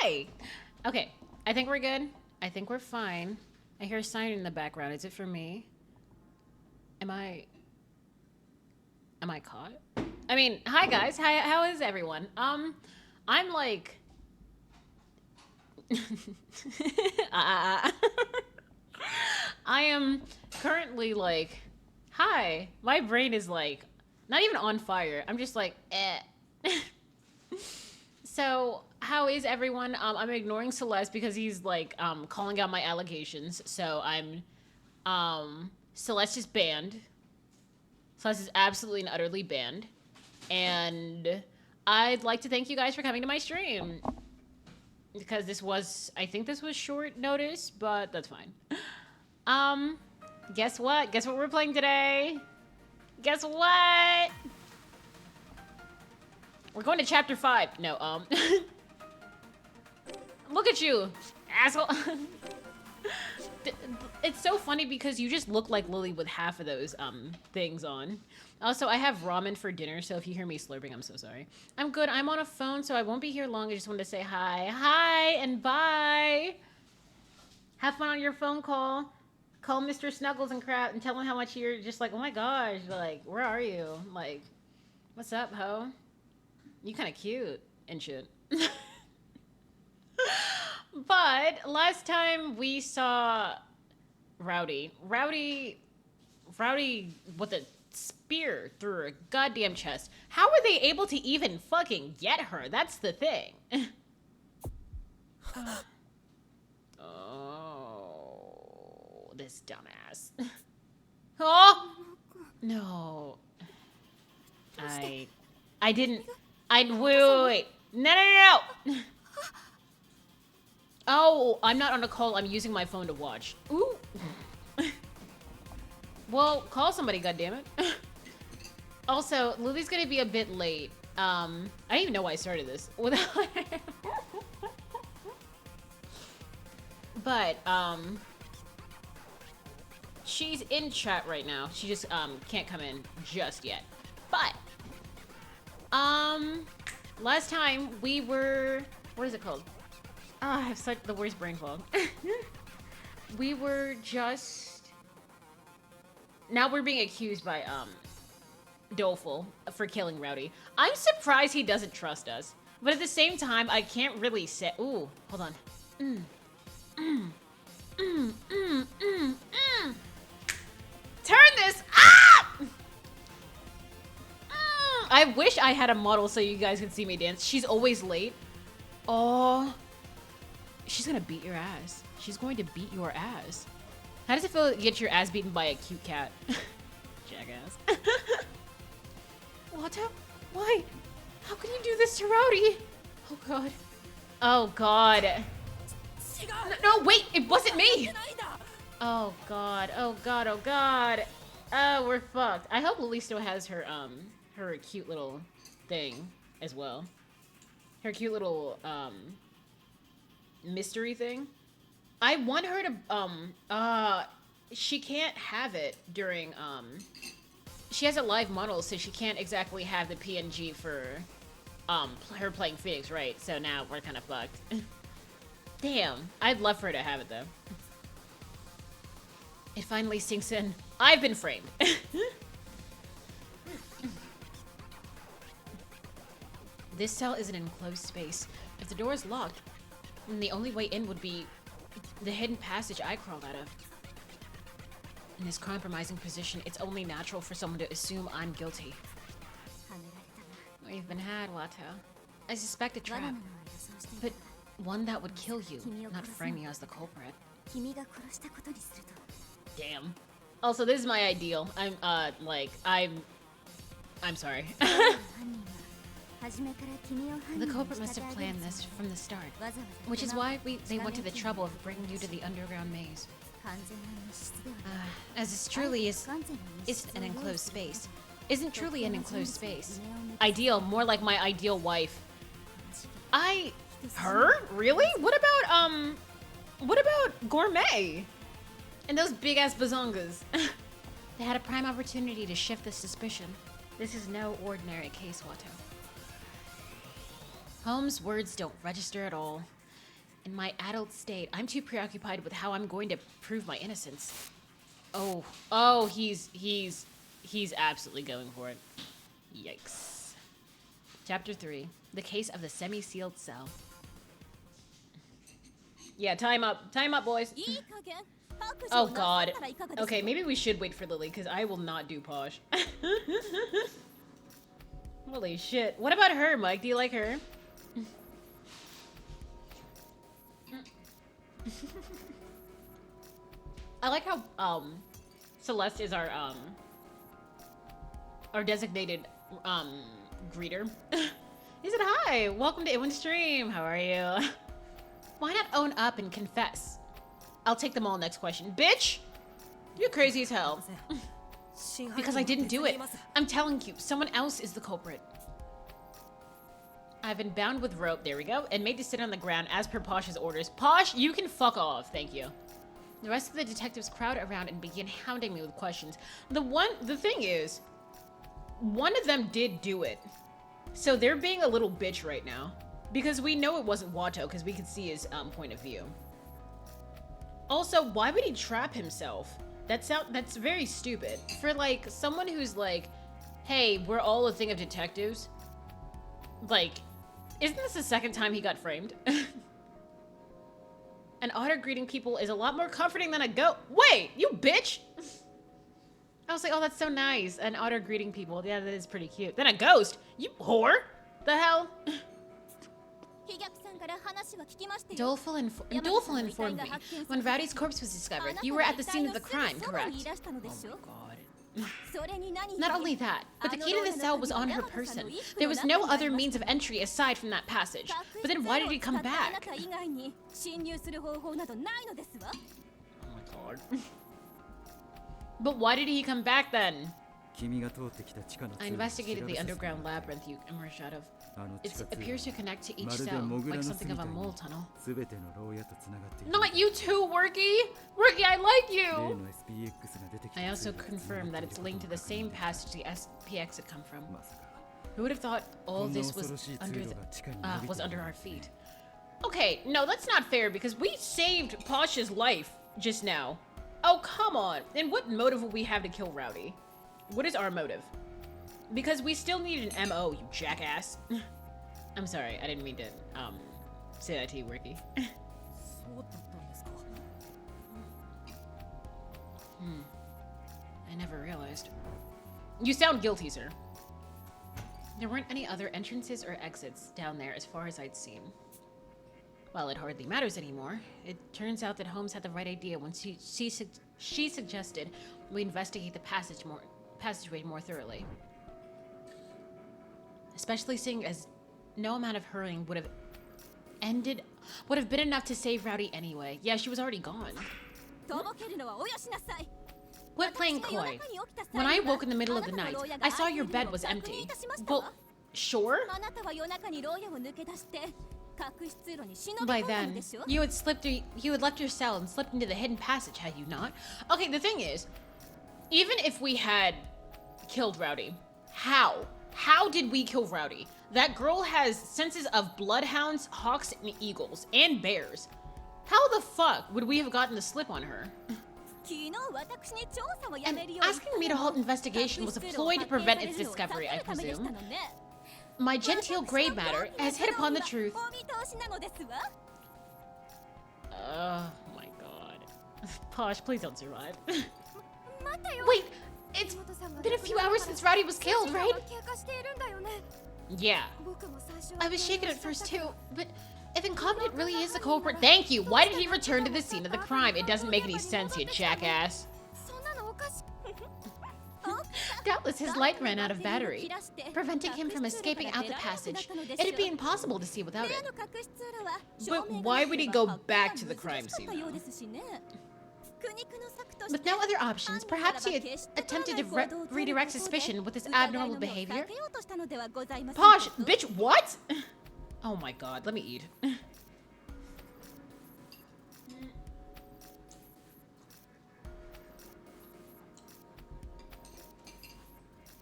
Hi! Okay, I think we're good. I think we're fine. I hear a sign in the background. Is it for me? Am I caught? I mean, hi guys. Hi, how is everyone? I'm like... I am currently like, hi. My brain is like, not even on fire. I'm just like, eh. So, how is everyone? I'm ignoring Celeste because he's like calling out my allegations. So I'm Celeste is banned. Celeste is absolutely and utterly banned. And I'd like to thank you guys for coming to my stream. Because I think this was short notice, but that's fine. Guess what? Guess what we're playing today? Guess what? We're going to chapter 5. No, look at you, asshole. It's so funny because you just look like Lily with half of those things on. Also, I have ramen for dinner, so if you hear me slurping, I'm so sorry. I'm good. I'm on a phone, so I won't be here long. I just wanted to say hi. Hi and bye. Have fun on your phone call. Call Mr. Snuggles and crap and tell him how much you're just like, oh my gosh, like, where are you? Like, what's up, ho? You kind of cute and shit. But last time we saw Rowdy with a spear through her goddamn chest. How were they able to even fucking get her? That's the thing. Oh, this dumbass. Oh no. I didn't. Wait. No. Oh, I'm not on a call. I'm using my phone to watch. Ooh. Well, call somebody, goddammit. Also, Lily's gonna be a bit late. I don't even know why I started this without. But she's in chat right now. She just can't come in just yet. But last time we were, what is it called? Oh, I have such the worst brain fog. We were just, now we're being accused by Doleful for killing Rowdy. I'm surprised he doesn't trust us, but at the same time, I can't really say. Ooh, hold on. Turn this up! I wish I had a model so you guys could see me dance. She's always late. Oh, she's gonna beat your ass. She's going to beat your ass. How does it feel to get your ass beaten by a cute cat? Jackass. What? Why? How can you do this to Rowdy? Oh god. Oh god. No, wait, it wasn't me. Oh god. Oh god. Oh god. Oh, we're fucked. I hope Lily still has her her cute little thing as well. Her cute little mystery thing. I want her to she can't have it during she has a live model, so she can't exactly have the PNG for her playing Phoenix, right? So now we're kind of fucked. Damn, I'd love for her to have it though. It finally sinks in. I've been framed. This cell is an enclosed space. If the door is locked, then the only way in would be the hidden passage I crawled out of. In this compromising position, it's only natural for someone to assume I'm guilty. We've been had, Watto. I suspect a trap, but one that would kill you, not frame you as the culprit. Damn. Also, this is my ideal. I'm sorry. The culprit must have planned this from the start, which is why they went to the trouble of bringing you to the underground maze. As this truly isn't an enclosed space. Isn't truly an enclosed space. Ideal, more like my ideal wife. Her? Really? What about Gourmet? And those big ass bazongas. They had a prime opportunity to shift the suspicion. This is no ordinary case, Watto. Holmes' words don't register at all. In my adult state, I'm too preoccupied with how I'm going to prove my innocence. Oh, he's absolutely going for it. Yikes. Chapter 3, the case of the semi-sealed cell. Yeah, time up, boys. Oh god. Okay, maybe we should wait for Lily, because I will not do Posh. Holy shit. What about her, Mike? Do you like her? I like how Celeste is our designated greeter. He said, "Hi, welcome to Iwan's stream. How are you?" Why not own up and confess? I'll take them all next question. Bitch! You're crazy as hell. Because I didn't do it. I'm telling you, someone else is the culprit. I've been bound with rope, there we go, and made to sit on the ground as per Posh's orders. Posh, you can fuck off, thank you. The rest of the detectives crowd around and begin hounding me with questions. The thing is, one of them did do it. So they're being a little bitch right now. Because we know it wasn't Watto, because we could see his point of view. Also, why would he trap himself? That's very stupid. For like someone who's like, hey, we're all a thing of detectives. Like, isn't this the second time he got framed? An otter greeting people is a lot more comforting than a goat. Wait, you bitch! I was like, oh, that's so nice. An otter greeting people. Yeah, that is pretty cute. Then a ghost. You whore. The hell? Doleful informed me. When Rowdy's corpse was discovered, you were at the scene of the crime, correct? Oh my god. Not only that, but the key to the cell was on her person. There was no other means of entry aside from that passage. But then why did he come back? Oh my god. But why did he come back then? I investigated the underground labyrinth you emerged out of. It appears to connect to each cell, like something of a mole tunnel. Not you too, Worky! Worky, I like you! I also confirmed that it's linked to the same passage the SPX had come from. Who would have thought all this was under our feet? Okay, no, that's not fair because we saved Posh's life just now. Oh, come on. And what motive would we have to kill Rowdy? What is our motive? Because we still need an MO, you jackass. I'm sorry, I didn't mean to say that to you, Worky. I never realized. You sound guilty, sir. There weren't any other entrances or exits down there as far as I'd seen. Well, it hardly matters anymore. It turns out that Holmes had the right idea when she suggested we investigate the passageway more thoroughly. Especially seeing as no amount of hurrying would have been enough to save Rowdy anyway. Yeah, she was already gone. Quit playing coy. When I woke in the middle of the night, I saw your bed was empty. Well, sure? By then, you had left your cell and slipped into the hidden passage, had you not? Okay, the thing is, even if we had killed Rowdy, how? How did we kill Rowdy? That girl has senses of bloodhounds, hawks, and eagles, and bears. How the fuck would we have gotten the slip on her? And asking me to halt investigation was a ploy to prevent its discovery, I presume. My genteel gray matter has hit upon the truth. Oh my god. Posh, please don't survive. Wait, it's been a few hours since Rowdy was killed, right? Yeah. I was shaken at first too, but if Incompetent really is the culprit, thank you! Why did he return to the scene of the crime? It doesn't make any sense, you jackass. Doubtless his light ran out of battery, preventing him from escaping out the passage. It'd be impossible to see without it. But why would he go back to the crime scene, though? With no other options, perhaps he had attempted to redirect suspicion with his abnormal behavior? Posh, bitch, what? Oh my god, let me eat.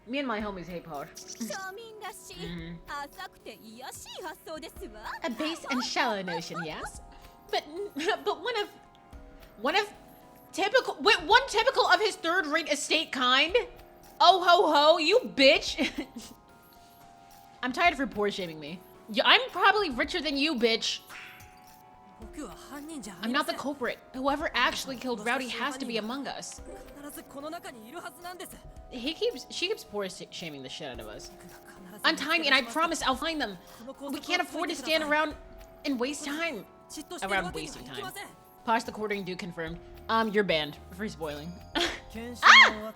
Me and my homies hate Posh. A base and shallow notion, yes? But one typical of his third-rate estate kind. Oh ho ho, you bitch. I'm tired of her poor shaming me. Yeah, I'm probably richer than you, bitch. I'm not the culprit. Whoever actually killed Rowdy has to be among us. She keeps poor shaming the shit out of us. Untie me and I promise I'll find them. We can't afford to stand around and waste time. Around wasting time. Posh the quartering dude confirmed. You're banned for spoiling. Ah!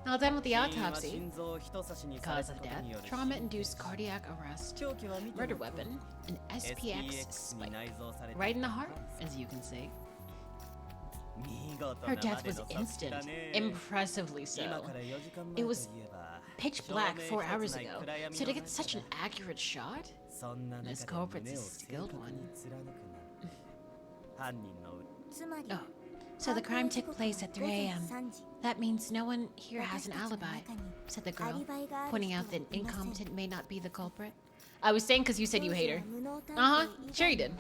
All done with the autopsy. Cause of death, trauma-induced cardiac arrest, murder weapon, an SPX spike. Right in the heart, as you can see. Her death was instant, impressively so. It was pitch black 4 hours ago, so to get such an accurate shot, this culprit's a skilled one. Oh, so the crime took place at 3 a.m. That means no one here has an alibi, said the girl, pointing out that incompetent may not be the culprit. I was saying because you said you hate her. Uh-huh, sure you did.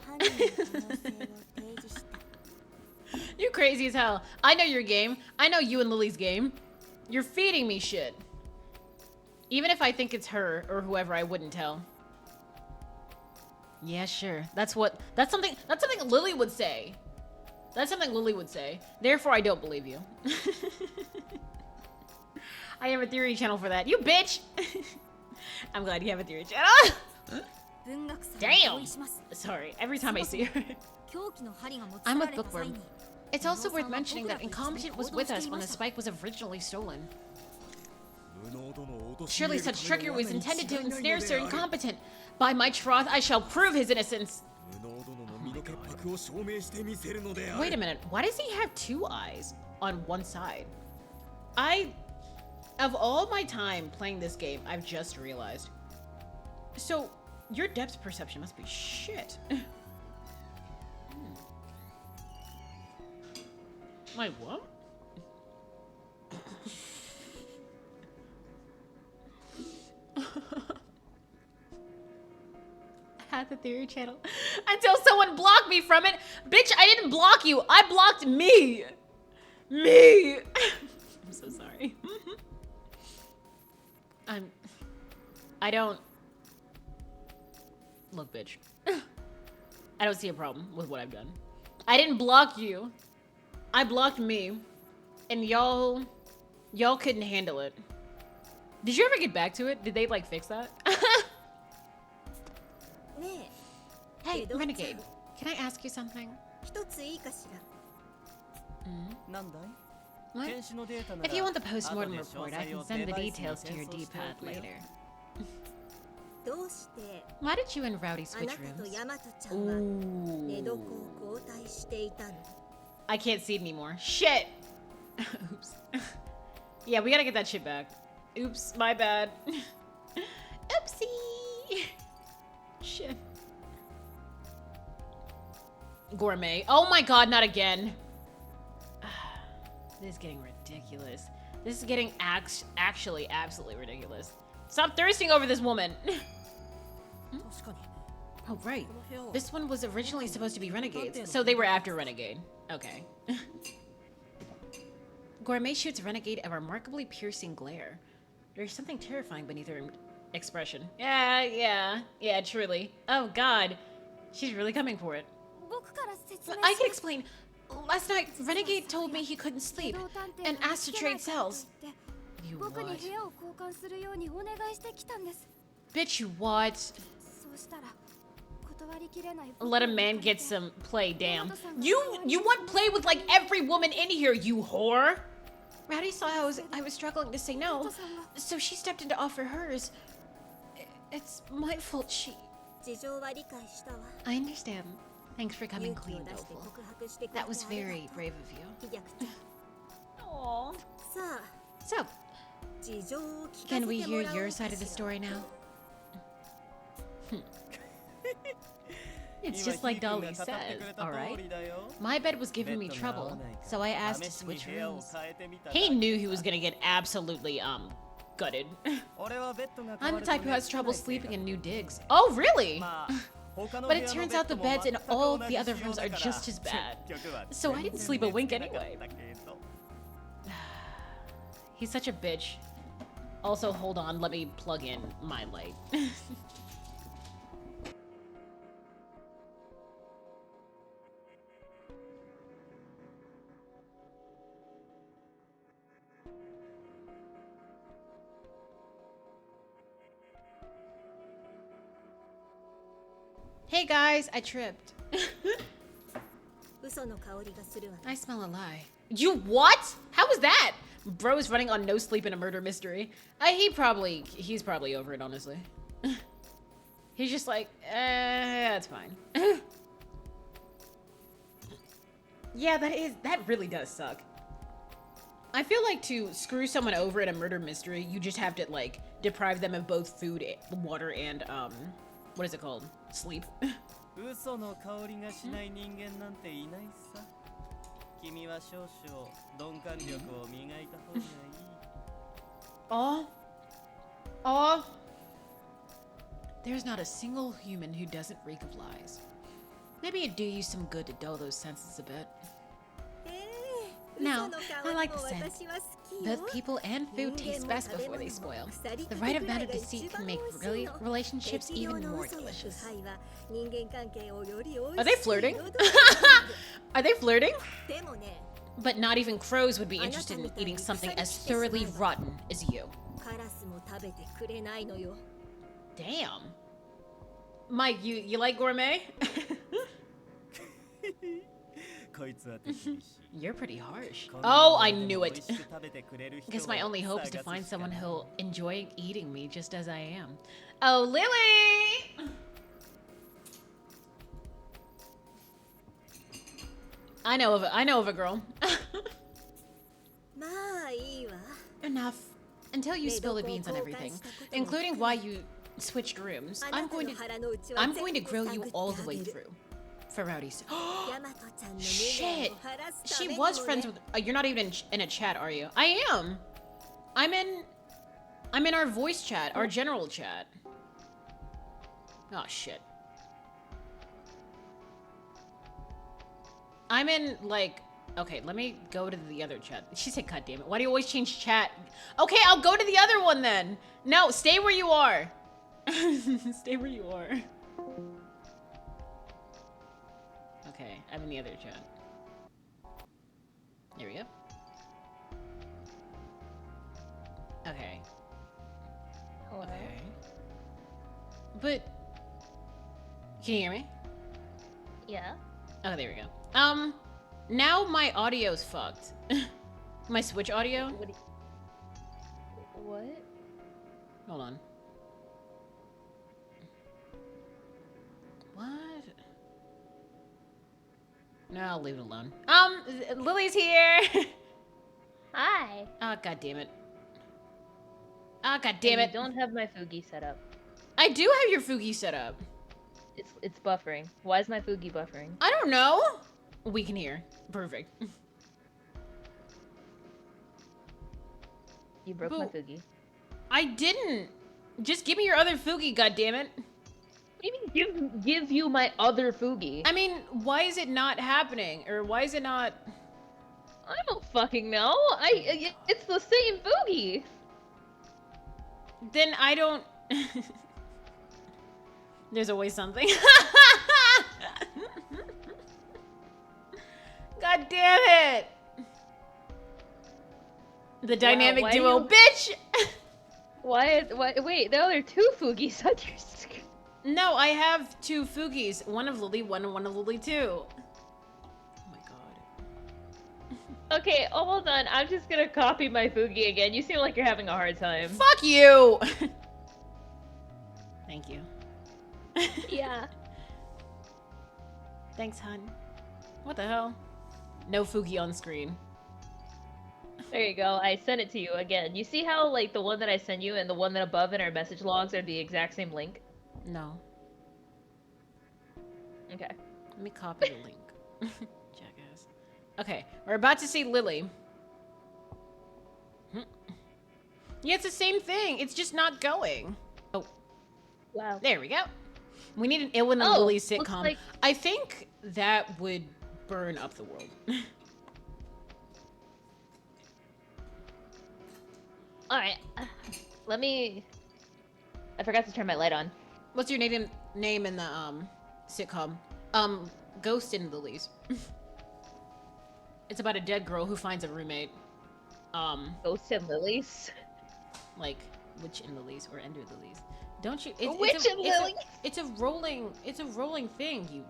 You crazy as hell. I know your game. I know you and Lily's game. You're feeding me shit. Even if I think it's her or whoever, I wouldn't tell. Yeah, sure. That's something Lily would say. That's something Lily would say. Therefore, I don't believe you. I have a theory channel for that. You bitch! I'm glad you have a theory channel. Damn! Sorry, every time I see her. I'm with Bookworm. It's also worth mentioning that Incompetent was with us when the spike was originally stolen. Surely such trickery was intended to ensnare Sir Incompetent. By my troth, I shall prove his innocence. Wait a minute, why does he have 2 eyes on one side? Of all my time playing this game, I've just realized. So, your depth perception must be shit. Like, what? Had the theory channel until someone blocked me from it. Bitch, I didn't block you. I blocked me. Me. I'm so sorry. I don't. Look, bitch. I don't see a problem with what I've done. I didn't block you. I blocked me. And y'all couldn't handle it. Did you ever get back to it? Did they like fix that? Hey, Renegade, can I ask you something? What? If you want the post-mortem report, I can send the details to your D-pad later. Why did you and Rowdy switch rooms? Ooh. I can't see it anymore. Shit! Oops. Yeah, we gotta get that shit back. Oops, my bad. Oopsie! Shit. Gourmet. Oh my god, not again. This is getting ridiculous. This is getting actually absolutely ridiculous. Stop thirsting over this woman. Oh, right. This one was originally supposed to be Renegades, so they were after Renegade. Okay. Gourmet shoots Renegade a remarkably piercing glare. There's something terrifying beneath her expression. Yeah, truly. Oh god. She's really coming for it. I can explain. Last night, Renegade told me he couldn't sleep and asked to trade cells. You what? Bitch, you what? Let a man get some play, damn. You want play with like every woman in here, you whore! Rowdy saw I was struggling to say no, so she stepped in to offer hers. It's my fault I understand. Thanks for coming clean, Doubtful. That was very brave of you. Aww. So, can we hear your side of the story now? It's just like Dolly says, alright? My bed was giving me trouble, so I asked to switch rooms. He knew he was gonna get absolutely, gutted. I'm the type who has trouble sleeping in new digs. Oh, really? But it turns out the beds in all the other rooms are just as bad. So I didn't sleep a wink anyway. He's such a bitch. Also, hold on, let me plug in my light. Hey guys, I tripped. I smell a lie. You what? How was that? Bro is running on no sleep in a murder mystery. He's probably over it, honestly. He's just like, that's fine. Yeah, that really does suck. I feel like to screw someone over in a murder mystery, you just have to like deprive them of both food, water, and what is it called? Sleep. Oh. There's not a single human who doesn't reek of lies. Maybe it'd do you some good to dull those senses a bit. No, I like the scent. Both people and food taste best before they spoil. The right amount of deceit can make relationships even more delicious. Are they flirting? Are they flirting? But not even crows would be interested in eating something as thoroughly rotten as you. Damn. Mike, you like gourmet? You're pretty harsh. Oh, I knew it. Guess my only hope is to find someone who'll enjoy eating me just as I am. Oh, Lily! I know of a girl. Enough. Until you spill the beans on everything, including why you switched rooms, I'm going to grill you all the way through. For Rowdy's. Shit. She was friends with. You're not even in a chat, are you? I am. I'm in our voice chat, our general chat. Oh shit. I'm in like. Okay, let me go to the other chat. She said, "God damn it! Why do you always change chat?" Okay, I'll go to the other one then. No, stay where you are. Stay where you are. Okay, I'm in the other chat. There we go. Okay. Hello. Okay. But can you hear me? Yeah. Oh, there we go. Now my audio's fucked. My Switch audio? What? Hold on. What? No, I'll leave it alone. Lily's here! Hi. Oh, god damn it. Oh, god damn it. You don't have my Fugi set up. I do have your Fugi set up. It's buffering. Why is my Fugi buffering? I don't know. We can hear. Perfect. You broke my Fugi. I didn't. Just give me your other Fugi, goddammit. What do you mean give you my other Fugi? I mean, why is it not happening? Or why is it not... I don't fucking know. It's the same Fugi. Then I don't... There's always something. God damn it! The dynamic duo, bitch! Why? Wait, there are two Fugis on your screen. No, I have two Fugis. One of Lily 1 and one of Lily 2. Oh my god. Okay, hold on. I'm just gonna copy my Fugi again. You seem like you're having a hard time. Fuck you! Thank you. Yeah. Thanks, hun. What the hell? No Fugi on screen. There you go. I sent it to you again. You see how, like, the one that I sent you and the one that above in our message logs are the exact same link? No. Okay. Let me copy the link. Jackass. Okay, we're about to see Lily. Yeah, it's the same thing. It's just not going. Oh. Wow. There we go. We need an Ewan and Oh, Lily looks sitcom. like- I think that would burn up the world. All right, let me. I forgot to turn my light on. What's your name in the sitcom? Ghost in Lilies. It's about a dead girl who finds a roommate. Ghosts and Lilies. Like Witch in Lilies or Ender Lilies. Don't you? Witch and Lilies. It's a rolling thing. You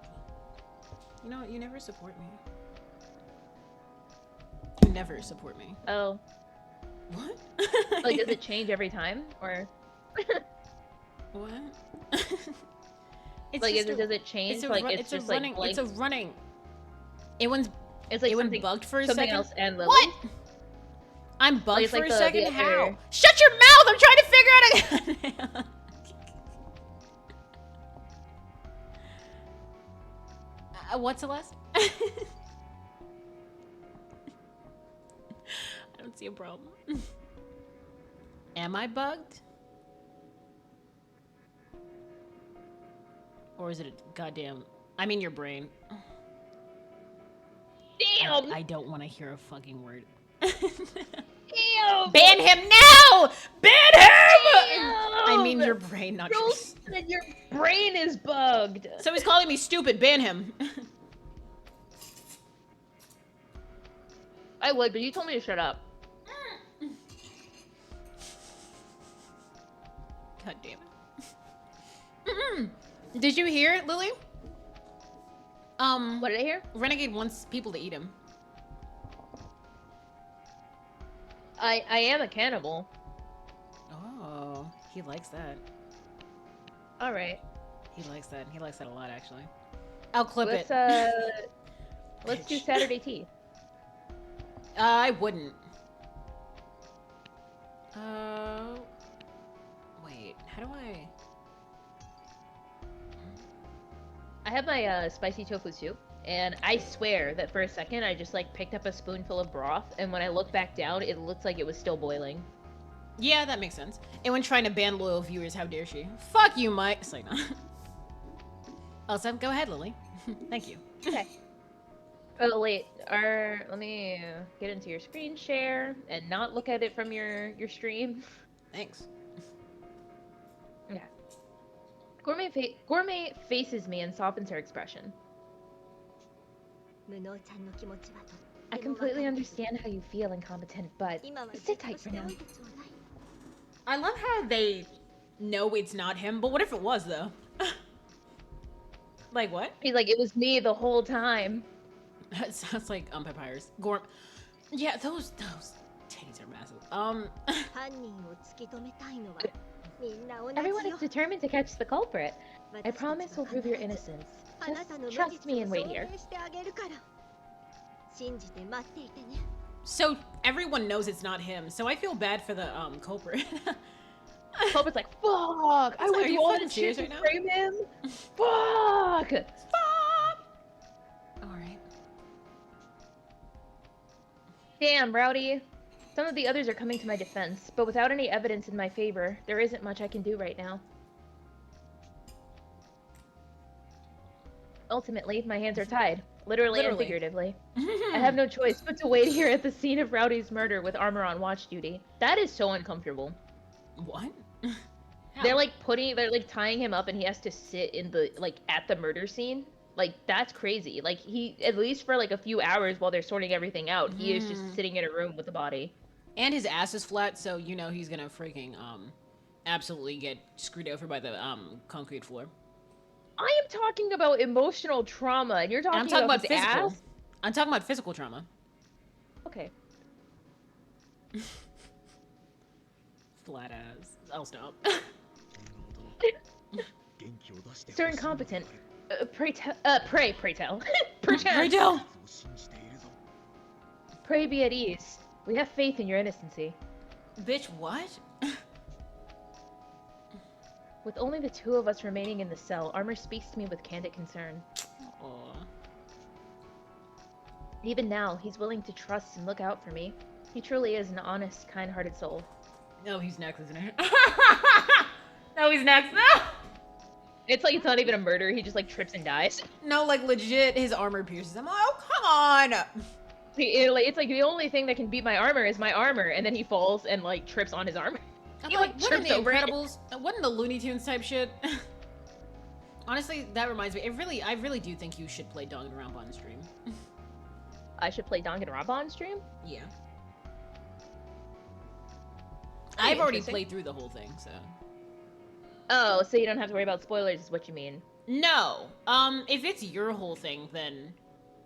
know, you never support me. You never support me. Oh. What? Like, does it change every time, or? What? Like, does it change? Like, it's just running. like It's a running. It's like something bugged for a something second. else and Lily. What? I'm bugged Like, for like a the second. other- How? Shut your mouth! I'm trying to figure out. What, Celeste? I don't see a problem. Am I bugged? Or is it a goddamn... I mean your brain. Damn! I don't want to hear a fucking word. Damn! Ban him now! Ban him! Damn! I mean your brain, not Bro yours. said your brain is bugged. So he's calling me stupid. Ban him. I would, but you told me to shut up. God damn it. Did you hear, Lily? What did I hear? Renegade wants people to eat him. I am a cannibal. Oh, he likes that. All right. He likes that. He likes that a lot, actually. I'll clip Let's it. let's do Bitch. Saturday tea. I wouldn't. Wait. How do I? I have my spicy tofu soup, and I swear that for a second I just like picked up a spoonful of broth, and when I looked back down, it looked like it was still boiling. Yeah, that makes sense. And when trying to ban loyal viewers, how dare she? Fuck you, Mike. It's like, no. Also, go ahead, Lily. Thank you. Okay. Oh wait, let me get into your screen share and not look at it from your stream. Thanks. Okay. Gourmet faces me and softens her expression. I completely understand how you feel, incompetent, but sit tight for now. I love how they know it's not him, but what if it was, though? Like, what? He's like, it was me the whole time. That sounds like Papyrus. Yeah, those titties are massive. Everyone is determined to catch the culprit. I promise we'll prove your innocence. Just trust me and wait here. So everyone knows it's not him, so I feel bad for the culprit. Culprit's like, fuck! I would Are do you all fucking the shit serious to right now? frame him! Fuck! Fuck! Alright. Damn, Rowdy. Some of the others are coming to my defense, but without any evidence in my favor, there isn't much I can do right now. Ultimately, my hands are tied. Literally and figuratively. I have no choice but to wait here at the scene of Rowdy's murder with armor on watch duty. That is so uncomfortable. What? How? They're like tying him up and he has to sit in the, like, at the murder scene. Like, that's crazy. Like, he, at least for like a few hours while they're sorting everything out, he is just sitting in a room with the body. And his ass is flat, so you know he's gonna freaking absolutely get screwed over by the concrete floor. I am talking about emotional trauma, and you're talking about his physical. ass? I'm talking about physical trauma. Okay. Flat ass. I'll stop. Sir Incompetent, pray tell. Perchance. Pray tell. Pray be at ease. We have faith in your innocency. Bitch, what? With only the two of us remaining in the cell, Armor speaks to me with candid concern. Aw. Even now, he's willing to trust and look out for me. He truly is an honest, kind-hearted soul. No, he's next, isn't he? No, he's next. No! It's like it's not even a murder. He just like trips and dies. No, like legit, his armor pierces. I'm like, oh come on. It's like the only thing that can beat my armor is my armor, and then he falls and like trips on his armor. I'm He like, like what in trips the over it. Incredibles? What in the Looney Tunes type shit? Honestly, that reminds me. I really do think you should play Danganronpa on stream. I should play Danganronpa on stream. Yeah. That'd I've be already interesting. played through the whole thing, so. Oh, so you don't have to worry about spoilers, is what you mean? No. If it's your whole thing, then,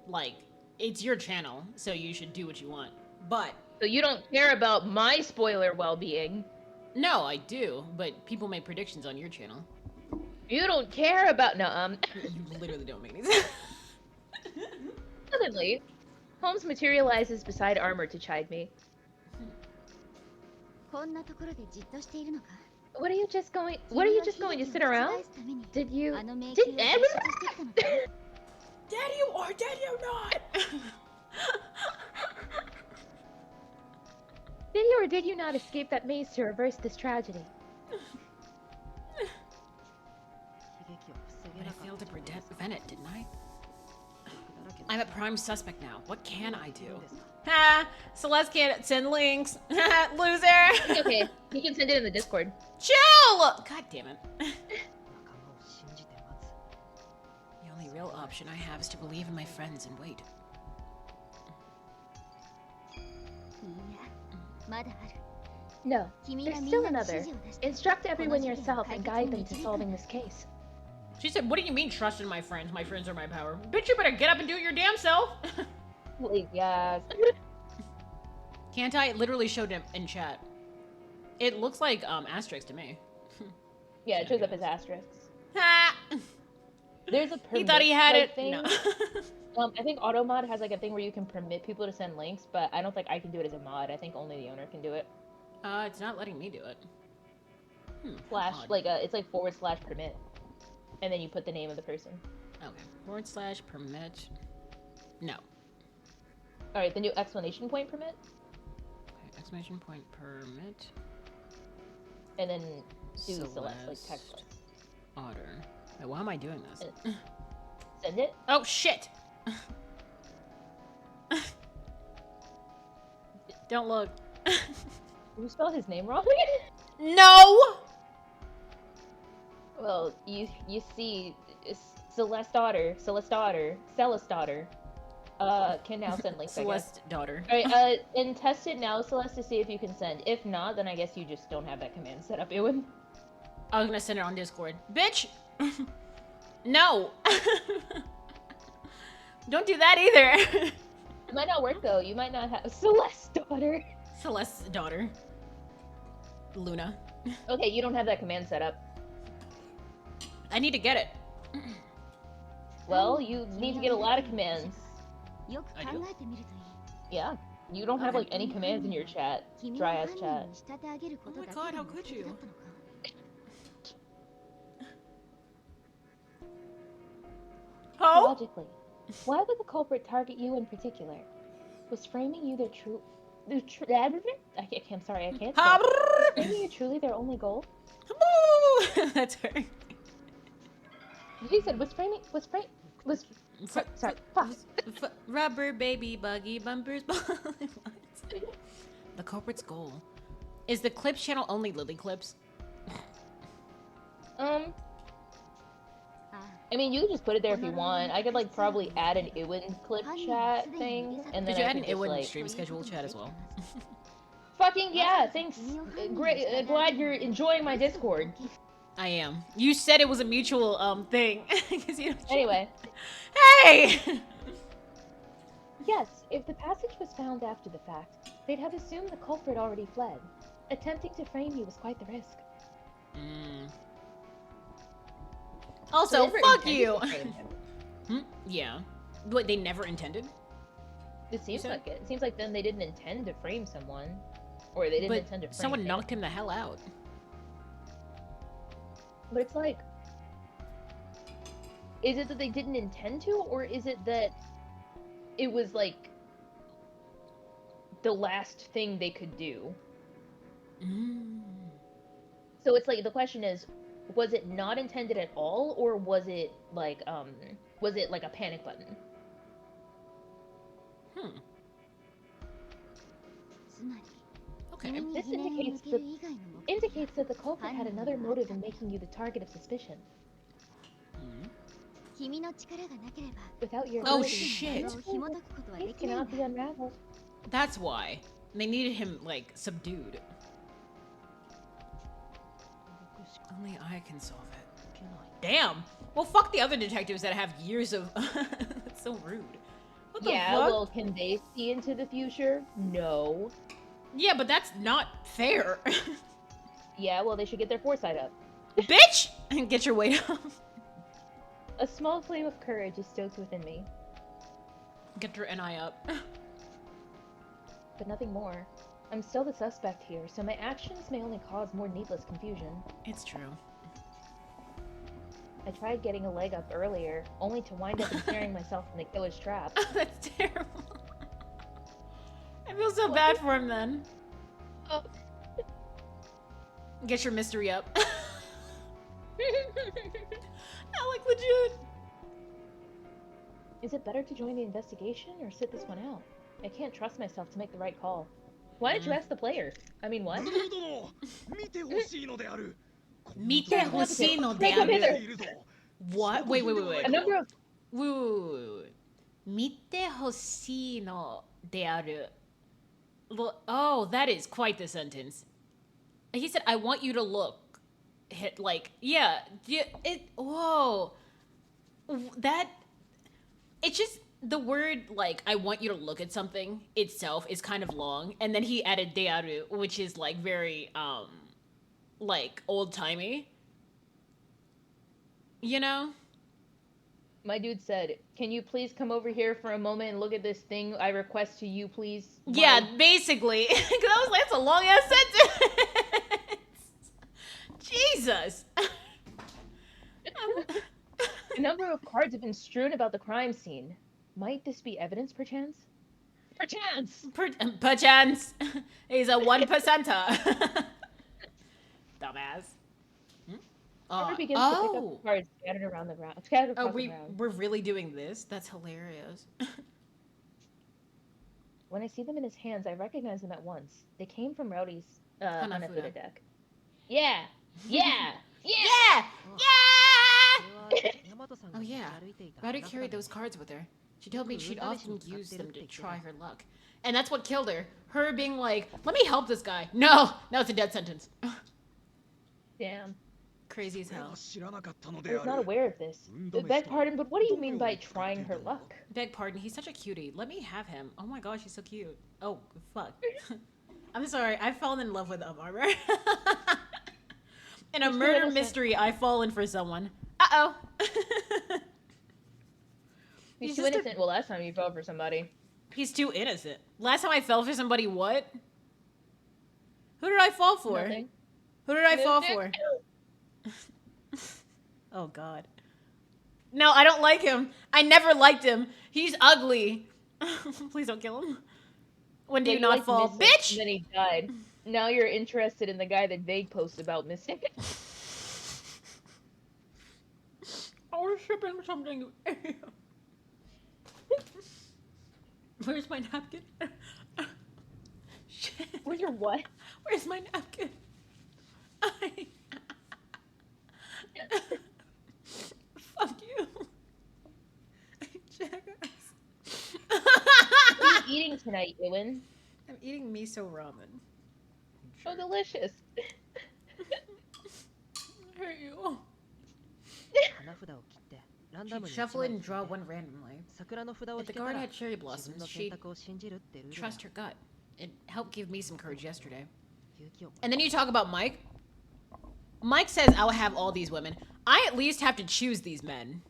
like, it's your channel, so you should do what you want. But. So you don't care about my spoiler well-being. No, I do, but people make predictions on your channel. You don't care about You literally don't make any sense. Suddenly, Holmes materializes beside armor to chide me. What are you just going to sit around? Did everyone? Dead you or dead you not? Did you or did you not escape that maze to reverse this tragedy? But I failed to prevent it, didn't I? I'm a prime suspect now. What can I do? Ha! Celeste can't send links. Loser! Okay, you can send it in the Discord. Chill! God damn it. The only real option I have is to believe in my friends and wait. No, there's still another. Instruct everyone yourself and guide them to solving this case. She said, what do you mean trust in my friends? My friends are my power. Bitch, you better get up and do it your damn self. Please, yes. Can't I? It literally showed him in chat. It looks like asterisk to me. Yeah, it shows up as asterisks. Ha! There's a He thought he had it. thing. No. I think AutoMod has like a thing where you can permit people to send links, but I don't think I can do it as a mod. I think only the owner can do it. It's not letting me do it. Slash, Odd. like it's like / permit, and then you put the name of the person. Okay. / permit. No. All right, the new exclamation point permit. Okay, exclamation point permit. And then do Celeste, like text. Otter. Wait, why am I doing this? Send it. Oh shit! Don't look. Did you spell his name wrong? No! Well, you see, Celeste daughter, can now send links. Celeste daughter. Alright, and test it now, Celeste, to see if you can send. If not, then I guess you just don't have that command set up, Ewan. I was gonna send it on Discord. Bitch! No! Don't do that either! It might not work though, you might not have Celeste daughter. Celeste's daughter. Luna. Okay, you don't have that command set up. I need to get it. Well, you need to get a lot of commands. I do? Yeah. You don't have like any commands in your chat. Dry ass chat. Oh my god, how could you? Oh? Logically, why would the culprit target you in particular? Was framing you I'm sorry, I can't. Was framing you truly their only goal? That's her. He said, sorry, fuck. Rubber baby buggy bumpers. The culprit's goal. Is the clips channel only Lily clips? I mean, you can just put it there if you want. I could like probably add an Iwin clip chat thing, and then Did you I add an could just, Iwin like... stream schedule chat as well? Fucking yeah, thanks. Great, glad you're enjoying my Discord. I am. You said it was a mutual thing. Anyway. Hey! Yes, if the passage was found after the fact, they'd have assumed the culprit already fled. Attempting to frame you was quite the risk. Also, So fuck you! Yeah. What, they never intended? It seems like it. It seems like then they didn't intend to frame someone. Or they didn't intend to frame someone him. knocked him the hell out. But it's like... Is it that they didn't intend to, or is it that it was like the last thing they could do? So it's like, the question is, Was it not intended at all, or was it like a panic button? Hmm. Okay. This indicates that the culprit had another motive in making you the target of suspicion. Without your Oh, ability, shit. things cannot be unraveled. That's why. They needed him, like, subdued. Only I can solve it. Damn. Well, fuck the other detectives that have years of... That's so rude. What the Yeah, fuck? well, can they see into the future? No. Yeah, but that's not fair. Yeah, well, they should get their foresight up. Bitch! Get your weight up. A small flame of courage is stoked within me, Get your NI up. but nothing more. I'm still the suspect here, so my actions may only cause more needless confusion. It's true. I tried getting a leg up earlier, only to wind up ensnaring myself in the killer's trap. That's terrible. I feel so bad for him then. Oh. Get your mystery up. Not like legit. Is it better to join the investigation or sit this one out? I can't trust myself to make the right call. Why did you ask the players? I mean, what? Mite hosino de aru. What? Wait. A number of Wait. Mite hosino de aru. Well, oh, that is quite the sentence. He said, I want you to look. Hit, like, yeah. Whoa. That, it's just, the word, like, I want you to look at something itself is kind of long. And then he added de aru, which is, like, very, like, old-timey. You know? My dude said, can you please come over here for a moment and look at this thing I request to you, please? Yeah, basically. Because I was like, that's a long-ass sentence. Jesus. A number of cards have been strewn about the crime scene. Might this be evidence, perchance? Perchance! Perchance. He's a 1%er. Dumbass. Trevor begins to pick up cards scattered around the ground. Scattered across the ground. We're really doing this? That's hilarious. When I see them in his hands, I recognize them at once. They came from Rowdy's Hanafuda deck. Yeah! Yeah! Yeah! Oh yeah. Rowdy carried those cards with her. She told me she'd often use them to try her luck. And that's what killed her. Her being like, let me help this guy. No! Now it's a death sentence. Damn. Crazy as hell. I was not aware of this. Beg pardon, but what do you mean by trying her luck? Beg pardon, he's such a cutie. Let me have him. Oh my gosh, he's so cute. Oh, fuck. I'm sorry, I've fallen in love with Armor. In a murder mystery, I've fallen for someone. Uh-oh. He's too innocent. Well, last time you fell for somebody. He's too innocent. Last time I fell for somebody, what? Who did I fall for? Nothing. Who did I fall for? Oh, God. No, I don't like him. I never liked him. He's ugly. Please don't kill him. When do you not fall? Bitch! And then he died. Now you're interested in the guy that Vague posted about missing. I was shipping something. Where's my napkin? Shit. Where's your what? Where's my napkin? Fuck you. Jackass. What are you eating tonight, Ewan? I'm eating miso ramen. Oh, delicious. I hate you. She'd shuffle it and draw one randomly. If the card had cherry blossoms, she'd trust her gut. It helped give me some courage yesterday. And then you talk about Mike. Mike says, I'll have all these women. I at least have to choose these men.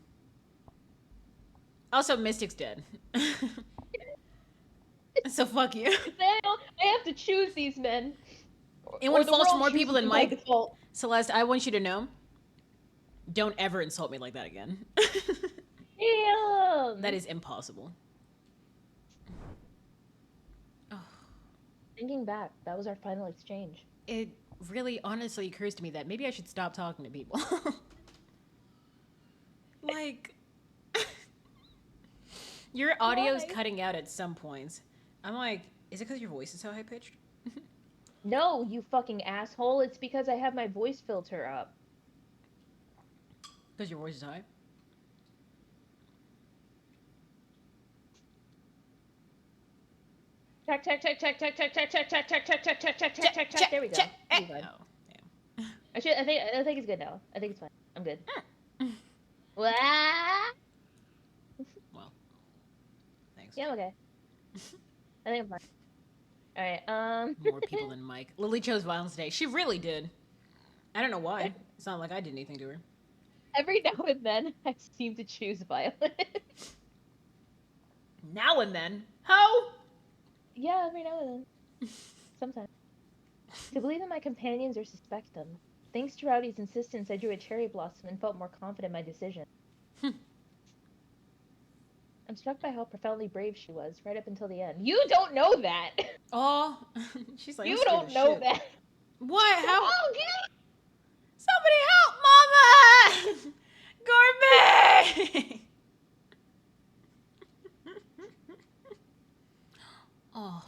Also, Mystic's dead. So fuck you. I have to choose these men. Anyone falls for more people than Mike? Celeste, I want you to know, don't ever insult me like that again. Damn. That is impossible. Oh. Thinking back, that was our final exchange. It really honestly occurs to me that maybe I should stop talking to people. Like, your audio's Why? cutting out at some points. I'm like, is it because your voice is so high pitched? No, you fucking asshole. It's because I have my voice filter up. Because your voice is high? Check, check, check, check, check, check, check, check, check, check, check, check, check, check, check, check, check. There we go. Be fine. Oh, damn. I think it's good now. I think it's fine. I'm good. Wah! Well, thanks. Yeah, I'm okay. I think I'm fine. Alright, More people than Mike. Lily chose violence today. She really did. I don't know why. It's not like I did anything to her. every now and then I seem to choose violence. Now and then. Ho! Yeah, every now and then. Sometimes. To believe in my companions or suspect them. Thanks to Rowdy's insistence, I drew a cherry blossom and felt more confident in my decision. I'm struck by how profoundly brave she was, right up until the end. You don't know that! Oh, she's like, You I'm scared don't as know shit. that! What? How? Oh, get Somebody help, Mama! Gourmet! Oh.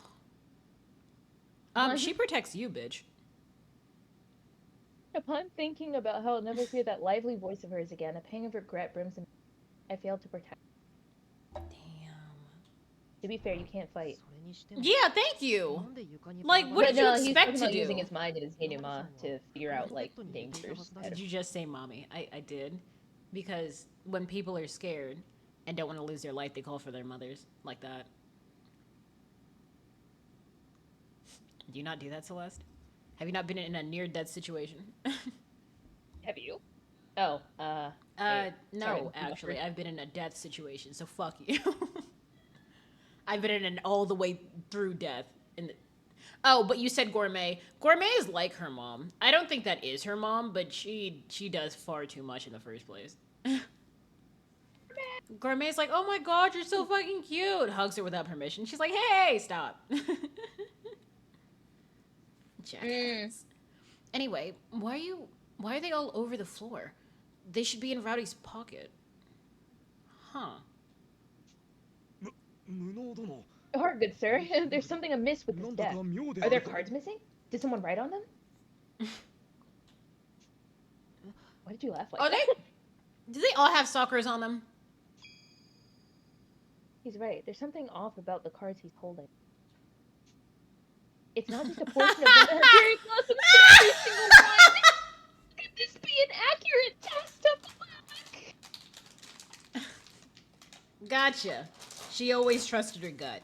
What? She protects you, bitch. Upon thinking about how I'll never hear that lively voice of hers again, a pang of regret brims me. I failed to protect. Damn. To be fair, you can't fight. Yeah, thank you. Like, what But did you no, he's expect talking to about do? using his mind and his denouement to figure out, like, dangers. Did you just say mommy? I did. Because when people are scared and don't want to lose their life, they call for their mothers. Like that. Do you not do that, Celeste? Have you not been in a near-death situation? Have you? Oh, wait, no, sorry, actually. I've been in a death situation, so fuck you. I've been in an all the way through death. Oh, but you said Gourmet. Gourmet is like her mom. I don't think that is her mom, but she does far too much in the first place. Gourmet's like, oh my god, you're so fucking cute. Hugs her without permission. She's like, hey, stop. Jackass. Anyway, why are they all over the floor? They should be in Rowdy's pocket. Huh. Hard, good sir. There's something amiss with this deck. Are there cards missing? Did someone write on them? Why did you laugh like that? Do they all have suckers on them? He's right. There's something off about the cards he's holding. It's not just a portion of them that have very close every single one. Could this be an accurate test of luck? Gotcha. She always trusted her gut.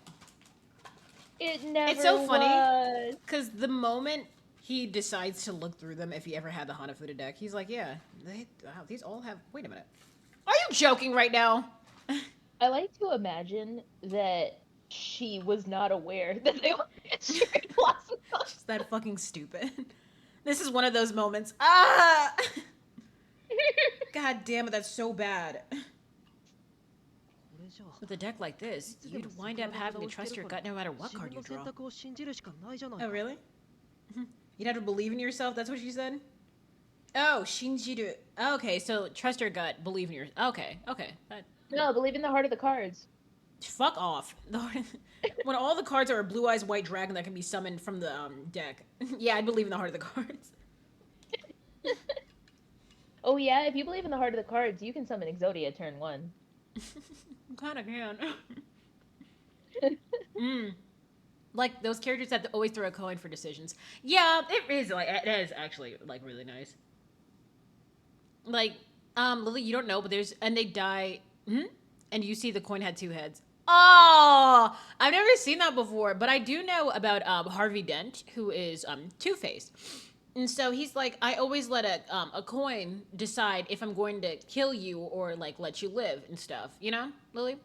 It never It's so funny was. because the moment he decides to look through them, if he ever had the Hanafuda deck, he's like, yeah, these all have. Wait a minute. Are you joking right now? I like to imagine that she was not aware that they all had cherry blossom. She's that fucking stupid. This is one of those moments. Ah! God damn it, that's so bad. With a deck like this, you'd wind up having to trust your gut no matter what card you draw. Oh, really? You'd have to believe in yourself? That's what she said? Oh, Shinjiru. Okay, so trust your gut, believe in your... Okay. No, believe in the heart of the cards. Fuck off. When all the cards are a blue eyes white dragon that can be summoned from the deck. Yeah, I believe in the heart of the cards. Oh yeah, if you believe in the heart of the cards, you can summon Exodia turn 1. Kinda can. Like those characters that always throw a coin for decisions. Yeah, it is actually like really nice. Like, Lily, you don't know, but and they die, and you see the coin had 2 heads. Oh, I've never seen that before, but I do know about Harvey Dent, who is Two-Face. And so he's like, I always let a coin decide if I'm going to kill you or like let you live and stuff. You know, Lily?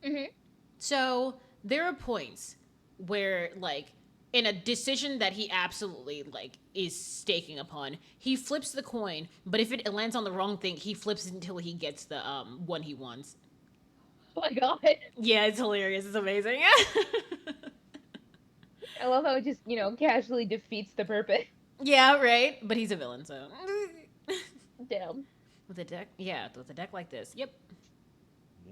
Mm-hmm. So there are points where like in a decision that he absolutely like is staking upon, he flips the coin, but if it lands on the wrong thing, he flips it until he gets the one he wants. Oh my god. Yeah, it's hilarious. It's amazing. I love how it just, casually defeats the purpose. Yeah, right. But he's a villain, so. Damn. With a deck, yeah, with a deck like this, yep.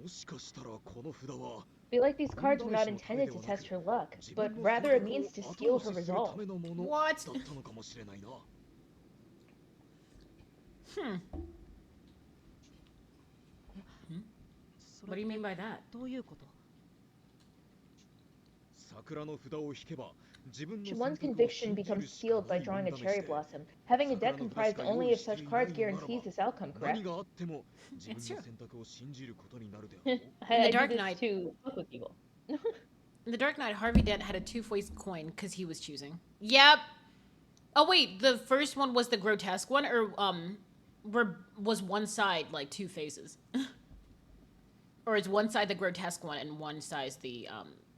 もしかしたらこの札は Feel like these 本 cards were 試 not しの種 intended で to はなく test her luck, 自 but 分の rather 選 a 択 means を to 後 steal 押 her しするた resolve. めのものだ What? ったのかもしれないな。Hmm. What do you mean by that? どういうこと？桜の札を引けば自分の One's 選択を conviction 信じ becomes るしか sealed な by い drawing も a ん試 cherry して blossom. Having a deck 桜の札し comprised か用 only 意 of してい such ない cards のならば guarantees this outcome, 何 correct? があっても自分 It's の true. 選択を信じることになるであろう。 In the I do Dark this Knight- to fuck with people. In the Dark Knight, Harvey Dent had a two-faced coin because he was choosing. Yep. Oh wait, the first one was the grotesque one, or was one side like two faces, or is one side the grotesque one and one side the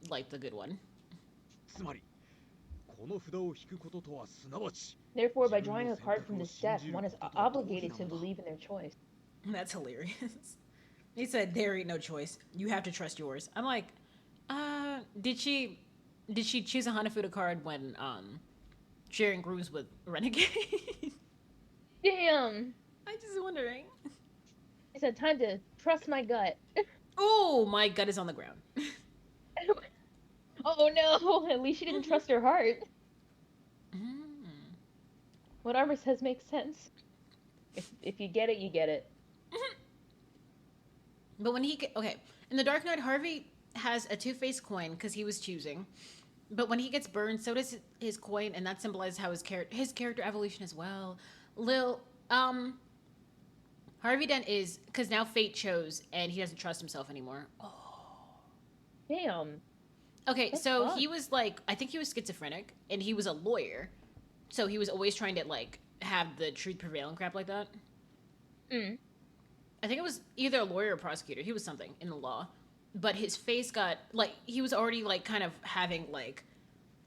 like the good one? つまりこの札を引くこととはすなわち Therefore, by drawing a card from this deck, one is obligated to believe in their choice. That's hilarious. He said, "There ain't no choice. You have to trust yours." I'm like, did she choose a Hanafuda card when sharing grooves with Renegade? Damn! I'm just wondering. It's a time to trust my gut. Oh, my gut is on the ground. Oh no! At least she didn't trust her heart. Mm. What Armor says makes sense. If you get it, you get it. But when okay, in the Dark Knight, Harvey has a two-faced coin because he was choosing. But when he gets burned, so does his coin, and that symbolizes how his character evolution as well. Harvey Dent is because now fate chose, and he doesn't trust himself anymore. Oh. Damn. Okay, That's so fun. he was like, I think he was schizophrenic, and he was a lawyer, so he was always trying to like have the truth prevail and crap like that. Mm. I think it was either a lawyer or prosecutor. He was something in the law. But his face got, like, he was already, like, kind of having, like,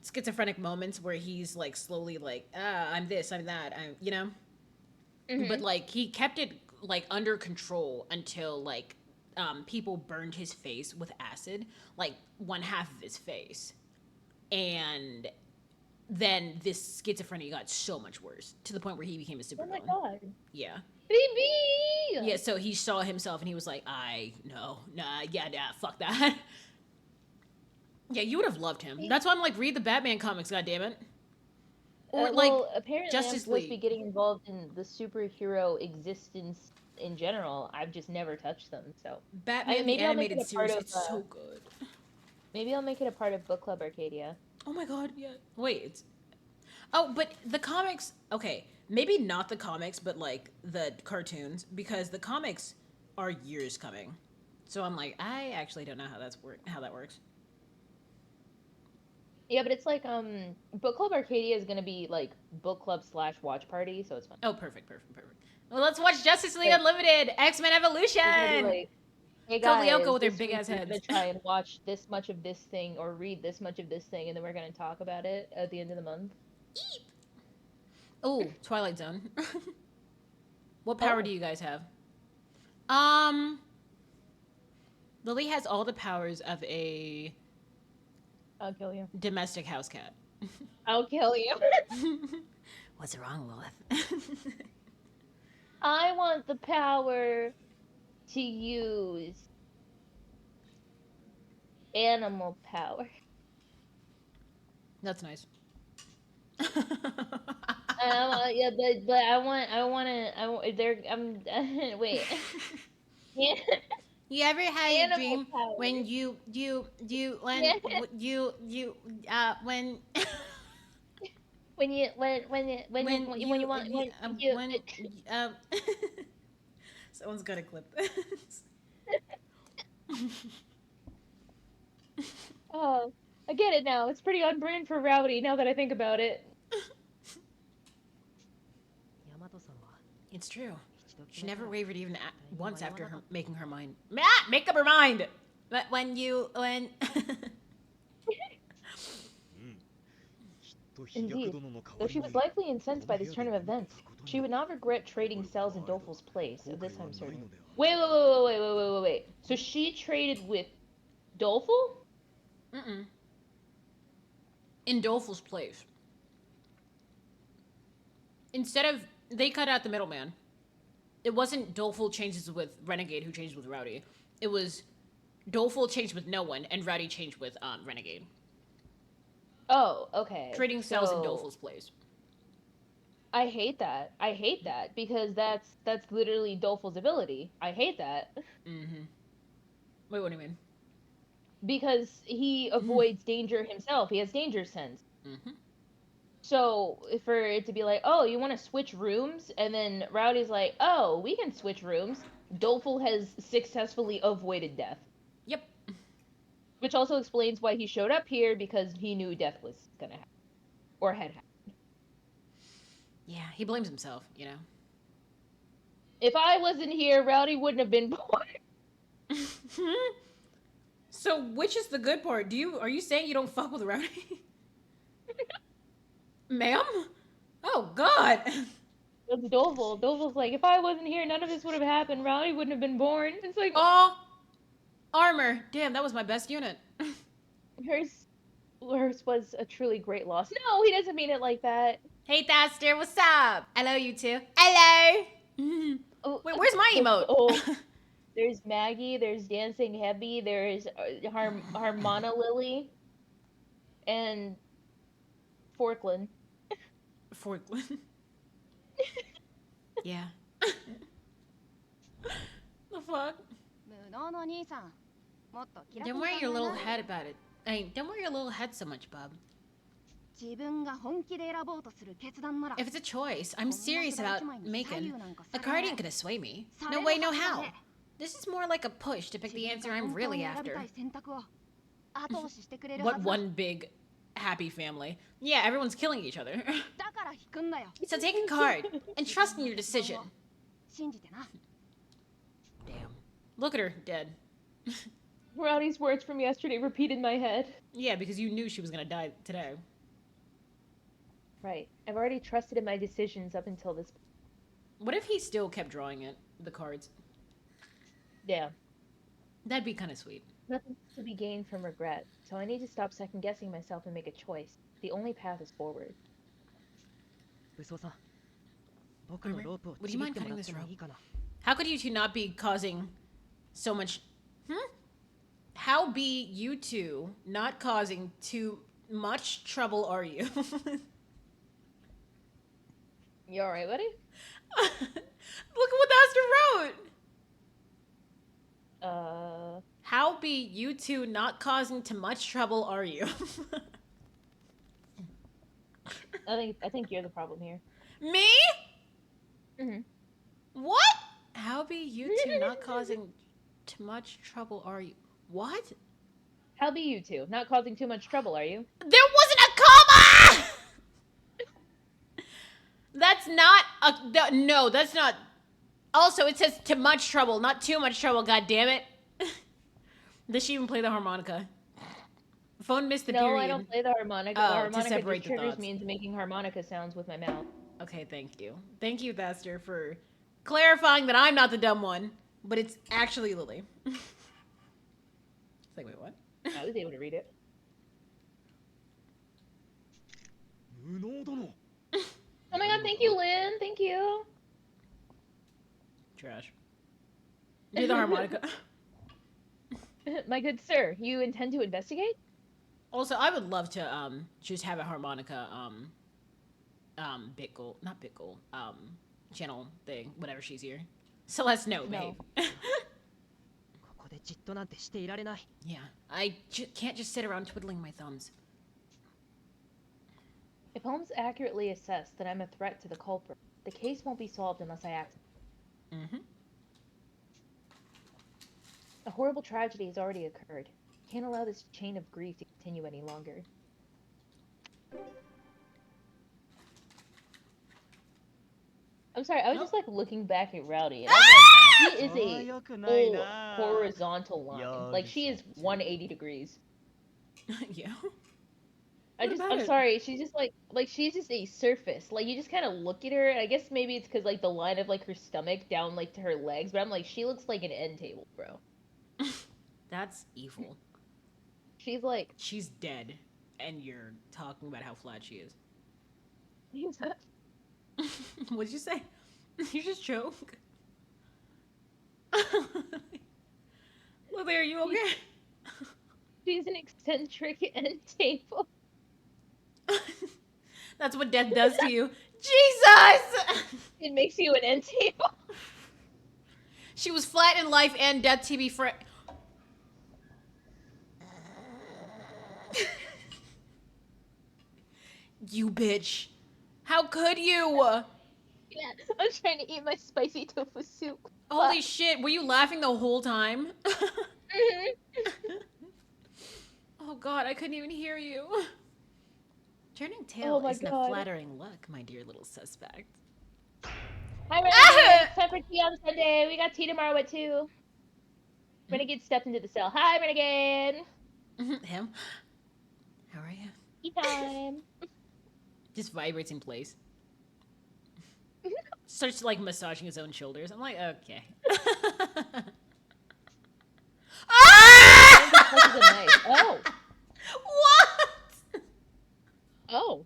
schizophrenic moments where he's, like, slowly, like, I'm this, I'm that, you know? Mhm. But, like, he kept it, like, under control until, like, people burned his face with acid, like, one half of his face. And then this schizophrenia got so much worse, to the point where he became a supervillain. Oh my god. Yeah. Baby! Yeah, so he saw himself and he was like, fuck that. Yeah, you would have loved him. That's why I'm like, read the Batman comics, goddammit. Or Well, apparently Justice I'm supposed to be League. getting involved in the superhero existence in general. I've just never touched them, so Batman the maybe I'll make animated it a part series, of, it's so good. maybe I'll make it a part of Book Club Arcadia. Oh my god, yeah. Wait, it's... Oh, but the comics, okay, maybe not the comics, but like the cartoons, because the comics are years coming. So I'm like, I actually don't know how that works. Yeah, but it's like Book Club Arcadia is gonna be like book club / watch party, so it's fun. Oh, perfect. Well, let's watch Justice League Like- Unlimited, X-Men Evolution. It's gonna be like, hey Code guys, Lyoko with their this big week ass we're gonna heads. try and watch this much of this thing or read this much of this thing, and then we're gonna talk about it at the end of the month. Oh, Twilight Zone. What power Oh. do you guys have? Lily has all the powers of a I'll kill you. domestic house cat. I'll kill you. What's wrong, Lilith? I want the power to use animal power. That's nice. Yeah, but wait. Yeah. You ever had a Animal dream power. when you when Yeah. you when When you want someone's gotta clip this. Oh, I get it now. It's pretty on brand for Rowdy now that I think about it. 大和さんは It's true. 一度 She 決めた never ら wavered even 絶対に once 迷わ after なか her った making her mind. Make up her mind. But when きっと飛躍 Indeed. 殿の代 Though わ she り was に likely incensed by this turn of events, she would not regret trading cells in Dolful's place. Of this 後悔は I'm ない certain. のである Wait. So she traded with Dolful? Mm-mm. In Dolful's place. instead of they cut out the middleman. It wasn't Doleful changes with Renegade who changed with Rowdy. It was Doleful changed with no one and Rowdy changed with Renegade. Oh, okay. Trading styles in Doleful's place. I hate that. I hate that because that's literally Doleful's ability. I hate that. Mm-hmm. Wait, what do you mean? Because he avoids danger himself. He has danger sense. Mm-hmm. So for it to be like, oh, you want to switch rooms, and then Rowdy's like, oh, we can switch rooms. Doleful has successfully avoided death, Yep. which also explains why he showed up here because he knew death was gonna happen or had happened. Yeah, he blames himself, you know. If I wasn't here, Rowdy wouldn't have been born. So which is the good part? Are you saying you don't fuck with Rowdy? Ma'am? Oh god. It's Doleful. Doleful's like, if I wasn't here, none of this would have happened. Rowdy wouldn't have been born. It's like, Oh, armor. Damn, that was my best unit. hers was a truly great loss. No, he doesn't mean it like that. Hey, Thaster, what's up? Hello, you two. Hello. Oh, Wait, where's my emote? Oh, there's Maggie, there's Dancing Hebby, there's Harmona Lily, and Forkland. Forkland. Yeah. The fuck? Don't worry your little head about it. Don't worry your little head so much, bub. If it's a choice, I'm serious about making. A card ain't gonna sway me. No way, no how. This is more like a push to pick the answer I'm really after. What one big happy family. Yeah, everyone's killing each other. So take a card and trust in your decision. Damn. Look at her, dead. Rowdy's words from yesterday repeated in my head. Yeah, because you knew she was gonna die today. Right. I've already trusted in my decisions up until this point. What if he still kept drawing the cards? Yeah. That'd be kind of sweet. Nothing to be gained from regret, so I need to stop second-guessing myself and make a choice. The only path is forward. Armor, would you mind cutting this rope? How could you two not be causing so much... How be you two not causing too much trouble are you? You alright, buddy? Look at what Aster wrote! How be you two not causing too much trouble are you? I think you're the problem here. Me? Mhm. What? How be you two not causing too much trouble are you? What? How be you two? Not causing too much trouble, are you? There wasn't a comma! That's not a... No, that's not... Also, it says too much trouble, not too much trouble, god damn it. Does she even play the harmonica? Phone missed the period. No, I don't play the harmonica. Oh, The to harmonica separate just the triggers thoughts. me into making harmonica sounds with my mouth. Okay, thank you. Thank you, Thaster, for clarifying that I'm not the dumb one, but it's actually Lily. It's like, wait, what? I was able to read it. 無能殿 Oh my god, thank you, Lynn. Thank you. Trash. Do the harmonica. My good sir, you intend to investigate? Also, I would love to just have a harmonica Bitgoal, not Bitgoal, channel thing, whenever she's here. Celeste, no, babe. Yeah, I can't just sit around twiddling my thumbs. If Holmes accurately assessed that I'm a threat to the culprit, the case won't be solved unless I act. Mm-hmm. A horrible tragedy has already occurred. Can't allow this chain of grief to continue any longer. I'm sorry, I was just like looking back at Rowdy, and I'm like, he is a full horizontal line. Like she is 180 degrees. Yeah. I'm sorry, she's just like she's just a surface. Like you just kind of look at her, and I guess maybe it's because like the line of like her stomach down like to her legs, but I'm like, she looks like an end table, bro. That's evil. She's like She's dead, and you're talking about how flat she is. What'd you say? You just choke. Lily, are you okay? She's an eccentric end table. That's what death does to you. Jesus! It makes you an end table. She was flat in life and death to be You bitch. How could you? Yeah, I'm trying to eat my spicy tofu soup. Holy shit, were you laughing the whole time? Oh god, I couldn't even hear you. Turning tail Oh my isn't a God. flattering look, my dear little suspect. Hi, Renegade. It's time for tea on Sunday. We got tea tomorrow at 2. Renegade stepped into the cell. Hi, Renegade. Him? How are you? Tea time. Just vibrates in place. Starts like massaging his own shoulders. I'm like, okay. This is a knife. Oh. What? Oh.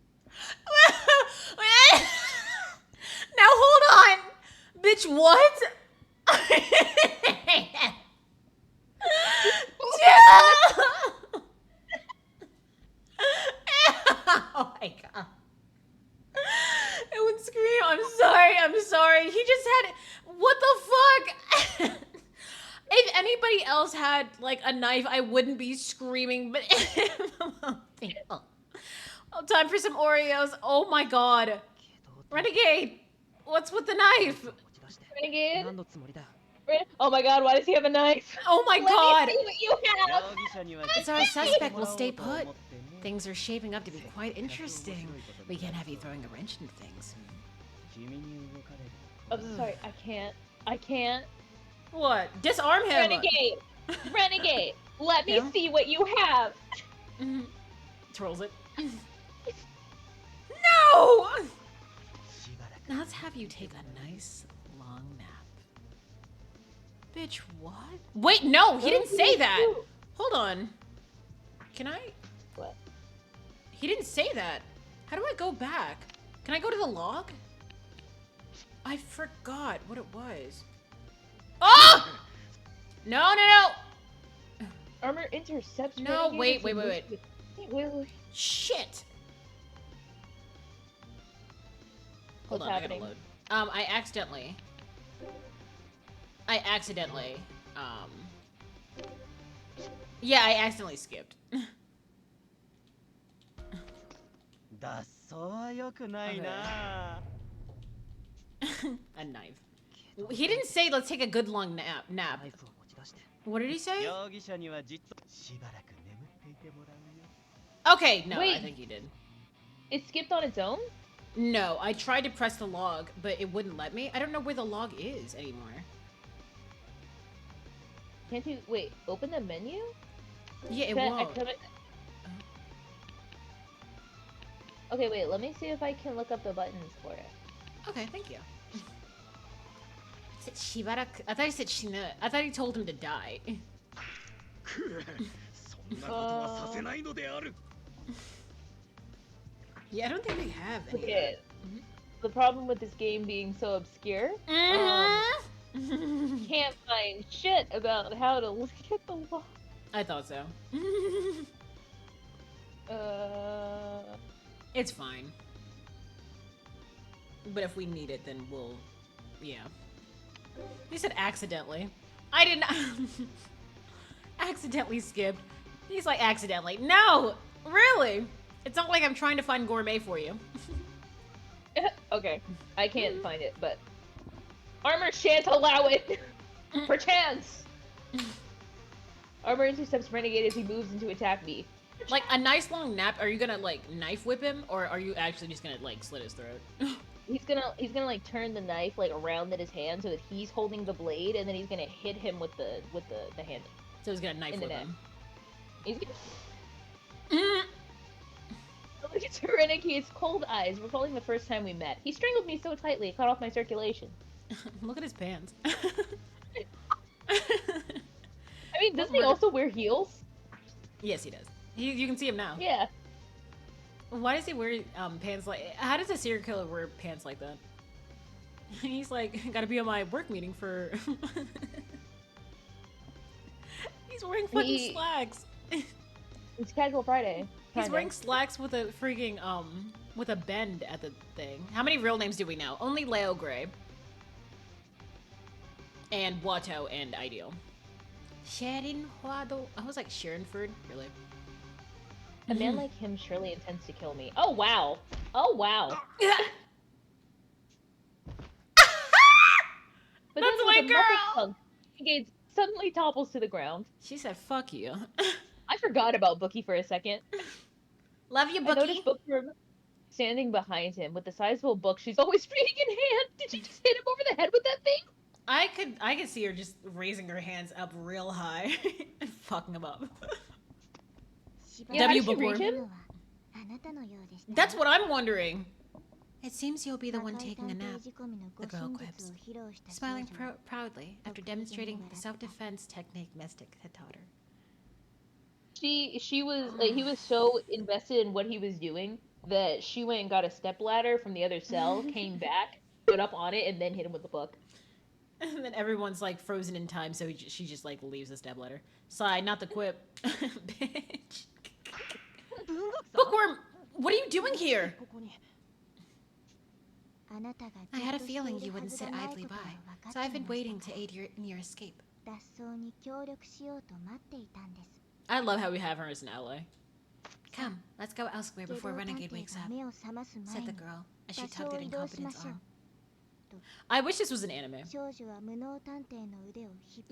Now hold on, bitch. What? Oh my god. It would scream. I'm sorry. I'm sorry. He just had. What the fuck? If anybody else had like a knife, I wouldn't be screaming. But oh, time for some Oreos. Oh my god. Renegade, what's with the knife? Renegade. Oh my God, why does he have a knife? Oh my god. Let me see what you have. It's our suspect will stay put. Things are shaping up to be quite interesting. We can't have you throwing a wrench into things. I'm sorry, I can't. What? Disarm him. Renegade. Renegade. Let me Yeah? see what you have. Twirls it. No! Now let's have you take a nice long nap. Bitch, what? Wait, no, he didn't say that. Hold on. Can I? What? He didn't say that. How do I go back? Can I go to the log? I forgot what it was. Oh! No, no, no. Armor intercepts. No, Renegade wait. Wait. Shit. Hold What's on, happening? I gotta load. I accidentally, yeah, I accidentally skipped. 脱走は良くないな。 A knife. He didn't say let's take a good long nap. ナイフを持ち出して。 What did he say? 容疑者にはじっとしばらく眠っていてもらうよ。 Okay, no, I Wait. think he did. It skipped on its own? No, I tried to press the log, but it wouldn't let me. I don't know where the log is anymore. Can't you wait? Open the menu? Yeah, it Can I won't. come in- Okay, wait. Let me see if I can look up the buttons for it. Okay, thank you. Said shibaraku. I thought he said shinu. I thought he told him to die. そんなことはさせないのである。 Yeah, I don't think they have any. Okay. The problem with this game being so obscure, Mm-hmm. can't find shit about how to look at the log. I thought so. It's fine. But if we need it, then we'll... Yeah. He said accidentally. I didn't... accidentally skipped. He's like, accidentally. No! Really? It's not like I'm trying to find gourmet for you. Okay, I can't find it, but armor shan't allow it. Perchance. Armor intercepts Renegade as he moves in to attack me. Like, a nice long nap, are you gonna, like, knife whip him? Or are you actually just gonna, like, slit his throat? He's gonna like turn the knife like around in his hand so that he's holding the blade, and then he's gonna hit him with the handle. So he's gonna knife In the whip neck. him. He's gonna... Look at Renegade's cold eyes, recalling the first time we met. He strangled me so tightly it cut off my circulation. Look at his pants. I mean, doesn't he also wear heels? Yes, he does. You can see him now. Yeah. Why does he wear pants like? How does a serial killer wear pants like that? He's like, gotta be on my work meeting for. He's wearing fucking slacks. It's Casual Friday. He's kinda. wearing slacks with a freaking with a bend at the thing. How many real names do we know? Only Leo Gray. And Watto and Ideal. Sharon Huado. I was like Sharonford, really. A man like him surely intends to kill me. Oh wow. Oh wow. But That's then my with a muffled girl! punk, Gates suddenly topples to the ground. She said, "Fuck you." I forgot about Bookie for a second. Love you, I Bookie. noticed Bookworm standing behind him with the sizable book she's always reading in hand. Did you just hit him over the head with that thing? I could see her just raising her hands up real high and fucking him up. Yeah, how W did she reach Bookworm. him? That's what I'm wondering. It seems you'll be the one taking a nap, the girl quips, smiling proudly after demonstrating the self-defense technique Mystic had taught her. She was like, he was so invested in what he was doing that she went and got a stepladder from the other cell, came back, put up on it, and then hit him with the book. And then everyone's like frozen in time, so she just like leaves the step letter. Sigh, not the quip. Bitch. Bookworm, what are you doing here? I had a feeling you wouldn't sit idly by, so I've been waiting to aid in your escape. I love how we have her as an ally. Come, let's go elsewhere before Renegade wakes up, said the girl as she tugged at Incompetent's arm. I wish this was an anime.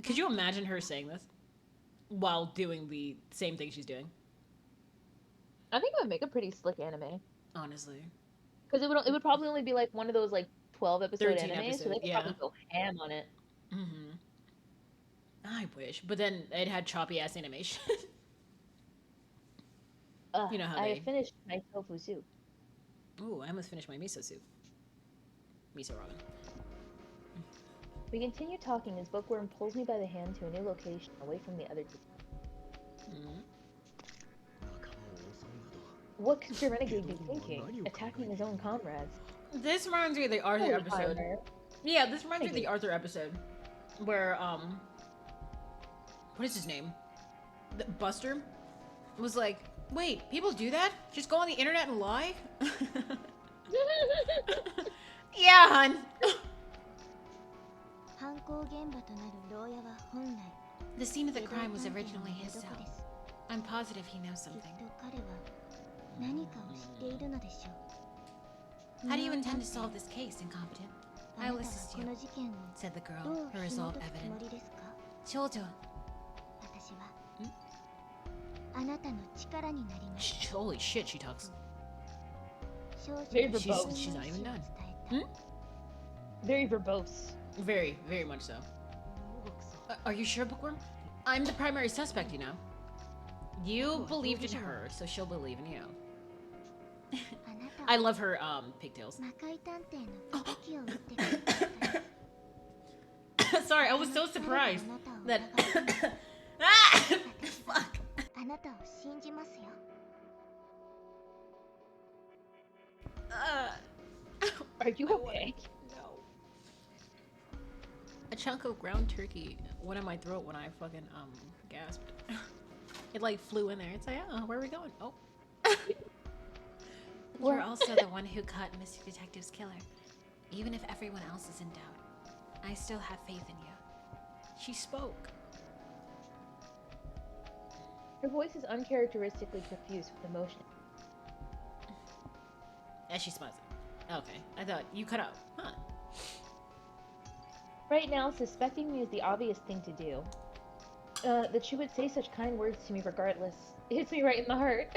Could you imagine her saying this while doing the same thing she's doing? I think it would make a pretty slick anime. Honestly. Because it would probably only be like one of those like 12 episode 13 animes, so they could yeah. probably go ham on it. Mm-hmm. I wish, but then it had choppy ass animation. You know how I they... finished my tofu soup. Ooh, I almost finished my miso soup. Miso ramen. We continue talking as Bookworm pulls me by the hand to a new location away from the other two. Mm-hmm. What could your renegade be thinking? Attacking his own comrades. This reminds me of the Arthur Holy episode. fire. Yeah, this reminds me of the Arthur episode. Where, what is his name? Buster was like, wait, people do that? Just go on the internet and lie? Yeah, hun. The scene of the crime was originally his cell. I'm positive he knows something. How do you intend to solve this case, Incompetent? I will assist you, said the girl, her resolve evident. Chojo. Holy shit, she talks. Very verbose. She's not even done. Very verbose. Very, very much so. Are you sure, Bookworm? I'm the primary suspect, you know. You believed in her, so she'll believe in you. I love her, pigtails. Sorry, I was so surprised that... Ah! Fuck. Are you okay? No. A chunk of ground turkey went in my throat when I fucking, gasped. It, like, flew in there. It's like, oh, where are we going? Oh. You're also the one who caught Mr. Detective's killer. Even if everyone else is in doubt, I still have faith in you. She spoke. Her voice is uncharacteristically profuse with emotion. As she smiles. Okay, I thought you cut out. Huh. Right now, suspecting me is the obvious thing to do. That she would say such kind words to me regardless. It hits me right in the heart.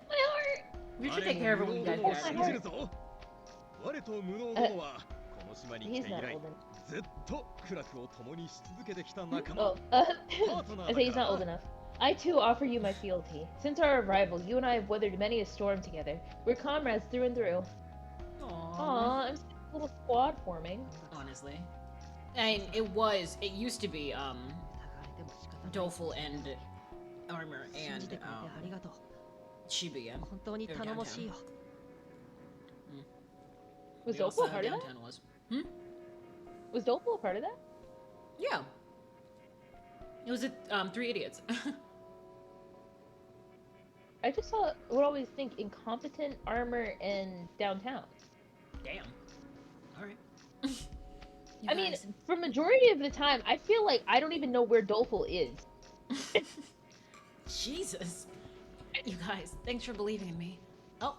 My heart! You should take care of her when you guys get out of here. 我と無能殿はこの島に来 He's て以 not 来 old enough. ずっと苦楽を共にし続けてきた仲間 Oh, パートナ I ー say he's だ not か old ら enough. I too offer you my fealty. Since our arrival, you and I have weathered many a storm together. We're comrades through and through. Aww. Aw, I'm seeing a little squad forming. Honestly. And it used to be, Doleful and Armor and, Shibuya. 本当に頼もしいよ。 Was We also Dopal a know part of that? downtown was. Hmm? Was Dopal a part of that? Yeah. It was Three Idiots. I just would always think incompetent armor and downtown. Damn. All right. I mean, for majority of the time, I feel like I don't even know where Dopal is. Jesus. You guys, thanks for believing in me. Oh.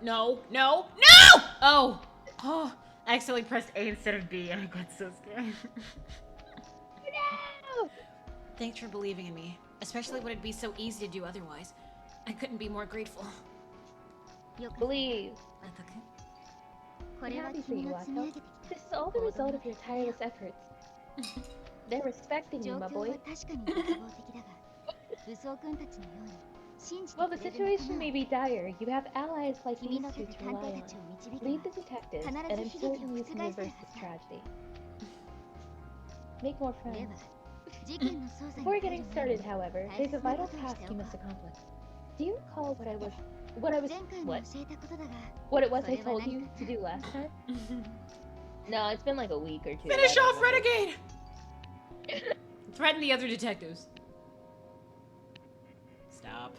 No. No. No! Oh. Oh. I accidentally pressed A instead of B and I got so scared. No! Thanks for believing in me, especially when it'd be so easy to do otherwise. I couldn't be more grateful. Believe. こ I'm れは happy for 君 you, の積み Watto. 上げてきた This is all the result of your tireless efforts. They're respecting you, 状 my 況は boy. 確かに絶望的だが武装君たちのように信じて While く the れる仲 situation 間 may を be dire, you have allies like 君 these の手 two で to 探 rely 偵たち on. を導け Lead ば the detectives, 必 and ず I'm 悲劇を certain you can 覆せるは reverse ず this だ tragedy. Make more で friends. は事件の捜査に Before 入る getting 前に started, however, 大 there's 切 a な vital ことをし task て you おこ must う accomplish. Do you recall what I was 前回も what? 教えたことだが What it was そ I れは told 何 you か to な do last time? No, it's been like a week or two. Finish I don't off remember. Renegade! Threaten the other detectives. Stop.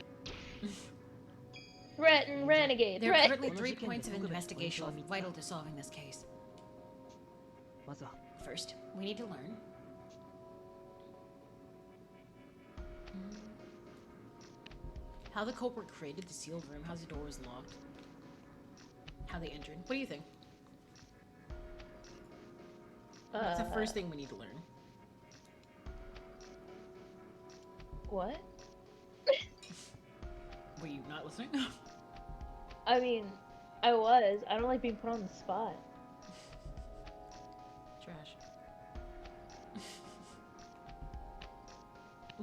Threaten Renegade. There are Threat. currently 3 points of investigation vital to solving this case. まずは First, we need to learn how the culprit created the sealed room, how the door was locked, how they entered. What do you think? That's the first thing we need to learn. What? Were you not listening? I mean, I was. I don't like being put on the spot. Trash.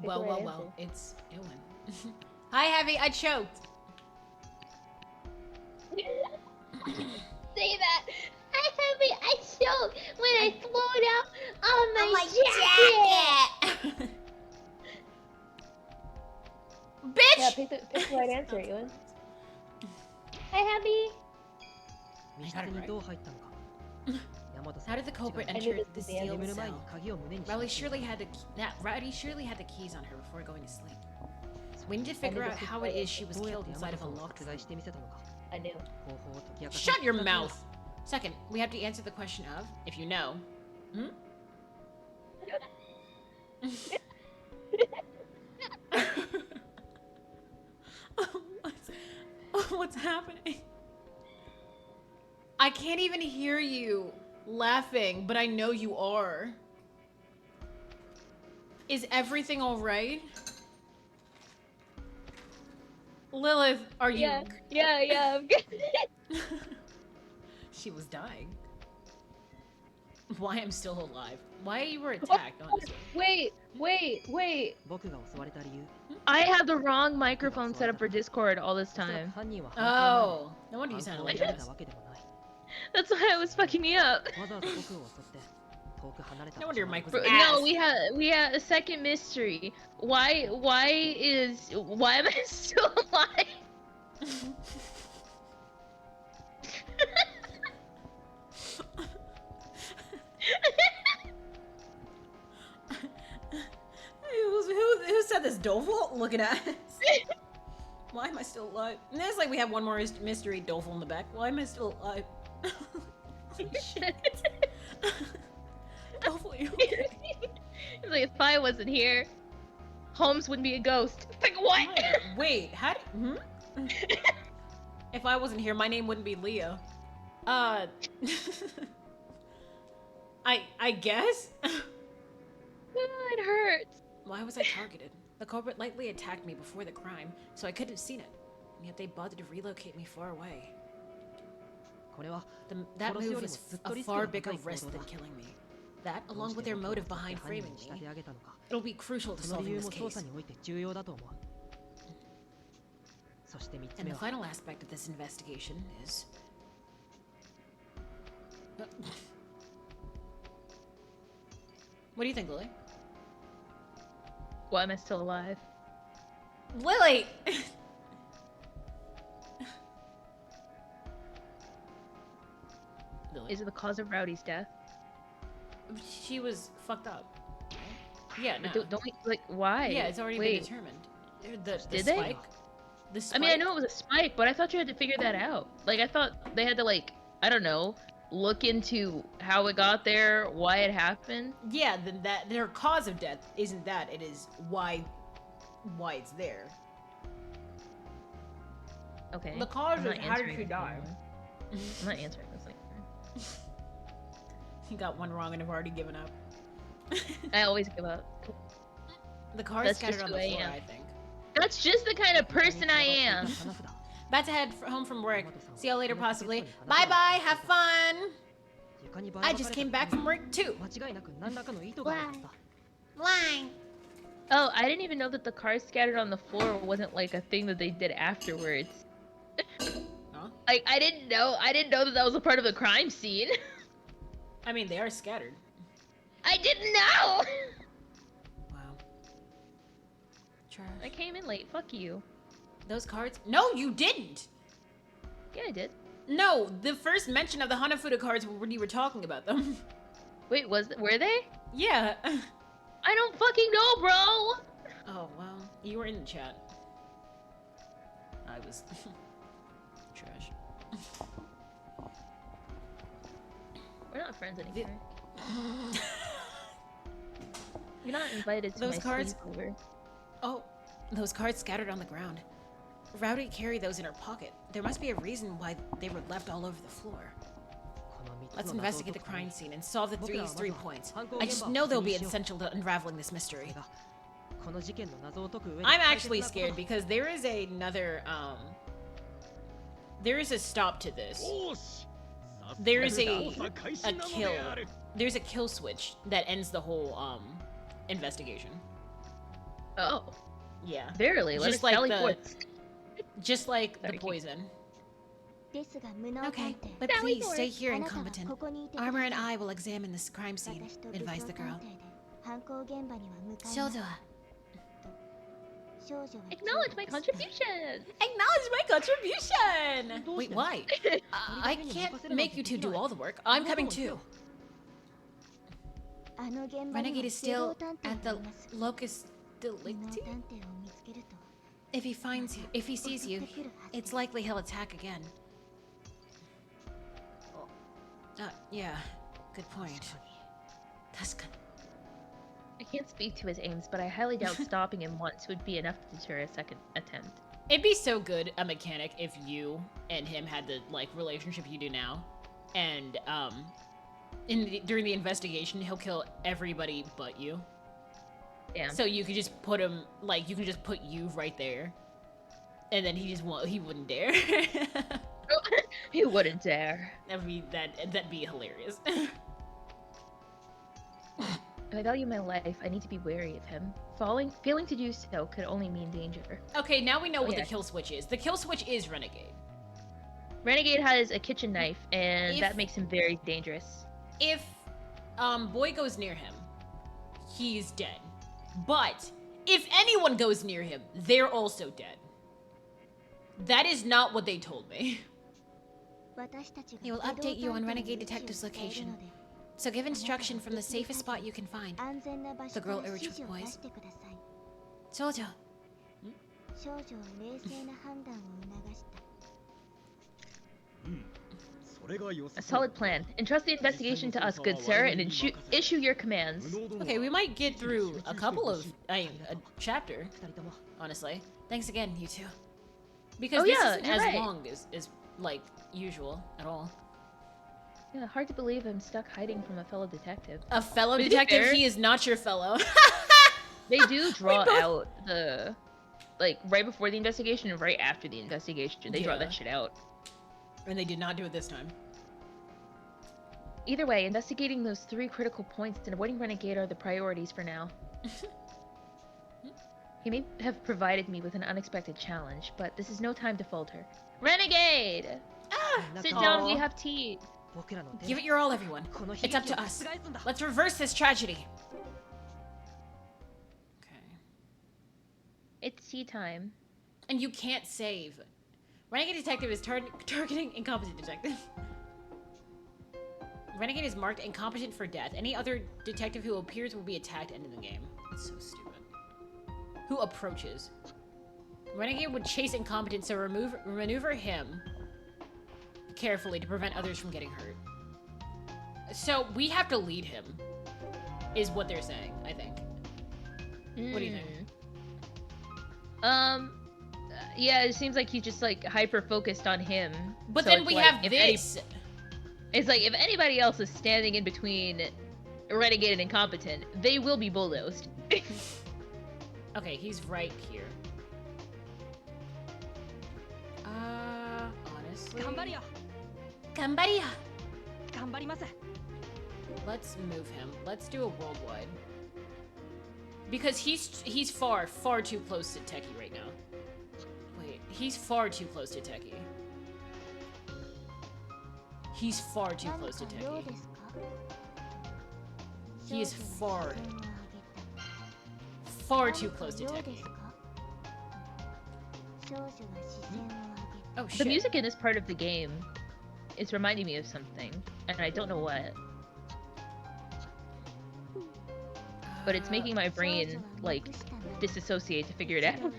Pick well, the well, right well. answer. It's Ewan. Hi, Heavy. I choked. Say that. I choked when I flowed out on my, jacket. Bitch! Yeah, pick the right answer, Ewan. Hi, Happy. 密室にどう入ったのか山田さ How ん did the culprit I knew enter this the was the sealed 眠る前 cell? に鍵を胸に Riley し surely had the keys on her before going to sleep. We need to figure out how it is she was どうやっ killed て山 inside 田 of a さんを locked 殺害して room. みせたのか I knew. 方法を解き明かす Shut your 二つ目は mouth. Second, we have to answer the question of, if you know. Hmm? What's happening? I can't even hear you laughing, but I know you are. Is everything all right? Lilith, are you? Yeah, I'm good. She was dying. Why I'm still alive? Why you were attacked, honestly. Wait. 僕が襲われた理由 I have the wrong microphone set up for Discord all this おそらく time. 犯人は犯行前 Oh, no wonder に you 犯 sounded 行を like 選ん this. だわけでもない That's why it was fucking me up. わざわざ僕を襲って遠く離れた No 場 wonder 所 your まで mic was Bro, ass. no, we had a second mystery. Why am I still alive? Who said this? Dovil? Looking at us. Why am I still alive? And it's like we have one more mystery Dovil in the back. Why am I still alive? Holy shit. Dovil, you okay? It's like if I wasn't here, Holmes wouldn't be a ghost. It's like what? Wait, how do If I wasn't here, my name wouldn't be Leo. I guess? It hurts. Why was I targeted? The culprit lightly attacked me before the crime, so I couldn't have seen it. And yet they bothered to relocate me far away. これは That 殺す move よりも was ずっと a リスクの far 高 bigger い行 risk 動 than だ killing me. That, どう along し with て their 僕を motive 襲って behind 犯人 framing に仕立 me, て上げたのか it'll be crucial to その理 solving 由 this も捜 case. 査において重要だと思うそして3つ And 目 the は final aspect of this investigation is... What do you think, Lily? Why am I still alive? Lily! Is it the cause of Rowdy's death? She was fucked up. Yeah, no. But don't we, like, why? Yeah, it's already Wait, been determined. The Did they? spike. The spike. I mean, I know it was a spike, but I thought you had to figure that out. Like, I thought they had to, like, I don't know, look into how it got there, why it happened. Yeah, then that their cause of death isn't that. It is why it's there. Okay. The cause I'm is not how did answering she this die? anymore. I'm not answering this like You got one wrong and have already given up. I always give up. The car is That's scattered just on who the I floor, am. I think. That's just the kind of person I am. About to head home from work. See y'all later, possibly. Bye bye. Have fun. I just came back from work too. Lying. Oh, I didn't even know that the cars scattered on the floor wasn't like a thing that they did afterwards. Huh? Like I didn't know that that was a part of the crime scene. I mean, they are scattered. I didn't know. Wow. Trash. I came in late. Fuck you. Those cards? No, you didn't. Yeah, I did. No, the first mention of the Hanafuda cards were when you were talking about them. Wait, were they? Yeah. I don't fucking know, bro. Oh, well, you were in the chat. I was trash. We're not friends anymore. You're not invited to Those my cards- sleepover. Oh, those cards scattered on the ground. Rowdy carried those in her pocket. There must be a reason why they were left all over the floor. Let's investigate the crime scene and solve the these 3 points. I just know they'll be essential to unraveling this mystery. I'm actually scared because there is another, there is a stop to this. There is a kill. There's a kill switch that ends the whole, investigation. Oh, Yeah. barely. Let Just us like sally the- forth. Just like the Sorry, keep- poison. Okay, But Sally please Forth. stay here, incompetent. Armor and I will examine this crime scene, advised the girl. Acknowledge my contribution. Acknowledge my contribution! Wait, why? I can't make you two do all the work. I'm coming too. Renegade is still at the locus delicti? If he sees you, it's likely he'll attack again. Yeah, good point. That's good. I can't speak to his aims, but I highly doubt stopping him once would be enough to deter a second attempt. It'd be so good a mechanic if you and him had the like relationship you do now, and during the investigation he'll kill everybody but you. Damn. So you could just put him like you can just put you right there, and then he wouldn't dare. He wouldn't dare. That'd be hilarious. If I value my life, I need to be wary of him. Failing to do so could only mean danger. Okay, now we know what yeah. the kill switch is. The kill switch is Renegade. Renegade has a kitchen knife, and If- that makes him very dangerous. If Boy goes near him, he's dead. But if anyone goes near him, they're also dead. That is not what they told me. He will update you on Renegade Detective's location. So give instruction from the safest spot you can find. The girl urged with poise. Jojo. A solid plan. Entrust the investigation to us, good sir, and issue your commands. Okay, we might get through a couple of, a chapter, honestly. Thanks again, you two. Because Oh, this yeah, isn't you're as right. long as like usual at all. Yeah, hard to believe I'm stuck hiding from a fellow detective. A fellow To be detective, fair- he is not your fellow. They do draw both- out the, like, right before the investigation and right after the investigation. They draw Yeah. that shit out. And they did not do it this time. Either way, investigating those 3 critical points and avoiding Renegade are the priorities for now. He may have provided me with an unexpected challenge, but this is no time to falter. Renegade! Ah! Sit down, we Aw. have tea. Give it your all, everyone. It's up to us. Let's reverse this tragedy. Okay. It's tea time. And you can't save. Renegade detective is targeting incompetent detective. Renegade is marked incompetent for death. Any other detective who appears will be attacked. End of the game. That's so stupid. Who approaches? Renegade would chase incompetent, so maneuver him carefully to prevent others from getting hurt. So we have to lead him, is what they're saying, I think. What do you think? Yeah, it seems like he's just like hyper focused on him. But So then it's we like, have if this. It's like if anybody else is standing in between Renegade and incompetent, they will be bulldozed. Okay, he's right here. Honestly. Ganbaria. Let's move him. Let's do a worldwide. Because he's far too close to Techie right now. Wait, he's far too close to Techie. He's far too close to Techie. He is far too close to Techie. Oh shit. The music in this part of the game is reminding me of something, and I don't know what. But it's making my brain, like, disassociate to figure it out.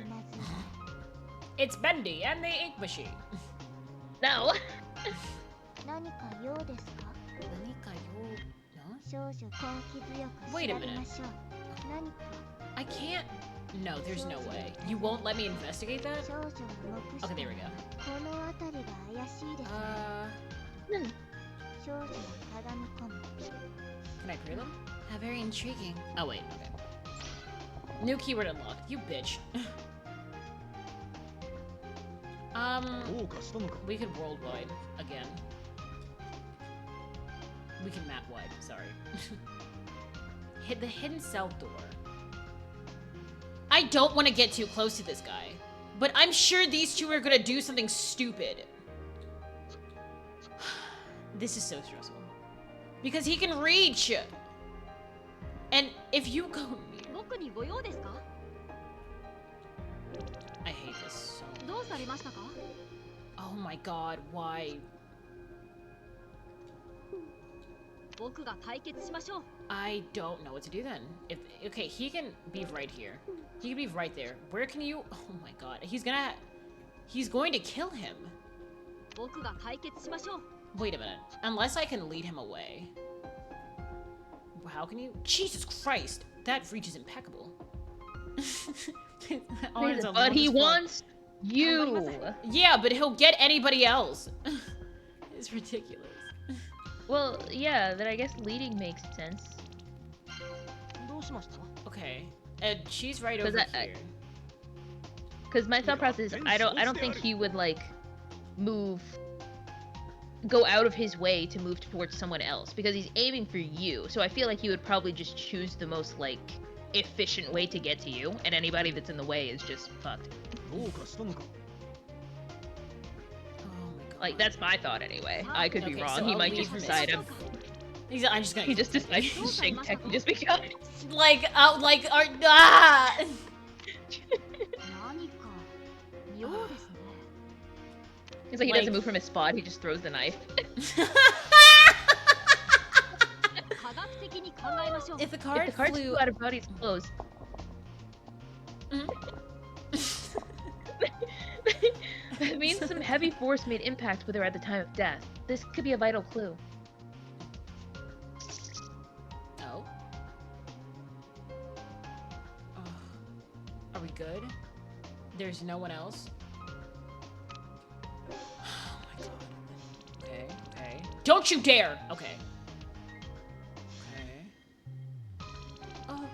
It's Bendy and the ink machine. No! Wait a minute. I can't. No, there's no way. You won't let me investigate that? Okay, there we go. Can I clear them? Very intriguing. Oh, wait, okay. New keyword unlocked. You bitch. We could worldwide again. We can map wide, sorry. Hit the hidden south door. I don't want to get too close to this guy, but I'm sure these two are gonna do something stupid. This is so stressful. Because he can reach! And if you go near... I hate this so much. Oh my god, why? I don't know what to do then. Okay, he can be right here. He can be right there. Where can you... Oh my god. He's going to kill him. Wait a minute. Unless I can lead him away. How can you... Jesus Christ. That reach is impeccable. But he wants you. Yeah, but he'll get anybody else. It's ridiculous. Well, yeah, then I guess leading makes sense. Okay. And she's right over here. Because my thought process is, I don't think he would like go out of his way to move towards someone else because he's aiming for you. So I feel like he would probably just choose the most like efficient way to get to you, and anybody that's in the way is just fucked. Oh my god. Like that's my thought anyway. I could be wrong. So He I'll might leave just him decide. I'm just gonna. He just decides to shake Techie just because. Like He's like he doesn't move from his spot. He just throws the knife. If the card flew out of body's clothes. That means some heavy force made impact with her at the time of death. This could be a vital clue. Oh. Are we good? There's no one else? Oh my god. Okay, okay. Don't you dare! Okay. Okay. Oh.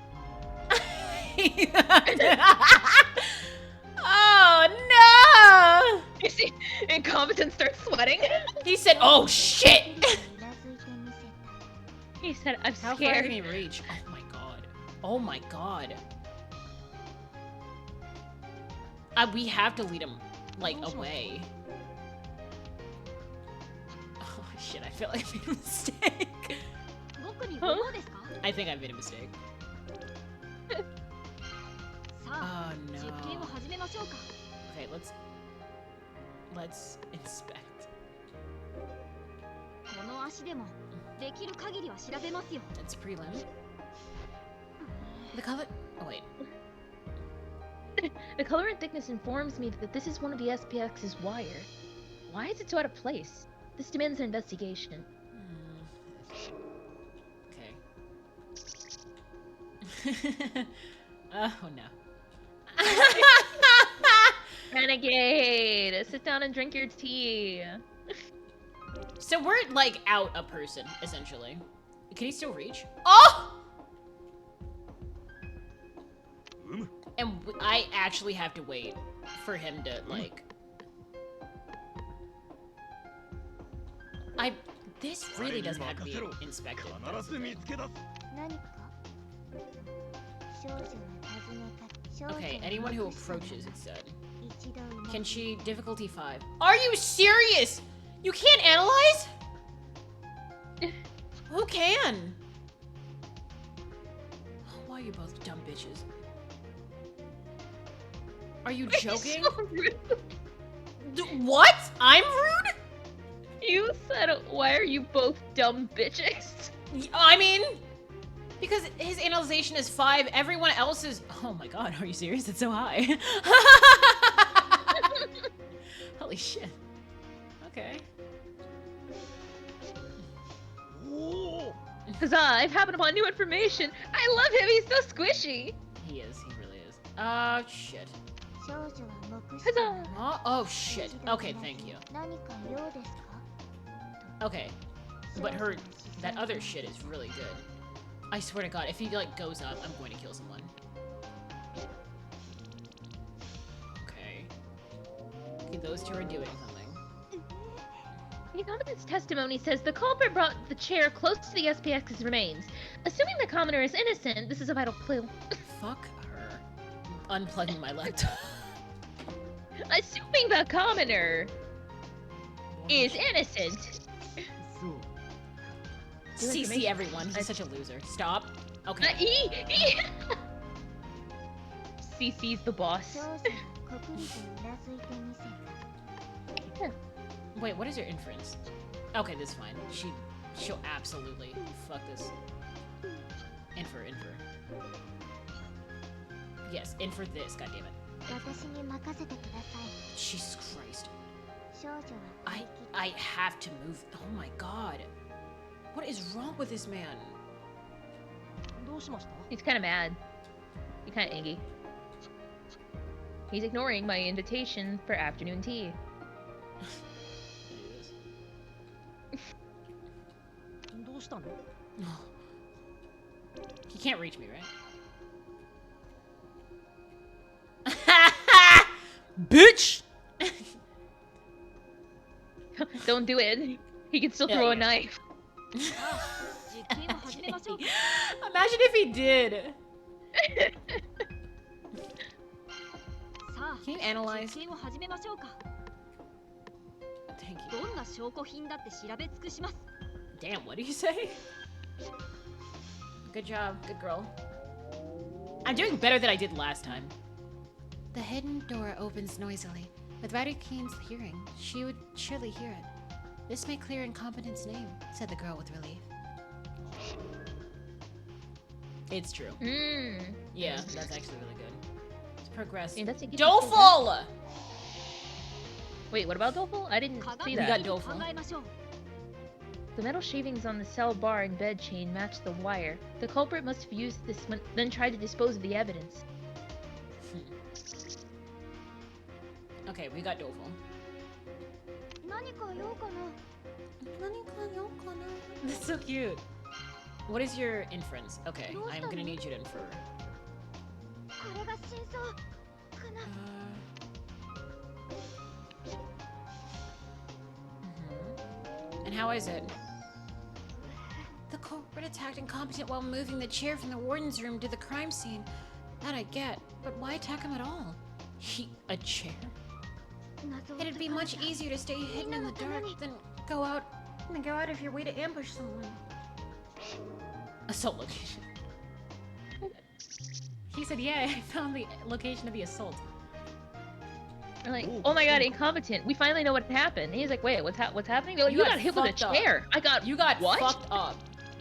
Oh no! You see, incompetent starts sweating. He said, "Oh shit!" He said, "I'm scared." How far can he reach? Oh my god! Oh my god! We have to lead him like away. Oh shit! I feel like I made a mistake. Huh? I think I made a mistake. Oh no. Okay, let's inspect. できる限りは調べますよ。 That's prelim. The color. Oh wait. The color and thickness informs me that this is one of the SPX's wire. Why is it so out of place? This demands an investigation. Okay. Oh no. Renegade! Sit down and drink your tea. So we're like out a person, essentially. Can he still reach? Oh! And I actually have to wait for him to like. This really doesn't have to be inspected. 必ず見つけ出す。何か少女が尋ねた少女の Okay, anyone who 目視者 approaches, it said. 一度埋め Can she difficulty 5? Are you serious? You can't analyze? Who can? Why are you both dumb bitches? Are you joking? So rude. What? I'm rude? You said, why are you both dumb bitches? I mean, because his analyzation is 5, everyone else is. Oh my god, are you serious? That's so high. Holy shit. Okay. Huzzah, I've happened upon new information. I love him, he's so squishy. He is, he really is. Shit. 少女は目視者なら Oh shit. Okay, thank you. 何か用ですか Okay. But her, that other shit is really good. I swear to god, if he like goes up, I'm going to kill someone. Okay. Okay, those two are doing something. The common's testimony says the culprit brought the chair close to the SPX's remains. Assuming the commoner is innocent, this is a vital clue. Fuck her. Unplugging my laptop. Assuming the commoner is innocent. CC everyone. He's such a loser. Stop. Okay. CC's the boss. 少女はこくりとうなずいてみせた Wait, what is your inference? Okay, this is fine. She'll absolutely fuck this. Infer. Yes, infer this, goddammit. 私に任せてください Jesus Christ. 少女は振り切っ I have to move. Oh my god. What is wrong with this man? どうしました？ He's kind of mad. He's kind of angry. He's ignoring my invitation for afternoon tea. It is. どうしたの？ He can't reach me, right? Bitch! Don't do it. He can still Yeah, throw a yeah. knife. 実験を始めましょう Imagine if he did. さあ Can you analyze? 実験を始めましょうか Thank you. どんな証拠品だって調べ尽くします Damn, what did you say? Good job, good girl. I'm doing better than I did last time. The hidden door opens noisily. With Ryder Keen's hearing, she would surely hear it. This may clear incompetent's name, said the girl with relief. It's true. Yeah, that's actually really good. Let's progress. Investigate- Doleful! Wait, what about Doleful? I didn't see We that. got Doleful. 考えましょう The metal shavings on the cell bar and bed chain match the wire. The culprit must have used this, then tried to dispose of the evidence. Okay, we got Doleful. 何か用かな That's so cute. What is your inference? Okay, I'm gonna need you to infer. これが真相かな And how is it? The culprit attacked incompetent while moving the chair from the warden's room to the crime scene. That I get, but why attack him at all? A chair? 謎を It'd be 解かれ much た easier to stay hidden in the dark than go out of your way to ambush someone. Assault location. He said, yeah, I found the location of the assault. We're like, oh my god, incompetent. We finally know what happened. And he's like, wait, what's happening? They're like, You you got got hit with a fucked up. chair. You got what? fucked up.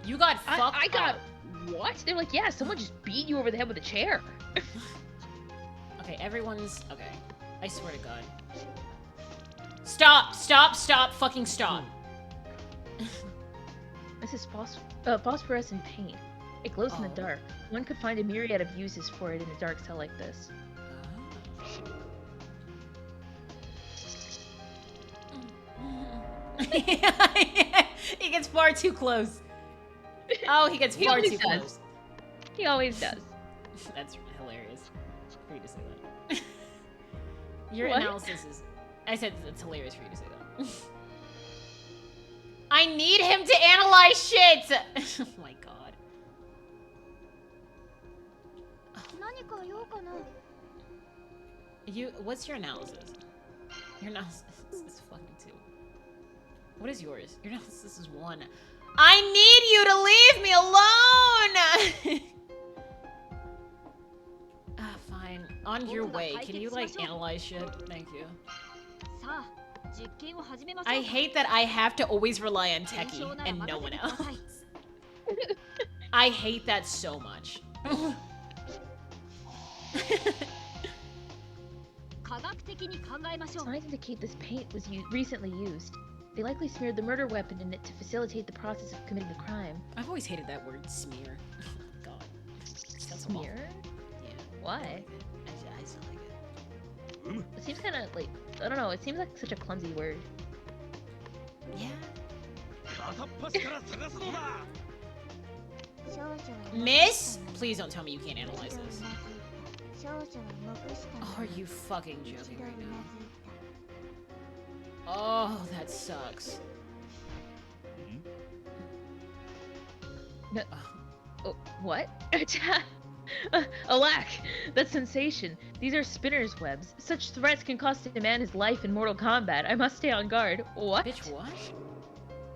You got fucked I got up. what? They're like, yeah, someone just beat you over the head with a chair. Okay, everyone's okay. I swear to God. Stop! Stop! Stop! Fucking stop! This is phosphorescent paint. It glows in the dark. One could find a myriad of uses for it in a dark cell like this. He gets far too close. Oh, he gets He far always too does. close. He always does. That's hilarious for you to say that. Your What? analysis is... I said it's hilarious for you to say that. I need him to analyze shit! Oh my god. 何か用かな What's your analysis? Your analysis is fucking 2. What is yours? Your analysis is 1. I need you to leave me alone! Fine. On your way. Can you, like, analyze shit? Thank you. さあ実験を始めましょう I hate that I have to always rely on Techie and no one else. I hate that so much. 科学的に考えましょう Signs indicate this paint was recently used. They likely smeared the murder weapon in it to facilitate the process of committing the crime. I've always hated that word, smear. God. Sounds awful. Smear? Yeah. Why? I just don't like it. It seems kind of like, I don't know, it seems like such a clumsy word. Yeah. 片っ端から探すのだ 少女は Miss? Please don't tell me you can't analyze 一度 this. うなずいた少女は目視た Are you fucking 一 joking 度う right な now? ずいた Oh, that sucks. No. Oh, what? Alack! That sensation. These are spinner's webs. Such threats can cost a man his life in mortal combat. I must stay on guard. What? Bitch, what?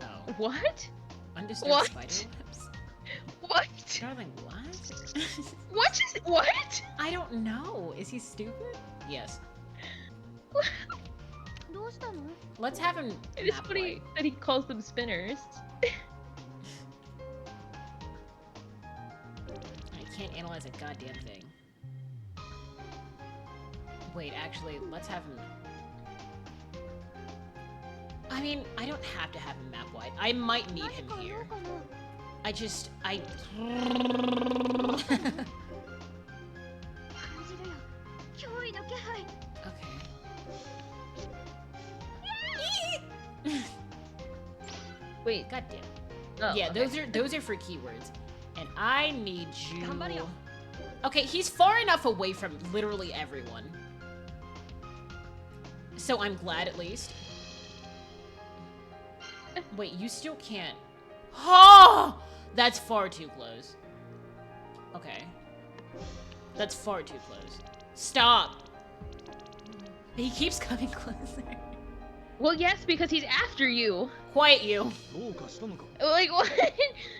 Oh. What? Undisturbed What? spider webs? What? Darling, what? What? I don't know. Is he stupid? Yes. どうしたの Let's have him It is map funny white. that he calls them spinners. I can't analyze a goddamn thing. Wait, actually, let's have him... I mean, I don't have to have him map white. I might need 何 him か用 here. かな I just... 感じるよ脅威の気配 Okay. Wait. God damn. Oh, Yeah, okay. those are for keywords. And I need you... 頑張るよ Okay, he's far enough away from literally everyone. So I'm glad at least. Wait, you still can't... Oh! That's far too close. Okay. That's far too close. Stop! He keeps coming closer. Well, yes, because he's after you. Quiet you. どうかしたのか Like, what?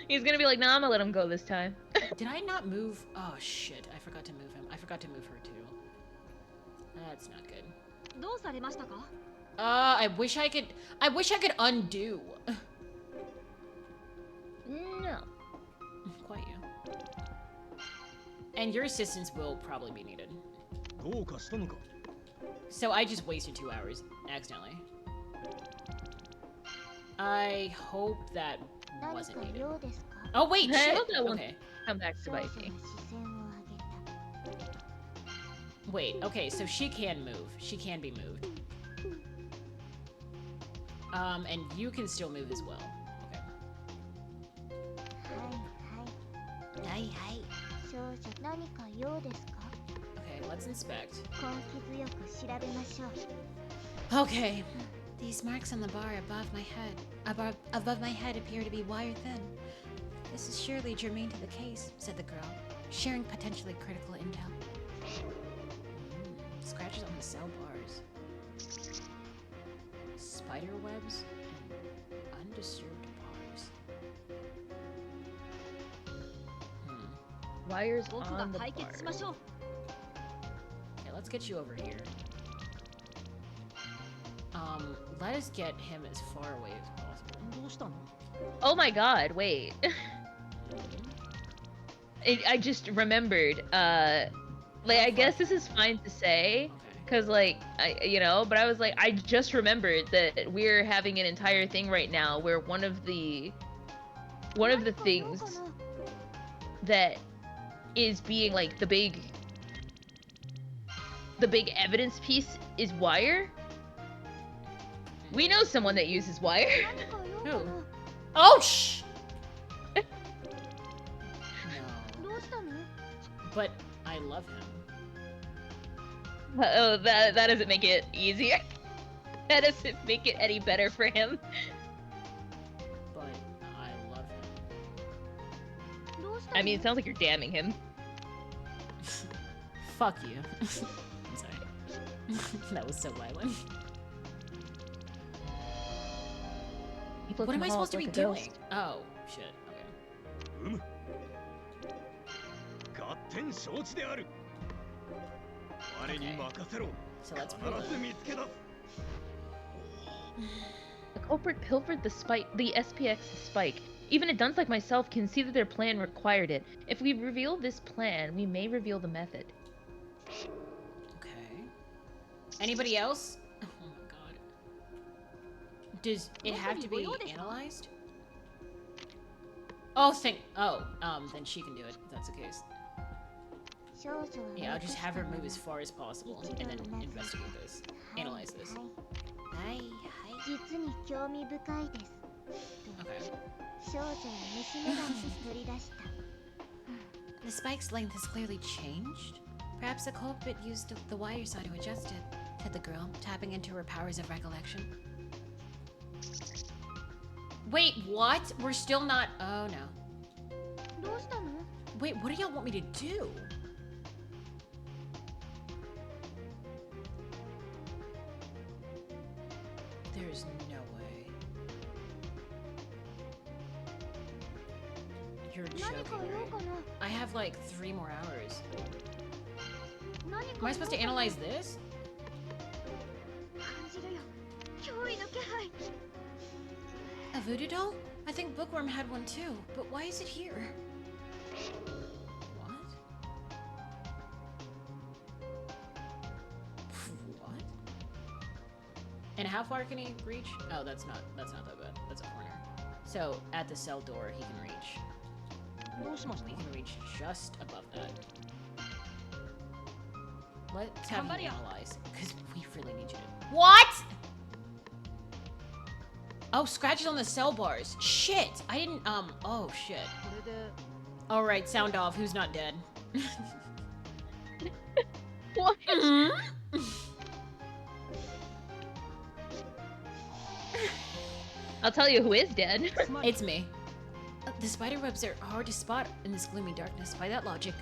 He's gonna be like, nah, I'm gonna let him go this time. Did I not move? Oh shit, I forgot to move him. I forgot to move her too. That's not good. どうされましたか I wish I could undo. No. Quiet you. And your assistance will probably be needed. どうかしたのか So I just wasted 2 hours accidentally. I hope that 何 wasn't か needed. 用ですか Oh wait, I shit. hope that won't Okay. come back to 少女は bite 視 me. 線を上げた Wait, okay, so she can move. She can be moved. And you can still move as well. Okay. はいはい少女何か用ですか Okay, let's inspect. 根気強く調べましょう Okay. These marks on the bar above my head appear to be wire thin. This is surely germane to the case, said the girl, sharing potentially critical intel. Scratches on the cell bars. Spider webs and undisturbed bars. Wires 僕が on the 解決しましょう Okay, let's get you over here. let us get him as far away as possible. どうしたの？ Oh my god, wait. I just remembered, like, I guess this is fine to say, Okay. cause like, but I was like, I just remembered that we're having an entire thing right now where one of the things that is being like the big evidence piece is wire. We know someone that uses wire. Who? Oh, shh! No. どうしたの？ But I love him. Oh, that doesn't make it easier. That doesn't make it any better for him. But I love him. どうしたの？ I mean, it sounds like you're damning him. Fuck you. I'm sorry. That was so violent. What am I supposed to be doing? Oh, shit. Okay. うむ合点承知である我に任せろ So let's 必 prove ず it. 見つけ出す The culprit pilfered the SPX's spike. Even a dunce like myself can see that their plan required it. If we reveal this plan, we may reveal the method. Okay. Anybody else? Oh my god. Does it have to be analyzed? Oh, then she can do it, if that's the case. 少女は Yeah, I'll just have her move as 残 far as possible and then investigate this. した Analyze this. はいはい、はい。実に興味深いです。 Okay. 少女は虫眼鏡を取り出した。 The spike's length has clearly changed. Perhaps the culprit used the wire saw to adjust it, said the girl, tapping into her powers of recollection. Wait, what? We're still not. Oh no. どうしたの？ Wait, what do y'all want me to do? There's no way. You're 何 joking, か言おう right? かな。 I have like 3 more hours. 何か Am I supposed to 言おうかな analyze this? 感じるよ。脅威の気配。 A voodoo doll? I think Bookworm had one too, but why is it here? What? What? And how far can he reach? Oh, that's not that bad. That's a corner. So at the cell door, he can reach. どうしました？ He can reach just above that. Let's have Somebody- you analyze, because we really need you to. What? Oh, scratches on the cell bars. Shit! I didn't, oh shit. これで Alright, sound off. Who's not dead? What? I'll tell you who is dead. つまり It's me. The spider webs are hard to spot in this gloomy darkness. By that logic,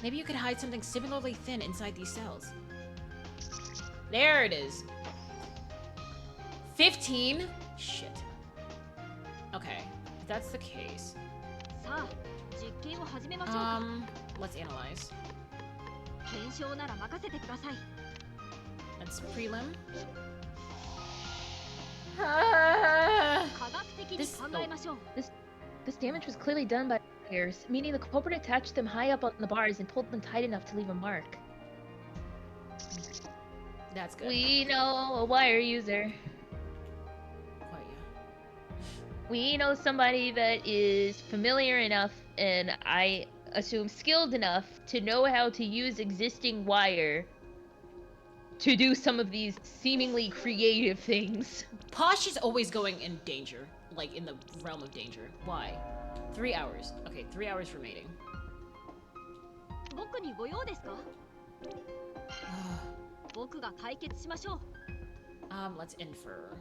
maybe you could hide something similarly thin inside these cells. There it is. 15? Shit. Okay, if that's the case. さあ、実験を始めましょうか。 Let's analyze. 検証なら任せてください。 That's prelim. 科学的に This- 考えましょう。 This damage was clearly done by wires, meaning the culprit attached them high up on the bars and pulled them tight enough to leave a mark. That's good. We know a wire user. Quite, yeah. We know somebody that is familiar enough and I assume skilled enough to know how to use existing wire to do some of these seemingly creative things. Posh is always going in danger, like in the realm of danger. Why? 3 hours. Okay, 3 hours remaining. 僕にご用ですか？僕が解決しましょう。 Let's infer.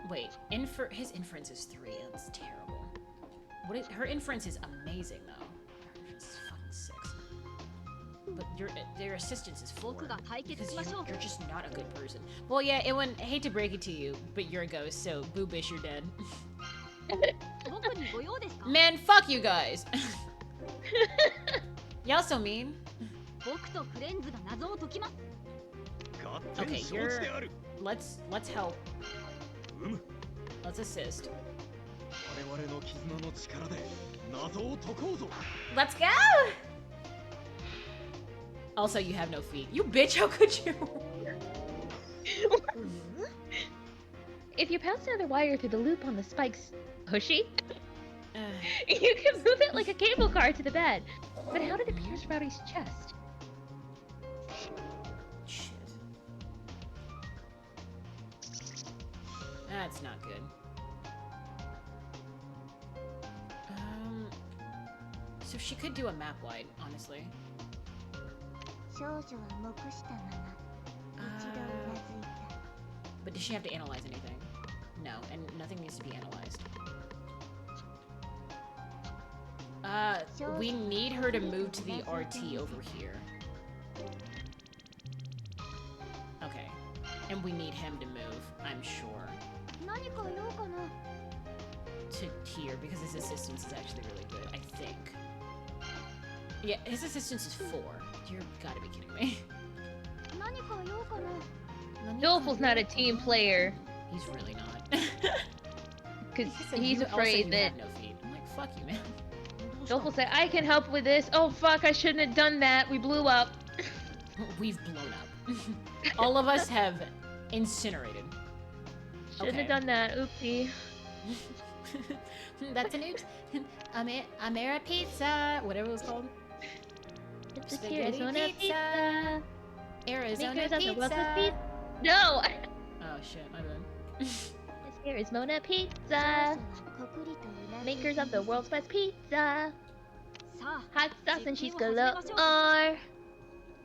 Wait, his inference is 3. That's terrible. Her inference is amazing though. Her inference is fucking 6. But your assistance is 4. 僕が解決 Because しましょう。 you're just not a good person. Well, yeah, Ewan, hate to break it to you, but you're a ghost, so boobish, you're dead. 僕にご用ですか？ Man, fuck you guys. Y'all so mean. 僕とフレンズが謎を解きます。合点承知である let's help. うむ Let's assist. 我々の絆の力で謎を解こうぞ Let's go! Also, you have no feet. You bitch, how could you? If you pass another wire through the loop on the spike's pushy, Uh, you can move it like a cable car to the bed. But how did it pierce Rowdy's chest? shit. That's not good. So she could do a map wide, honestly. 少女は黙したまま一度うなずいた But does she have to analyze anything? No, and nothing needs to be analyzed. We need her to move to the RT over here. Okay. And we need him to move, I'm sure. 何か用かな To here, because his assistance is actually really good, I think. Yeah, his assistance is 4. You're gotta be kidding me. 何か用かな Dolphel's not a team player. He's really not. Because He said, he's "You- also, afraid you that have no feet." I'm like, fuck you, man. Dolphel said, I can help with this. Oh fuck, I shouldn't have done that. We blew up. We've blown up. All of us have incinerated. Shouldn't Okay. have done that. Oopsie. That's an oops. Amera pizza, whatever it was called. It's a Spaghetti Arizona pizza. pizza. Arizona Makers of the world's best pizza. pizza. No! Oh shit, my bad. It's Arizona 少 pizza. 女はこくりとうなずい Makers て of the みせ world's best pizza. さあ Hot sauce and cheese 実験を始めましょう galore.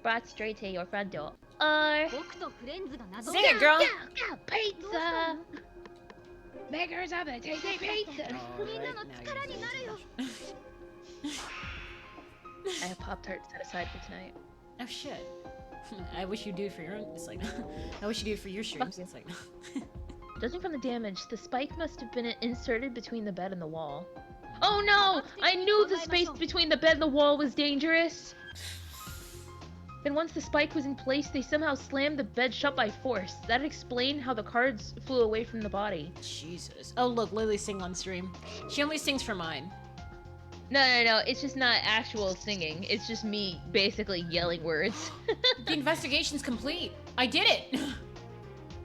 Brought straight to your front door. Or 僕とフレンズが謎 Sing it, girl. pizza. Makers of the tasty pizza. Alright, now you I have Pop-Tarts set aside for tonight. Oh shit. I wish you do it for your own. It's like, I wish you do it for your streams. It's like, Judging from the damage, the spike must have been inserted between the bed and the wall. Oh no! I knew the space between the bed and the wall was dangerous! Then once the spike was in place, they somehow slammed the bed shut by force. That explained how the cards flew away from the body. Jesus. Oh look, Lily sing on stream. She only sings for mine. No, it's just not actual singing. It's just me basically yelling words. The investigation's complete. I did it.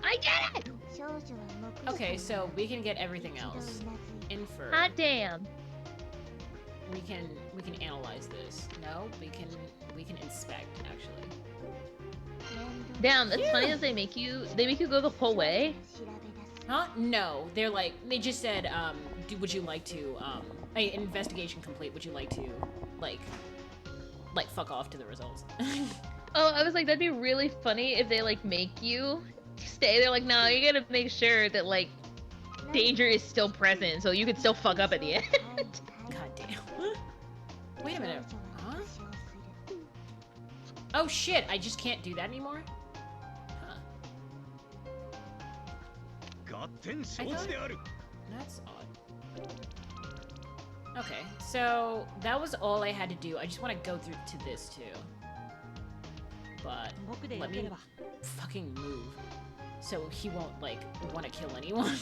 I did it! 少女は黙した Okay, so we can get everything 一度うな else. ずいた Infer. Hot damn. We can analyze this. No, we can inspect actually. 面倒 Damn, that's funny that they make you go the whole way. 調べ出す Huh? No, they're like they just said would you like to investigation complete? Would you like to like fuck off to the results? Oh, I was like, that'd be really funny if they like make you stay there. Like, no, you gotta make sure that like danger is still present, so you could still fuck up at the end. はいはい God damn. Wait a 少女 minute. は Huh? 復唱する Oh shit! I just can't do that anymore. Huh? 合点承知である That's odd. Okay, so that was all I had to do. I just want to go through to this too. But 僕で let よけ me れば fucking move so he won't like want to kill anyone.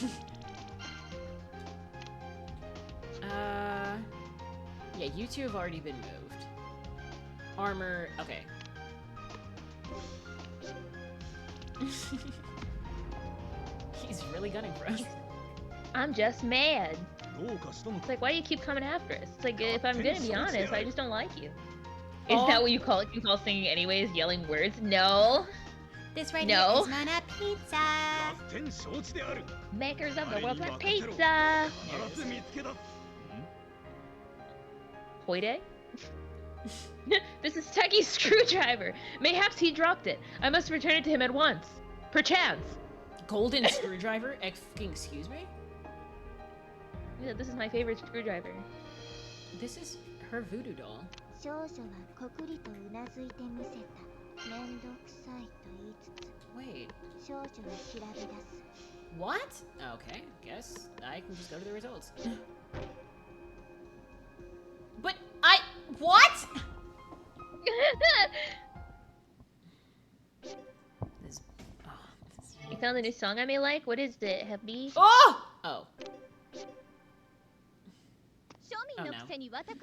Yeah, you two have already been moved. Armor, okay. He's really gunning for us. I'm just mad. どうかしたの It's か like, why do you keep coming after us? It's like, if I'm gonna be honest, I just don't like you. Is Oh. that what you call it? You call singing anyways, yelling words? No. This right No. here is Mana Pizza. 合点承知である Makers of the world's best 彼に任せろ pizza. 必ず見つけ出す Hoide? This is Techie's screwdriver. Mayhaps he dropped it. I must return it to him at once. Perchance. Golden screwdriver? Fucking excuse me? Yeah, this is my favorite screwdriver. This is her voodoo doll. 少女はこくりとうなずいてみせた面倒くさいと言いつつ Wait, 少女は調べ出す what? Okay, guess I can just go to the results. But what? This, You sound found a new song I may like. What is it, Happy? Oh! Oh. Oh no.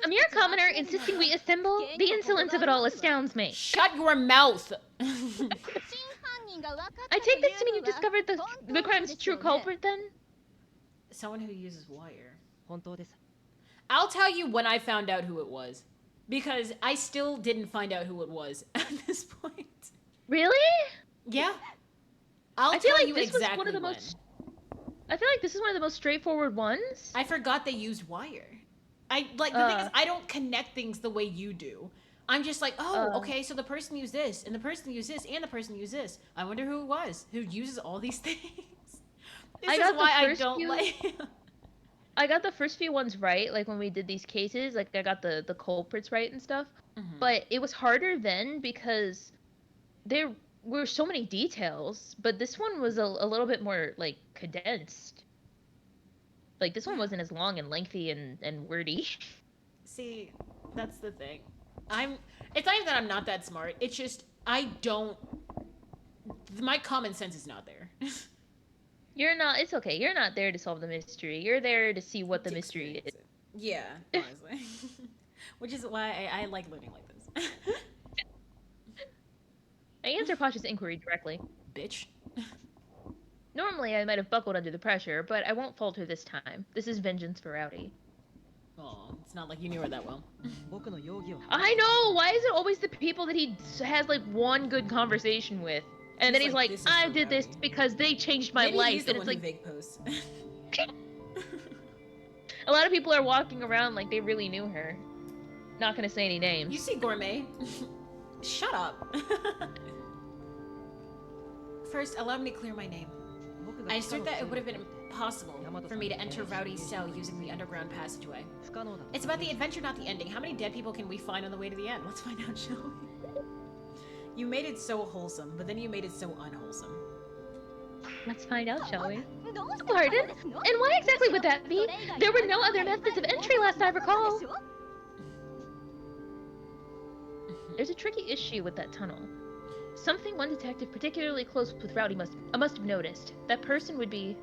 A mere commoner insisting we assemble? The insolence of it all astounds me. Shut your mouth! I take this to mean you discovered the crime's true culprit, then? Someone who uses wire. 本当です。 I'll tell you when I found out who it was. Because I still didn't find out who it was at this point. Really? Yeah. I'll I feel tell like you this was exactly one of the when. most. I feel like this is one of the most straightforward ones. I forgot they used wire. The thing is, I don't connect things the way you do. I'm just like, oh, okay, so the person used this, and the person used this, and the person used this. I wonder who it was who uses all these things. This is why I don't like. I got the first few ones right, like when we did these cases, like I got the culprits right and stuff. Mhm. But it was harder then because there were so many details, but this one was a little bit more like condensed. Like this one wasn't as long and lengthy and wordy. See, that's the thing. It's not even that I'm not that smart. It's just I don't. My common sense is not there. You're not. It's okay. You're not there to solve the mystery. You're there to see what the mystery is. Yeah, honestly. Which is why I like learning like this. I answer Pasha's inquiry directly. Bitch. Normally, I might have buckled under the pressure, but I won't falter this time. This is vengeance for Rowdy. Oh, it's not like you knew her that well. 僕の容疑を。 I know! Why is it always the people that he has, like, one good conversation with? And then He's he's like, like, "This is I for did this Rowdy." because they changed my Maybe life. he's the And one it's who like, fake posts. a lot of people are walking around like they really knew her. Not gonna say any names. You see Gourmet? Shut up. First, allow me to clear my name. I assert that it would have been impossible for me to enter Rowdy's cell using the underground passageway. 不可能だと。 It's about the adventure, not the ending. How many dead people can we find on the way to the end? Let's find out, shall we? You made it so wholesome, but then you made it so unwholesome. Let's find out, shall we? Pardon? And why exactly would that be? There were no other methods of entry last I recall. There's a tricky issue with that tunnel. Something one detective particularly close with Rowdy must have noticed. That person would be...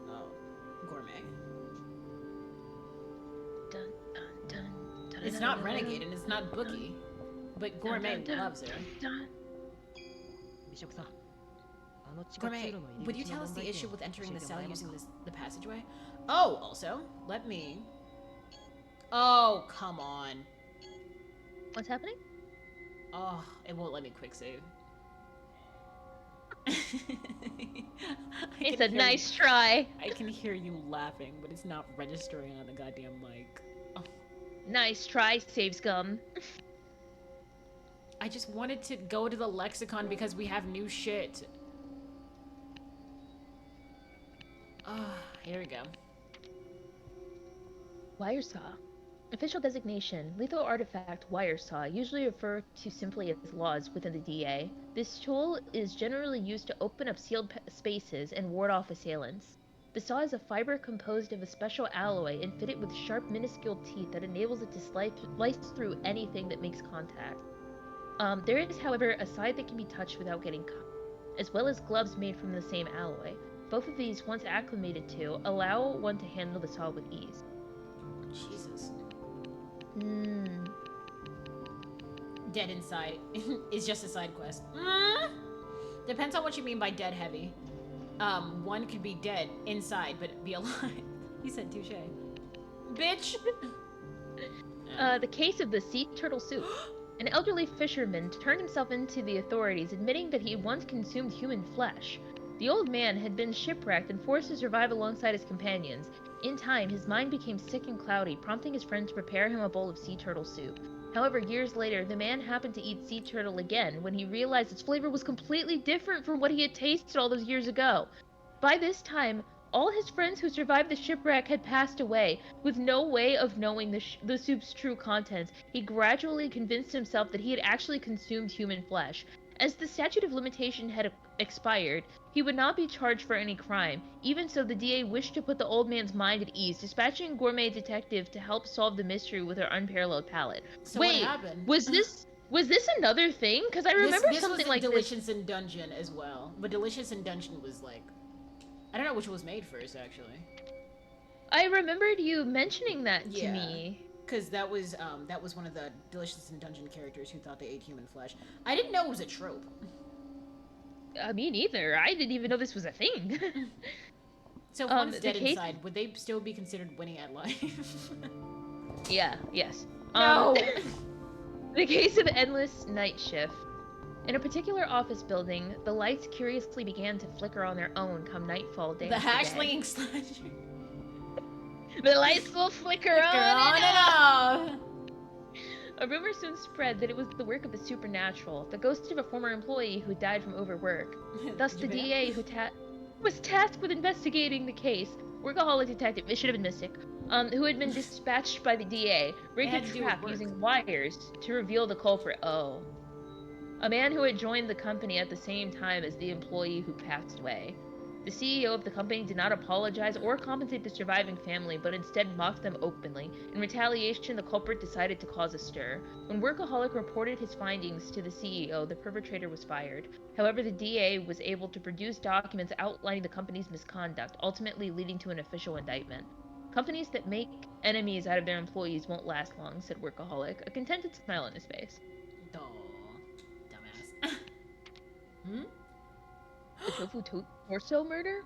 No. Gourmet. Dun, dun, dun, dun, It's dun, not dun, Renegade and it's not Bookie. But Gourmet dun, dun, loves her. dun. 美食さん。あの地下通 Gourmet, 路の would 入 you り口 tell の us 問 the 題 issue 点を with 教 entering え the ても cell らえますか using the passageway? Oh, also, let me... Oh, come on. What's happening? Oh, it won't let me quick save. It's a nice try. I can hear you laughing, but it's not registering on the goddamn mic. Oh, Nice try, save scum. I just wanted to go to the lexicon because we have new shit. Here we go. Wire saw. Official designation, lethal artifact wire saw, usually referred to simply as laws within the DA. This tool is generally used to open up sealed spaces and ward off assailants. The saw is a fiber composed of a special alloy and fitted with sharp, minuscule teeth that enables it to slice through anything that makes contact. There is, however, a side that can be touched without getting cut, as well as gloves made from the same alloy. Both of these, once acclimated to, allow one to handle the saw with ease. Jesus. Hmm. Dead inside is just a side quest. Depends on what you mean by dead heavy. One could be dead inside, but be alive. He said touche. Bitch! The case of the sea turtle soup. An elderly fisherman turned himself into the authorities, admitting that he once consumed human flesh. The old man had been shipwrecked and forced to survive alongside his companions. In time, his mind became sick and cloudy, prompting his friend to prepare him a bowl of sea turtle soup. However, years later, the man happened to eat sea turtle again when he realized its flavor was completely different from what he had tasted all those years ago. By this time, all his friends who survived the shipwreck had passed away. With no way of knowing the soup's true contents, he gradually convinced himself that he had actually consumed human flesh. As the statute of limitation had expired, he would not be charged for any crime. Even so, the DA wished to put the old man's mind at ease, dispatching a gourmet detective to help solve the mystery with her unparalleled palate. So Wait, what happened? was this Was this another thing? Because I remember this something was like this. Delicious in Dungeon as well. But Delicious in Dungeon was like, I don't know which was made first actually. I remembered you mentioning that to Yeah. me. Because that was one of the Delicious in Dungeon characters who thought they ate human flesh. I didn't know it was a trope. Me neither. I didn't even know this was a thing. So if one's the dead case- inside, would they still be considered winning at life? Yeah, yes. No! The case of endless night shift. In a particular office building, the lights curiously began to flicker on their own come nightfall day The after day. hatchling slasher. The lights will flicker on and and off. off. A rumor soon spread that it was the work of the supernatural, the ghost of a former employee who died from overwork. Thus, the Japan? DA who was tasked with investigating the case, workaholic detective, it should have been Mystic, who had been dispatched by the DA, rigged a had to do with trap work. using wires to reveal the culprit. Oh. A man who had joined the company at the same time as the employee who passed away. The CEO of the company did not apologize or compensate the surviving family, but instead mocked them openly. In retaliation, the culprit decided to cause a stir. When Workaholic reported his findings to the CEO, the perpetrator was fired. However, the DA was able to produce documents outlining the company's misconduct, ultimately leading to an official indictment. Companies that make enemies out of their employees won't last long, said Workaholic, a contented smile on his face. Aw, dumbass. Hmm? The tofu torso murder?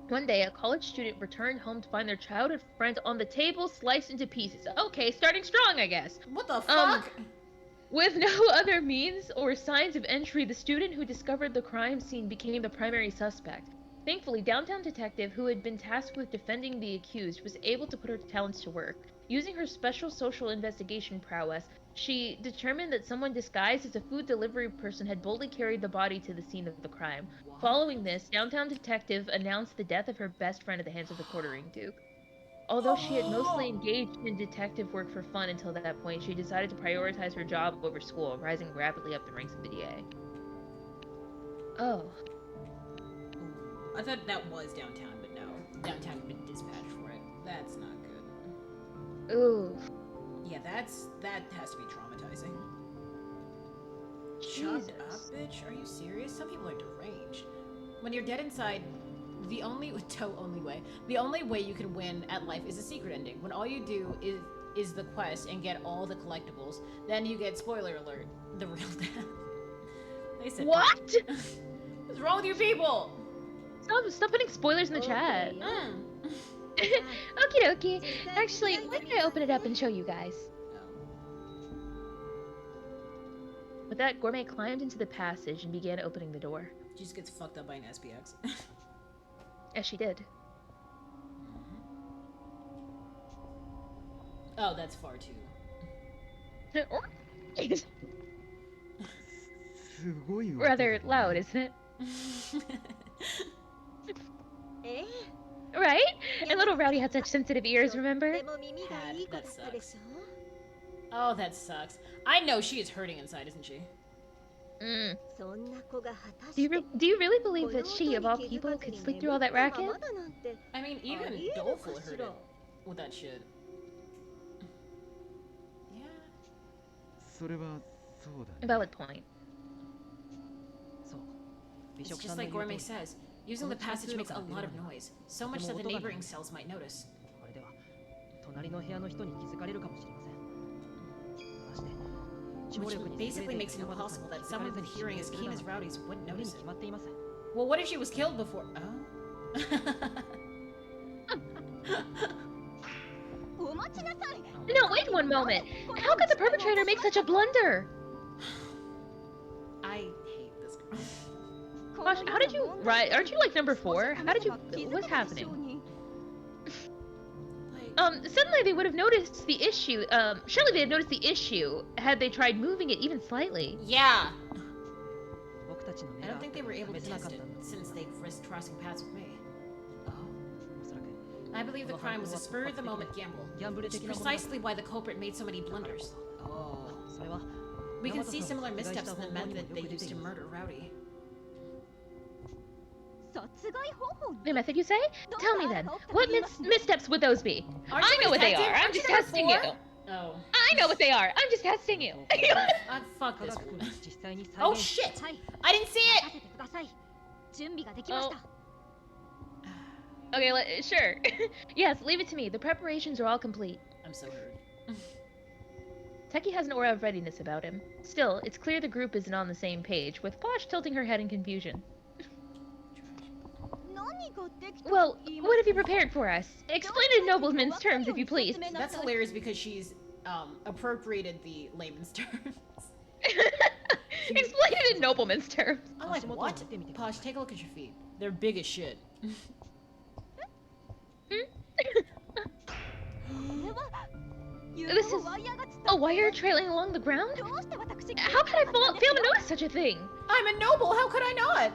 One day, a college student returned home to find their childhood friend on the table sliced into pieces. Okay, starting strong, I guess. What the fuck? With no other means or signs of entry, the student who discovered the crime scene became the primary suspect. Thankfully, downtown detective, who had been tasked with defending the accused, was able to put her talents to work. Using her special social investigation prowess, she determined that someone disguised as a food delivery person had boldly carried the body to the scene of the crime. What? Following this, downtown detective announced the death of her best friend at the hands of the quartering duke. Although she had mostly engaged in detective work for fun until that point, she decided to prioritize her job over school, rising rapidly up the ranks of the DA. Oh. I thought that was downtown, but no. Downtown had been dispatched for it. That's not good. Ooh. Yeah, that has to be traumatizing. Chopped up, Jesus. bitch? Are you serious? Some people are deranged. When you're dead inside, the only way you can win at life is a secret ending. When all you do is the quest and get all the collectibles, then you get, spoiler alert, the real death. They said What? What's wrong with you people? Stop putting spoilers in the chat. Mm. Okie dokie. Actually, why don't I open it up and show you guys? With that, Gourmet climbed into the passage and began opening the door. She just gets fucked up by an SPX. As she did. Oh, that's far too. すごいわ。 Rather loud, isn't it? ええ Right? And little Rowdy had such sensitive ears, remember? でも耳がいい子だったでしょ Oh, that sucks. I know she is hurting inside, isn't she? Mm. そんな子が果た Do you して do you really believe that she, of all people, could sleep through all that racket? I mean, even Doleful heard it with that shit. Yeah. それはそうだね。 Valid point. そう。美 It's 食 just さんの like 言う Gourmet 通り says. Using the passage makes a lot of noise. So much that the neighboring cells might notice. これでは隣の部屋の人に気づかれるかもしれません。まして知能 Which 力に basically makes 優れ it ている方々 impossible に that 気づかれ someone ず with に hearing as 死 keen 亡 as するなんて Rowdy's wouldn't 無理に notice 決 it. まっています。 Well, what if she was killed before? Oh? お待ちなさい No, wait one moment. How could the perpetrator make such a blunder? I hate this girl. Gosh, how did you... Right, aren't you like number 4? How did you... What's happening? Suddenly they would have noticed the issue. Surely they had noticed the issue had they tried moving it even slightly. Yeah. 僕たちの I 目が don't think they were able to 試せな test かっ it たんだ。 since they risked crossing paths with me. Oh. おそらく I believe the crime was a spur of the moment gamble, ギャンブル which is 的なものだった precisely why the culprit made so many blunders. Oh. それは We can 山田 see さんを similar 殺害し missteps た in the 方法にも method よ they く出 used て to います murder Rowdy. 殺害方法 The method you say? Tell me then. What missteps would those be? Aren't I you a know what they detective? are. I'm Aren't you just number testing 4? you. Oh. I know what they are. I'm just testing you. Fuck 科 this 学 one. に実際に再 Oh 現 shit! はい I didn't see it! 任せてください準備ができました Okay, sure. Yes, leave it to me. The preparations are all complete. I'm so hurt. Teki has an aura of readiness about him. Still, it's clear the group isn't on the same page, with Posh tilting her head in confusion. 何ができた Well, と言います what have you prepared for us? Explain it in nobleman's terms, if you please. That's hilarious because she's appropriated the layman's terms. Explain it in nobleman's terms. I'm like, what? Posh, take a look at your feet. They're big as shit. これは This is a wire trailing along the ground? どうして私が How could I fail to notice such a thing? I'm a noble, how could I not?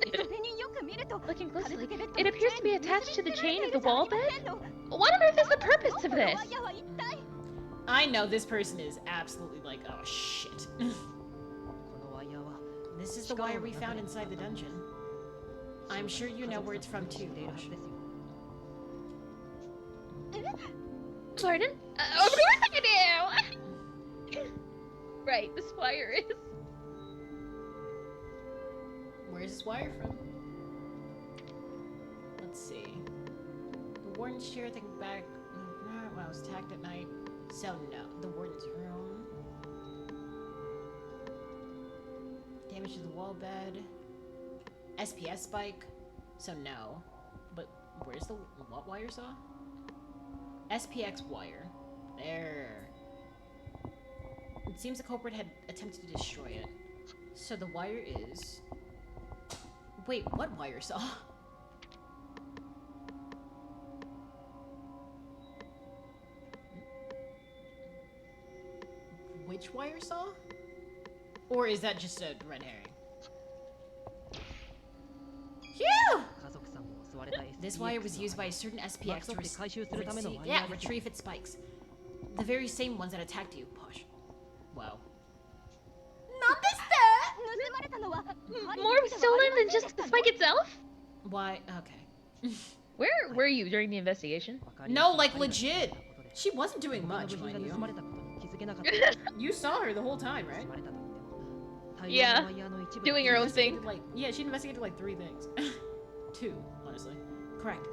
それによく見ると Looking カル closely, テベッド it の appears to be チェーンに attached to the 結び chain つ of けら the れてい wall るじゃありません bed? の What on earth is the purpose of この this? ワイヤーは一体 I know this person is absolutely like, oh shit. このワイヤーは This is the wire we found inside the dungeon. I'm sure you know where it's from too, 知っているはず Posh. ですよ Pardon? Of course I do! Right, this wire is. Where's this wire from? Let's see. The warden's chair, think back when I was attacked at night. So no, the warden's room. Damage to the wall bed. SPS spike. So no. But where's the what wire saw? SPX wire. There. It seems the culprit had attempted to destroy it. So the wire is... Wait, what wire saw? Which wire saw? Or is that just a red herring? Phew! 家族さんも襲われた This wire was used by a certain SPX to retrieve its spikes. The very same ones that attacked you, Posh. Wow. 盗まれたのは More stolen than just the spike itself? Why? Okay. Where were you during the investigation? No, like legit. She wasn't doing much, mind you. まれたことに気づけなかった You saw her the whole time, right? 盗まれたと言っても大量 Yeah, のワイヤーの一部 doing her own thing. Investigated, like, yeah, she investigated like 3 things. 2, honestly. Correct.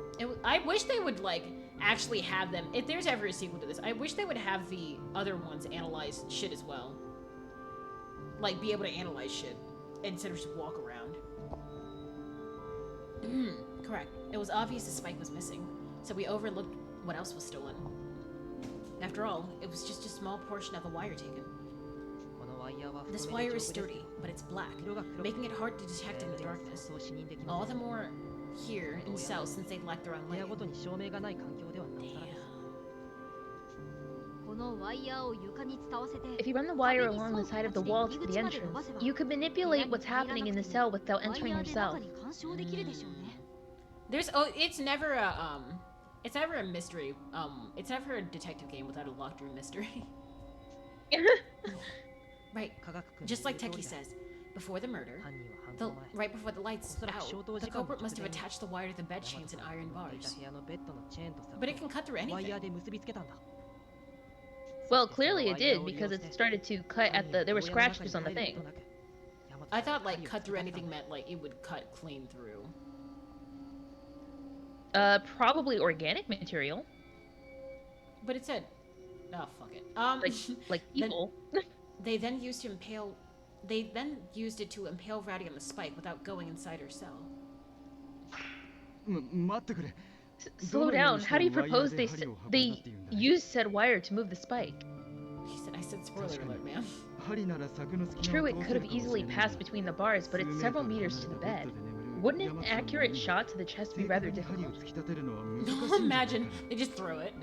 I wish they would like actually have them. If there's ever a sequel to this, I wish they would have the other ones analyze shit as well. Like be able to analyze shit instead of just walk around. Correct. It was obvious the spike was missing, so we overlooked what else was stolen. After all, it was just a small portion of the wire taken. このワイヤーは This 太めで wire 丈 is 夫です sturdy, but it's black, 色が黒く making it hard to detect in the で darkness. そうそう視認できま All せ the ん more here in South since they lacked their own 部屋 light. ごとに照明がない環境ではなおさらです Damn. このワイヤーを床に伝わせて If you run the wire along the side of the wall to the entrance, you could manipulate what's happening in the cell without ワイ entering ヤーで中 yourself. に干渉できるでしょうね There's it's never a mystery. It's never a detective game without a locked room mystery. Right. 科学君 Just like の言う Teki 通りだ says, before the murder, 犯人は犯行前 right before the lightsおそらく out, 消灯 the 時間の culprit must have 直前に attached the wire to the bed chains and iron 大和さんの寝ていた bars. 部屋のベッドのチェーンとさ But it can cut through ワイ anything. ヤーで結びつけたんだ Well, clearly it did because it started to cut at the. There were scratches on the thing. I thought like cut through anything meant like it would cut clean through. Probably organic material, But it said, oh fuck it. like people. They then used it to impale Ratty on the spike without going inside her cell. 待ってくれ Slow down. How do you propose they used said wire to move the spike? He said, I said spoiler alert, man. 針なら柵の隙間を True, it 通せ could る have かもしれ easily ない passed between the bars, but it's several meters to the bed. Wouldn't an accurate shot to the chest be rather 針 difficult? を突き立てるのは難しいんじゃないか Imagine they just throw it.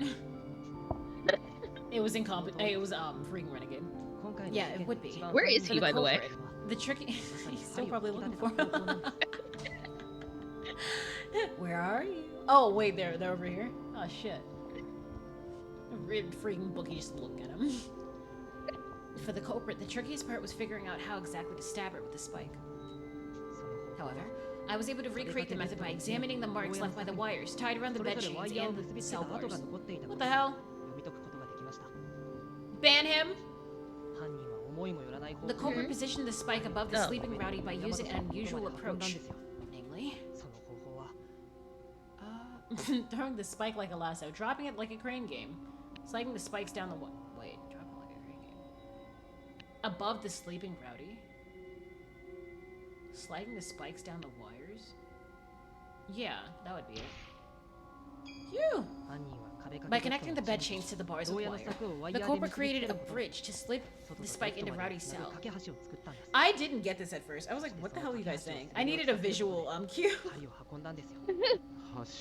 It was incompetent. It was freaking renegade. 今回の Yeah, 事 it 件 would be. 一番 Where is For he, the by the way? culprit. The tricky. He's still probably looking for him. Where are you? Oh wait, they're over here. Oh shit. Freaking bookie just look at him. For the culprit, the trickiest part was figuring out how exactly to stab her with the spike. However, I was able to recreate the method by examining the marks left by the wires tied around the それ bed ぞれワ chains イヤーを and 結び the つけた cell 跡が bars. 残っていたこ What と the を hell? 読み解くことができました Ban him. 犯人は思いもよらない方 The 法 culprit うん positioned the spike above the Oh. sleeping rowdy by using an unusual 運んだん approach. ですよ Namely, その方法は throwing the spike like a lasso, dropping it like a crane game, sliding the spikes down the wait, dropping it like a crane game. Above the sleeping rowdy, sliding the spikes down the wires. Yeah, that would be it. Phew! 犯人は壁掛 By け connecting the bed chains to the bars of wire, the culprit created a bridge to slip the spike into Rowdy's cell. 架け橋を作ったんです I didn't get this at first. I was like, what the hell are you guys saying? I needed a visual cue. 針を運んだんですよ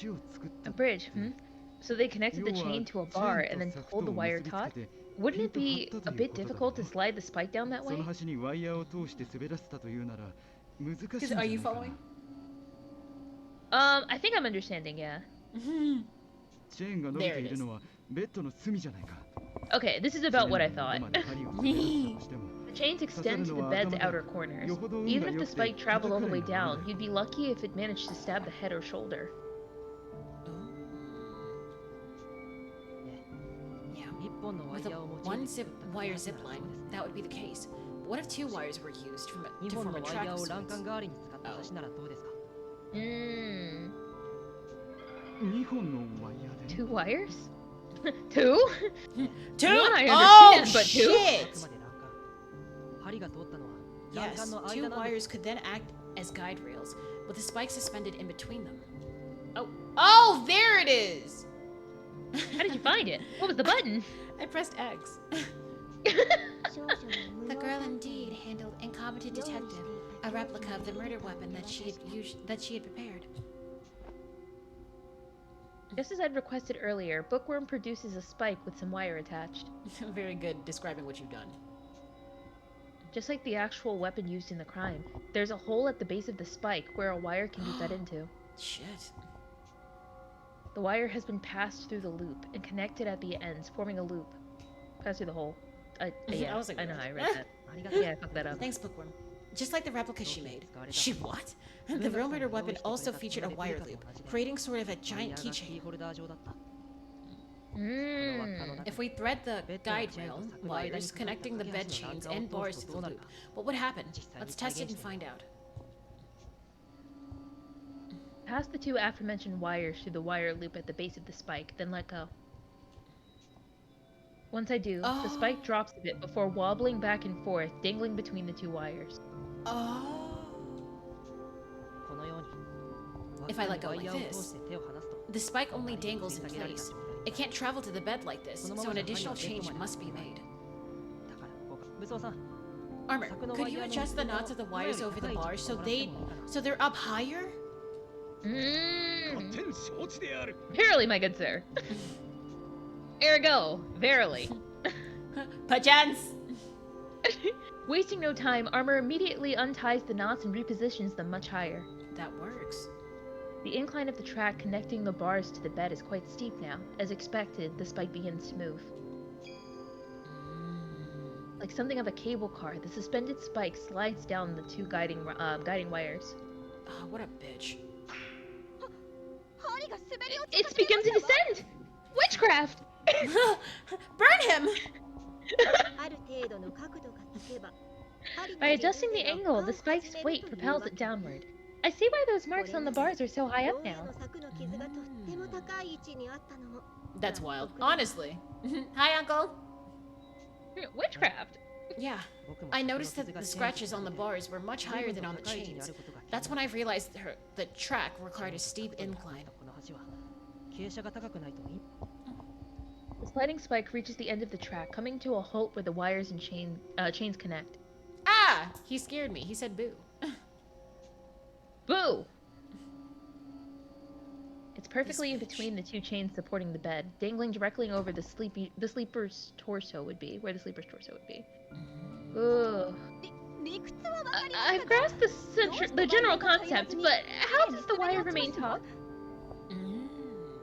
橋を作った A bridge, hmm? So they connected the chain to a bar and then pulled the wire taut? Wouldn't it be a bit difficult to slide the spike down that そ way? の橋にワイヤーを通して滑らせたというなら難しいんじゃ Are ない you かな following? I think I'm understanding, yeah. チェーンが伸びているのはベッドの隅じゃないか Okay, this is about what I チェ thought. ーンの根まで針を滑らせたとしても The chains extend to the bed's outer corners. Even if the spike traveled all the way down, you'd be lucky if it managed to stab the head or shoulder. Yeah. 一本のワイ With ヤ a ーを用い one て zip 作った wire 形 zip なら line, そうです that would be the case. But what if two wires were used 2 to 本 form の a ワイヤ track ー of を欄干 sorts? 代わりに使った橋ならどうですか Mmm. 2本のワイヤーで Two wires? Two? Two? One I Oh, understand, but two? あ shit! くまで欄干針が通ったのは欄 Yes, 干の two 間なんで wires す could then act as guide rails, with the spike suspended in between them. Oh, there it is! How did you find it? What was the button? I pressed X. 少女の無 The 能 girl 探偵 indeed が handled incompetent 用意してい detective, た a 凶器 replica of the の murder 道具を weapon 手 that 渡 she し had た that she had prepared. Just as I'd requested earlier, Bookworm produces a spike with some wire attached. Very good describing what you've done. Just like the actual weapon used in the crime, there's a hole at the base of the spike where a wire can be fed into. Shit. The wire has been passed through the loop and connected at the ends, forming a loop. Passed through the hole. Yeah, I was like, I know what? how I read that. ありがとう Yeah, I fucked that up. Thanks, Bookworm. Just like the replica she made. She what? The real murder weapon also featured a wire loop, creating sort of a ワイ giant ヤーがキー keychain. ホルダー状だった Mmm. If we thread the guide rail wires connecting the bed chains and bars to the loop, what would happen? Let's test it and find out. Pass the two aforementioned wires through the wire loop at the base of the spike, then let go. Once I do, the spike Oh. drops a bit before wobbling back and forth, dangling between the two wires. Oh. このように If I let go ワイ like ヤーを this, 通して手を離すと the spike only dangles in place. It can't travel to the bed like this, so an additional change must be made. だからこうか武装さん Armor, could you adjust the knots of the wires over the bars so they're up higher? Mmm. 天承知である Verily, my good sir. Ergo, verily. Perchance. Wasting no time, Armor immediately unties the knots and repositions them much higher. That works. The incline of the track connecting the bars to the bed is quite steep now. As expected, the spike begins to move. Like something of a cable car, the suspended spike slides down the two guiding wires. Oh, what a bitch. 針が滑り落ち It's begun to descend! Witchcraft! Burn him! ある程度の角度がつけば By adjusting the angle, the spike's weight propels it downward. I see why those marks on the bars are so high up 牢へ now. の柵の傷がとっても高い位置にあったのも That's wild. Honestly. Hi, Uncle. Witchcraft! Yeah, 僕も I その noticed that 傷が the チェーン scratches on the で bars were much 随 higher than 分と on the 高い位置にあ chains. ることが That's when I realized the track required a steep 角度に incline. この橋は傾斜が高くないといい The sliding spike reaches the end of the track, coming to a halt where the wires and chains connect. Ah! He scared me. He said boo. Boo! It's perfectly in bitch. between the two chains supporting the bed, dangling directly over the sleeper's torso would be, where the sleeper's torso would be. Ugh. 理屈はわかりま I've したが grasped the general concept, but how does the wire remain taut?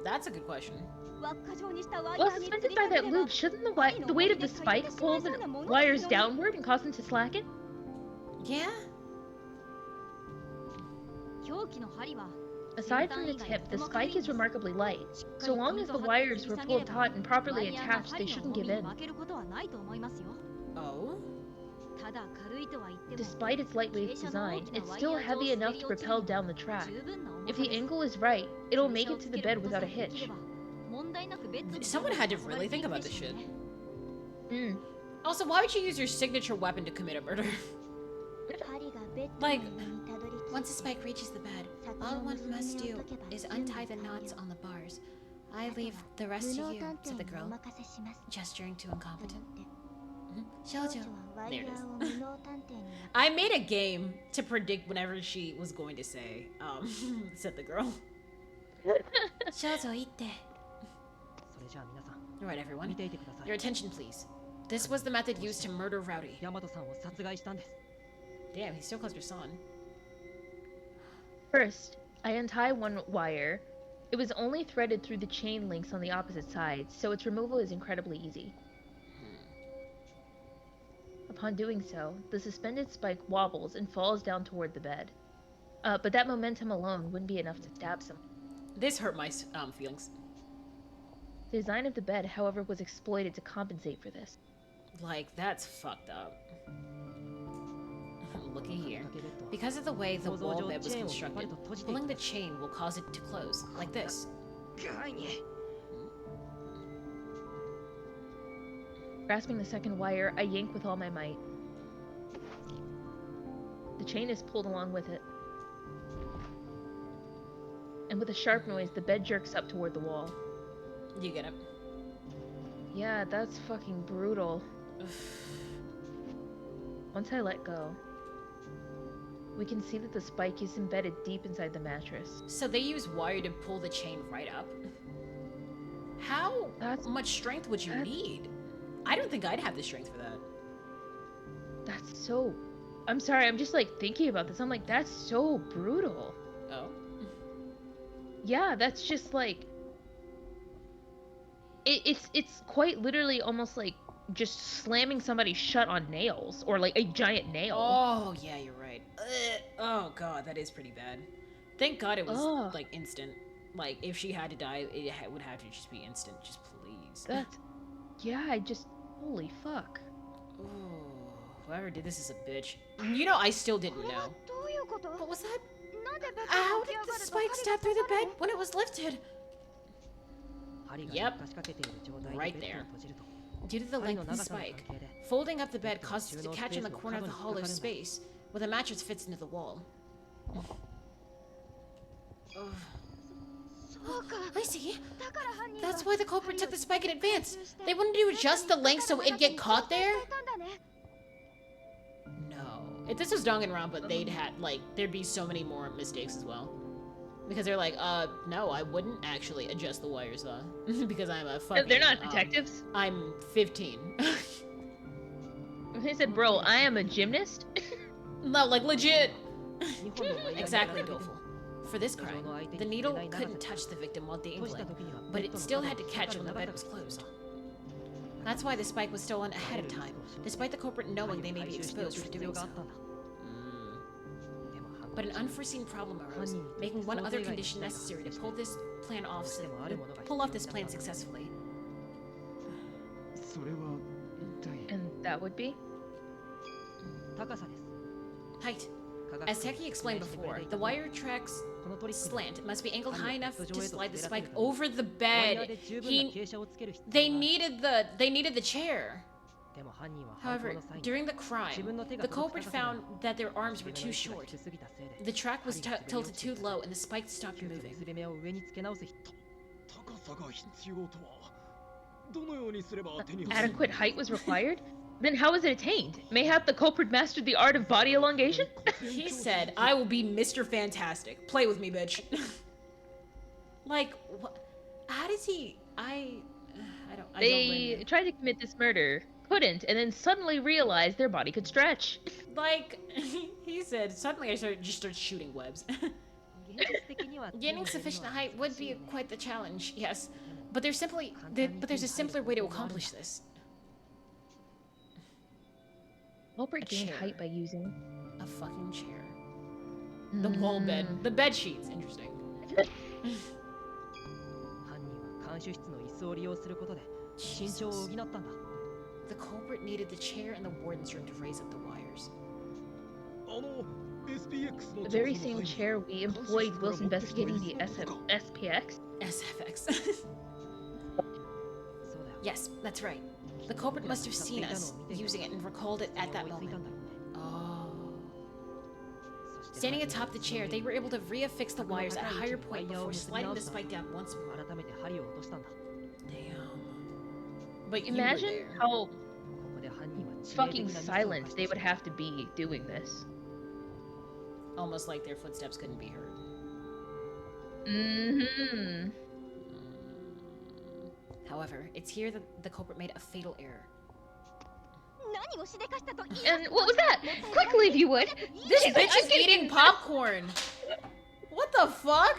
That's a good question. 輪っか状にしたワイ Well, ヤーに suspended by that loop, shouldn't the weight of the spike pull the wires downward and cause them to slacken? Yeah? 凶器の針は Aside from the tip, the spike is remarkably light. So long as the wires were pulled taut and properly attached, they shouldn't give in. Oh? Despite its lightweight design, it's still heavy enough to propel down the track. If the angle is right, it'll make it to the bed without a hitch. Someone had to really think about this shit. Mm. Also, why would you use your signature weapon to commit a murder? Like, once the spike reaches the bed, all one must do is untie the knots on the bars. I leave the rest to you, said the girl, gesturing to incompetent. Shoujo. There it is. I made a game to predict whenever she was going to say, said the girl. Shoujo itte. それじゃあ皆さん Alright, everyone. 見ていてください Your attention, please. This was the method used to murder Rowdy. 大和さんを殺害したんです Damn, he still calls her son. First, I untie one wire. It was only threaded through the chain links on the opposite side, so its removal is incredibly easy. Upon doing so, the suspended spike wobbles and falls down toward the bed. But that momentum alone wouldn't be enough to stab someone. This hurt my feelings. The design of the bed, however, was exploited to compensate for this. Like, that's fucked up. Looky here. Because of the way the wall bed was constructed, pulling the chain will cause it to close, like this. Grasping the second wire, I yank with all my might. The chain is pulled along with it. And with a sharp noise, the bed jerks up toward the wall. You get it. Yeah, that's fucking brutal. Once I let go, we can see that the spike is embedded deep inside the mattress. So they use wire to pull the chain right up? How much strength would you need? I don't think I'd have the strength for that. That's so... I'm sorry, I'm just like thinking about this. I'm like, that's so brutal. Oh? Yeah, that's just like... It's quite literally almost like just slamming somebody shut on nails, or like a giant nail. Oh, yeah, you're right. Oh god, that is pretty bad. Thank god it was like instant. Like, if she had to die, it would have to just be instant. Just please. That's... Yeah, I just... Holy fuck. Oh, whoever did this is a bitch. You know, I still didn't know. What was that? How did the spike stab through the bed when it was lifted? Yep. Right there. Due to the length of the spike, folding up the bed causes it to catch in the corner of the hollow space, where the mattress fits into the wall. I see. That's why the culprit took the spike in advance. They wanted to adjust the length so it'd get caught there? No. If this was Danganronpa, they'd had, like, there'd be so many more mistakes as well. Because they're like, no, I wouldn't actually adjust the wires, because I'm a fucking... They're not detectives. I'm 15. They said, bro, I am a gymnast? No, like, legit! Exactly, Doleful. For this crime, the needle couldn't touch the victim while dangling, but it still had to catch when the bed was closed. That's why the spike was stolen ahead of time, despite the culprit knowing they may be exposed for doing so. But an unforeseen problem arose, making one other condition necessary to pull off this plan successfully. And that would be? Height. As Teki explained before, the wire track's slant must be angled high enough to slide the spike over the bed. They needed the chair. However, during the crime, the culprit found that their arms were too short. The track was tilted too low and the spike stopped moving. Adequate height was required? Then how was it attained? Mayhap the culprit mastered the art of body elongation? He said, I will be Mr. Fantastic. Play with me, bitch. Like, what? How does he... I don't They tried to commit this murder, couldn't, and then suddenly realized their body could stretch. Like, he said, suddenly I started shooting webs. Gaining sufficient height would be quite the challenge, yes. But there's a simpler way to accomplish this. Culprit gained height by using a fucking chair. The wall bed. The bed sheets. Interesting. 犯人は看守室の椅子を利用することで身長を補ったんだ。 The culprit needed the chair in the warden's room to raise up the wires. あの SPX の The very same chair we employed whilst investigating the SPX? SFX. そうだよ。 Yes, that's right. The culprit must have seen us using it and recalled it at that 思いついた moment. んだろうね。 Oh. そして Standing atop the chair, they were able to reaffix the wires at a higher point before sliding the spike down once more. 改めて針を落としたんだ。 Damn. But you were Imagine there. how ここで犯人は致命的 fucking なミスを silent 犯し they てし would まう have to be doing this. Almost like their footsteps couldn't be heard. Mm-hmm. However, it's here that the culprit made a fatal error. 何をしでかしたと言い And what was that? Quickly, if you would. This She's like, bitch is I'm gonna eating do popcorn. What the fuck?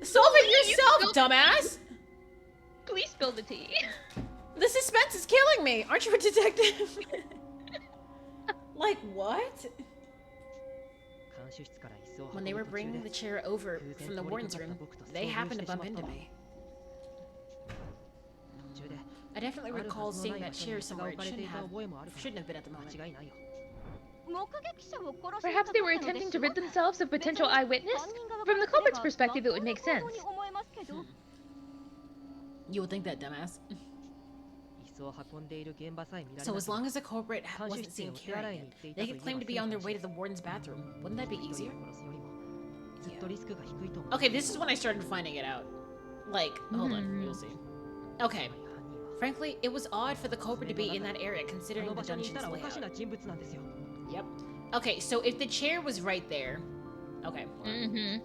Solve it yourself, dumbass. Please spill the tea. The suspense is killing me. Aren't you a detective? Like what? 看守室から椅子を運 When ぶ they were 途中 bringing the で chair over from the warden's room, they happened to bump into me. 途中で I definitely あるは recall ずの seeing ない that 場所 chair に椅子が somewhere 置 it かれてい shouldn't た have 覚えもあるから shouldn't have been at the moment. 間違いないよ。目撃者を殺し Perhaps they were attempting to rid themselves of potential eyewitness? From the culprit's perspective, it would make sense. You would think that, dumbass. 椅子を運んでいる現場さえ見られ So な as ければ long as the culprit wasn't seen carrying it, they could claim to be on their way to the warden's bathroom. Wouldn't that be 一人 easier? を殺すよりもずっとリスクが低いと思う。 Okay, this is when I started finding it out. Like, hold on, Mhm. you'll see. Okay, 犯人は frankly, it was odd for the culprit to be in that area あ considering の the 場所にい dungeon's たらおかし layout. な人物なんですよ。 Yep. Okay, so if the chair was right there, okay. Mm-hmm.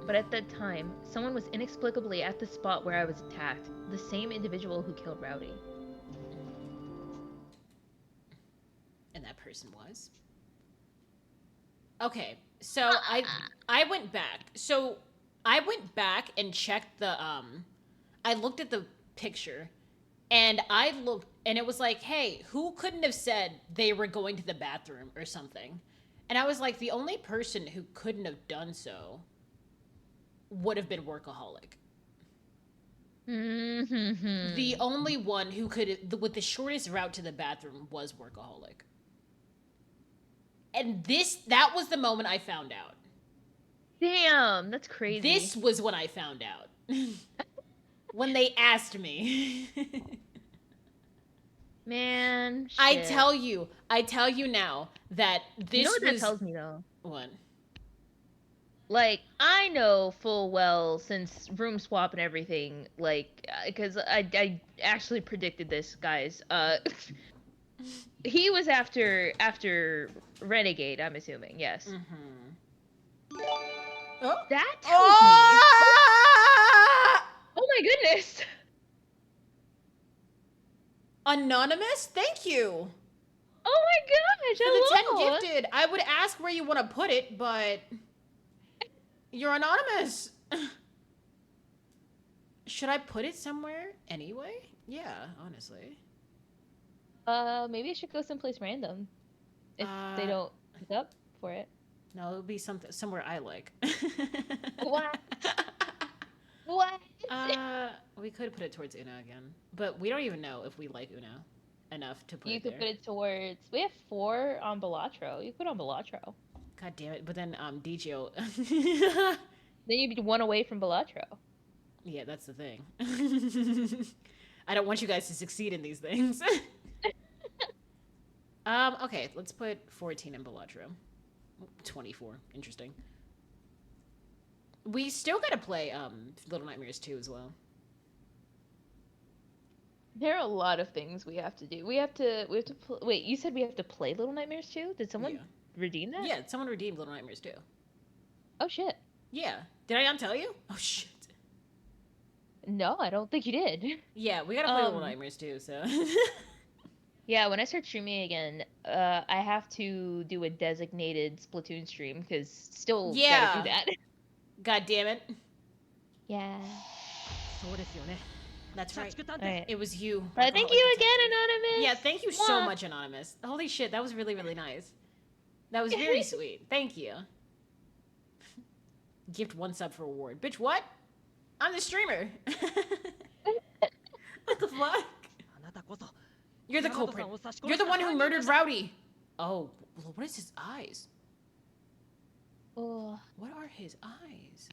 But at that time, someone was inexplicably at the spot where I was attacked. The same individual who killed Rowdy. And that person was. Okay, so I went back. So I went back and checked the I looked at the picture and I looked and it was like, hey, who couldn't have said they were going to the bathroom or something? And I was like, the only person who couldn't have done so would have been Workaholic. Mm-hmm. The only one who could with the shortest route to the bathroom was Workaholic. And that was the moment I found out. Damn, that's crazy. This was when I found out. When they asked me. Man, shit. I tell you now that this You know what was that tells me though? what? Like, I know full well, since room swap and everything, like, because I actually predicted this, guys. He was after Renegade, I'm assuming, yes. Mm-hmm. Oh. That tells me. Oh my goodness! Anonymous, thank you Oh my gosh! for the Hello. 10 gifted. I would ask where you want to put it, but you're anonymous. Should I put it somewhere anyway? Yeah, honestly. Maybe I should go someplace random. If they Uh, don't pick up for it. No, it would be somewhere I like. What? What? We could put it towards Una again, but we don't even know if we like Una enough to put You it could there. put it towards. We have 4 on Balatro. You put on Balatro. God damn it! But then Digio. Then you'd be 1 away from Balatro. Yeah, that's the thing. I don't want you guys to succeed in these things. Okay, let's put 14 in Balatro. 24. Interesting. We still gotta play Little Nightmares 2 as well. There are a lot of things we have to do. We have to wait, you said we have to play Little Nightmares 2? Did someone Yeah. redeem that? Yeah, someone redeemed Little Nightmares 2. Oh shit. Yeah. Did I not tell you? Oh shit. No, I don't think you did. Yeah, we gotta play Little Um, Nightmares 2, so. Yeah, when I start streaming again, I have to do a designated Splatoon stream because still Yeah. gotta do that. God damn it. Yeah. そうですよね。 That's 社 right. 畜探偵。 Alright. It was you. Thank Workaholic you Detective. again, Anonymous. Yeah, thank you so Mwah. much, Anonymous. Holy shit, that was really, really nice. That was very sweet. Thank you. Gift 1 sub for reward. Bitch, what? I'm the streamer. What the fuck? あなたこそ You're the 宮本 culprit. さんを刺し You're 殺 the した one who 犯人 murdered なんだ Rowdy. Oh, well, what is his eyes? Oh. What are his eyes?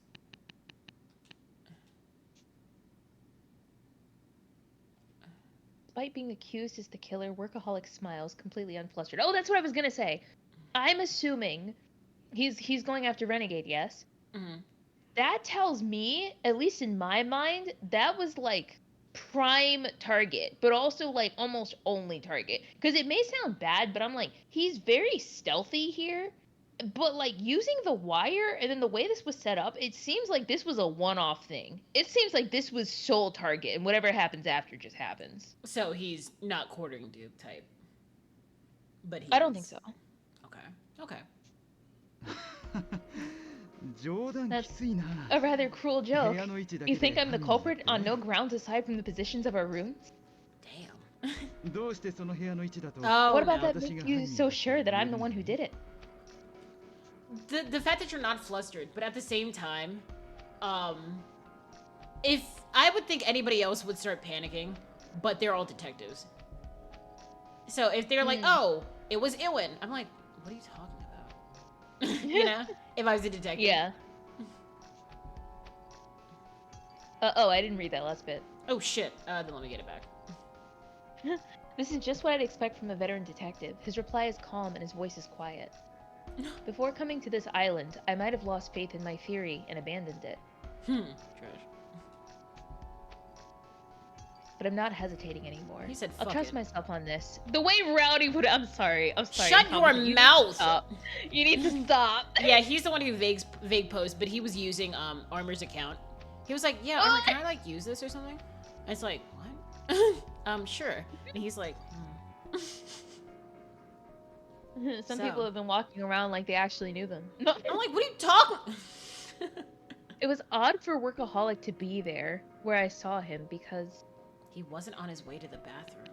Despite being accused as the killer, Workaholic smiles, completely unflustered. Oh, that's what I was gonna say. I'm assuming he's going after Renegade, yes? Mm-hmm. That tells me, at least in my mind, that was like prime target, but also like almost only target. Because it may sound bad, but I'm like, he's very stealthy here. But like using the wire and then the way this was set up, it seems like this was a one-off thing. It seems like this was sole target, and whatever happens after just happens. So he's not quartering Duke type. But he I don't think so. Okay. Okay. 冗談 That's きついな a rather cruel 部 joke. 屋の位置だ You けで think I'm the 犯人だ culprit って on ね no grounds aside from the positions of our rooms? Damn. どうしてその部屋の位置だと Oh, What about no. that makes you so sure that I'm the one who did it? The fact that you're not flustered, but at the same time, if I would think anybody else would start panicking, but they're all detectives. So if they're like, oh, it was Iwin, I'm like, what are you talking about? You know? If I was a detective. Yeah. Oh, I didn't read that last bit. Oh shit. Then let me get it back. This is just what I'd expect from a veteran detective. His reply is calm and his voice is quiet. Before coming to this island, I might have lost faith in my theory and abandoned it. Trash. But I'm not hesitating anymore. He said, I'll "Fuck trust it." myself on this. The way Rowdy would— I'm sorry. Shut your You need to mouth! stop. You need to stop. Yeah, he's the one who vague post, but he was using Armor's account. He was like, yeah, Armor, can I like use this or something? And it's like, what? Sure. And he's like, Some So. people have been walking around like they actually knew them. I'm like, what are you talking? It was odd for Workaholic to be there where I saw him because He wasn't on his way to the bathroom.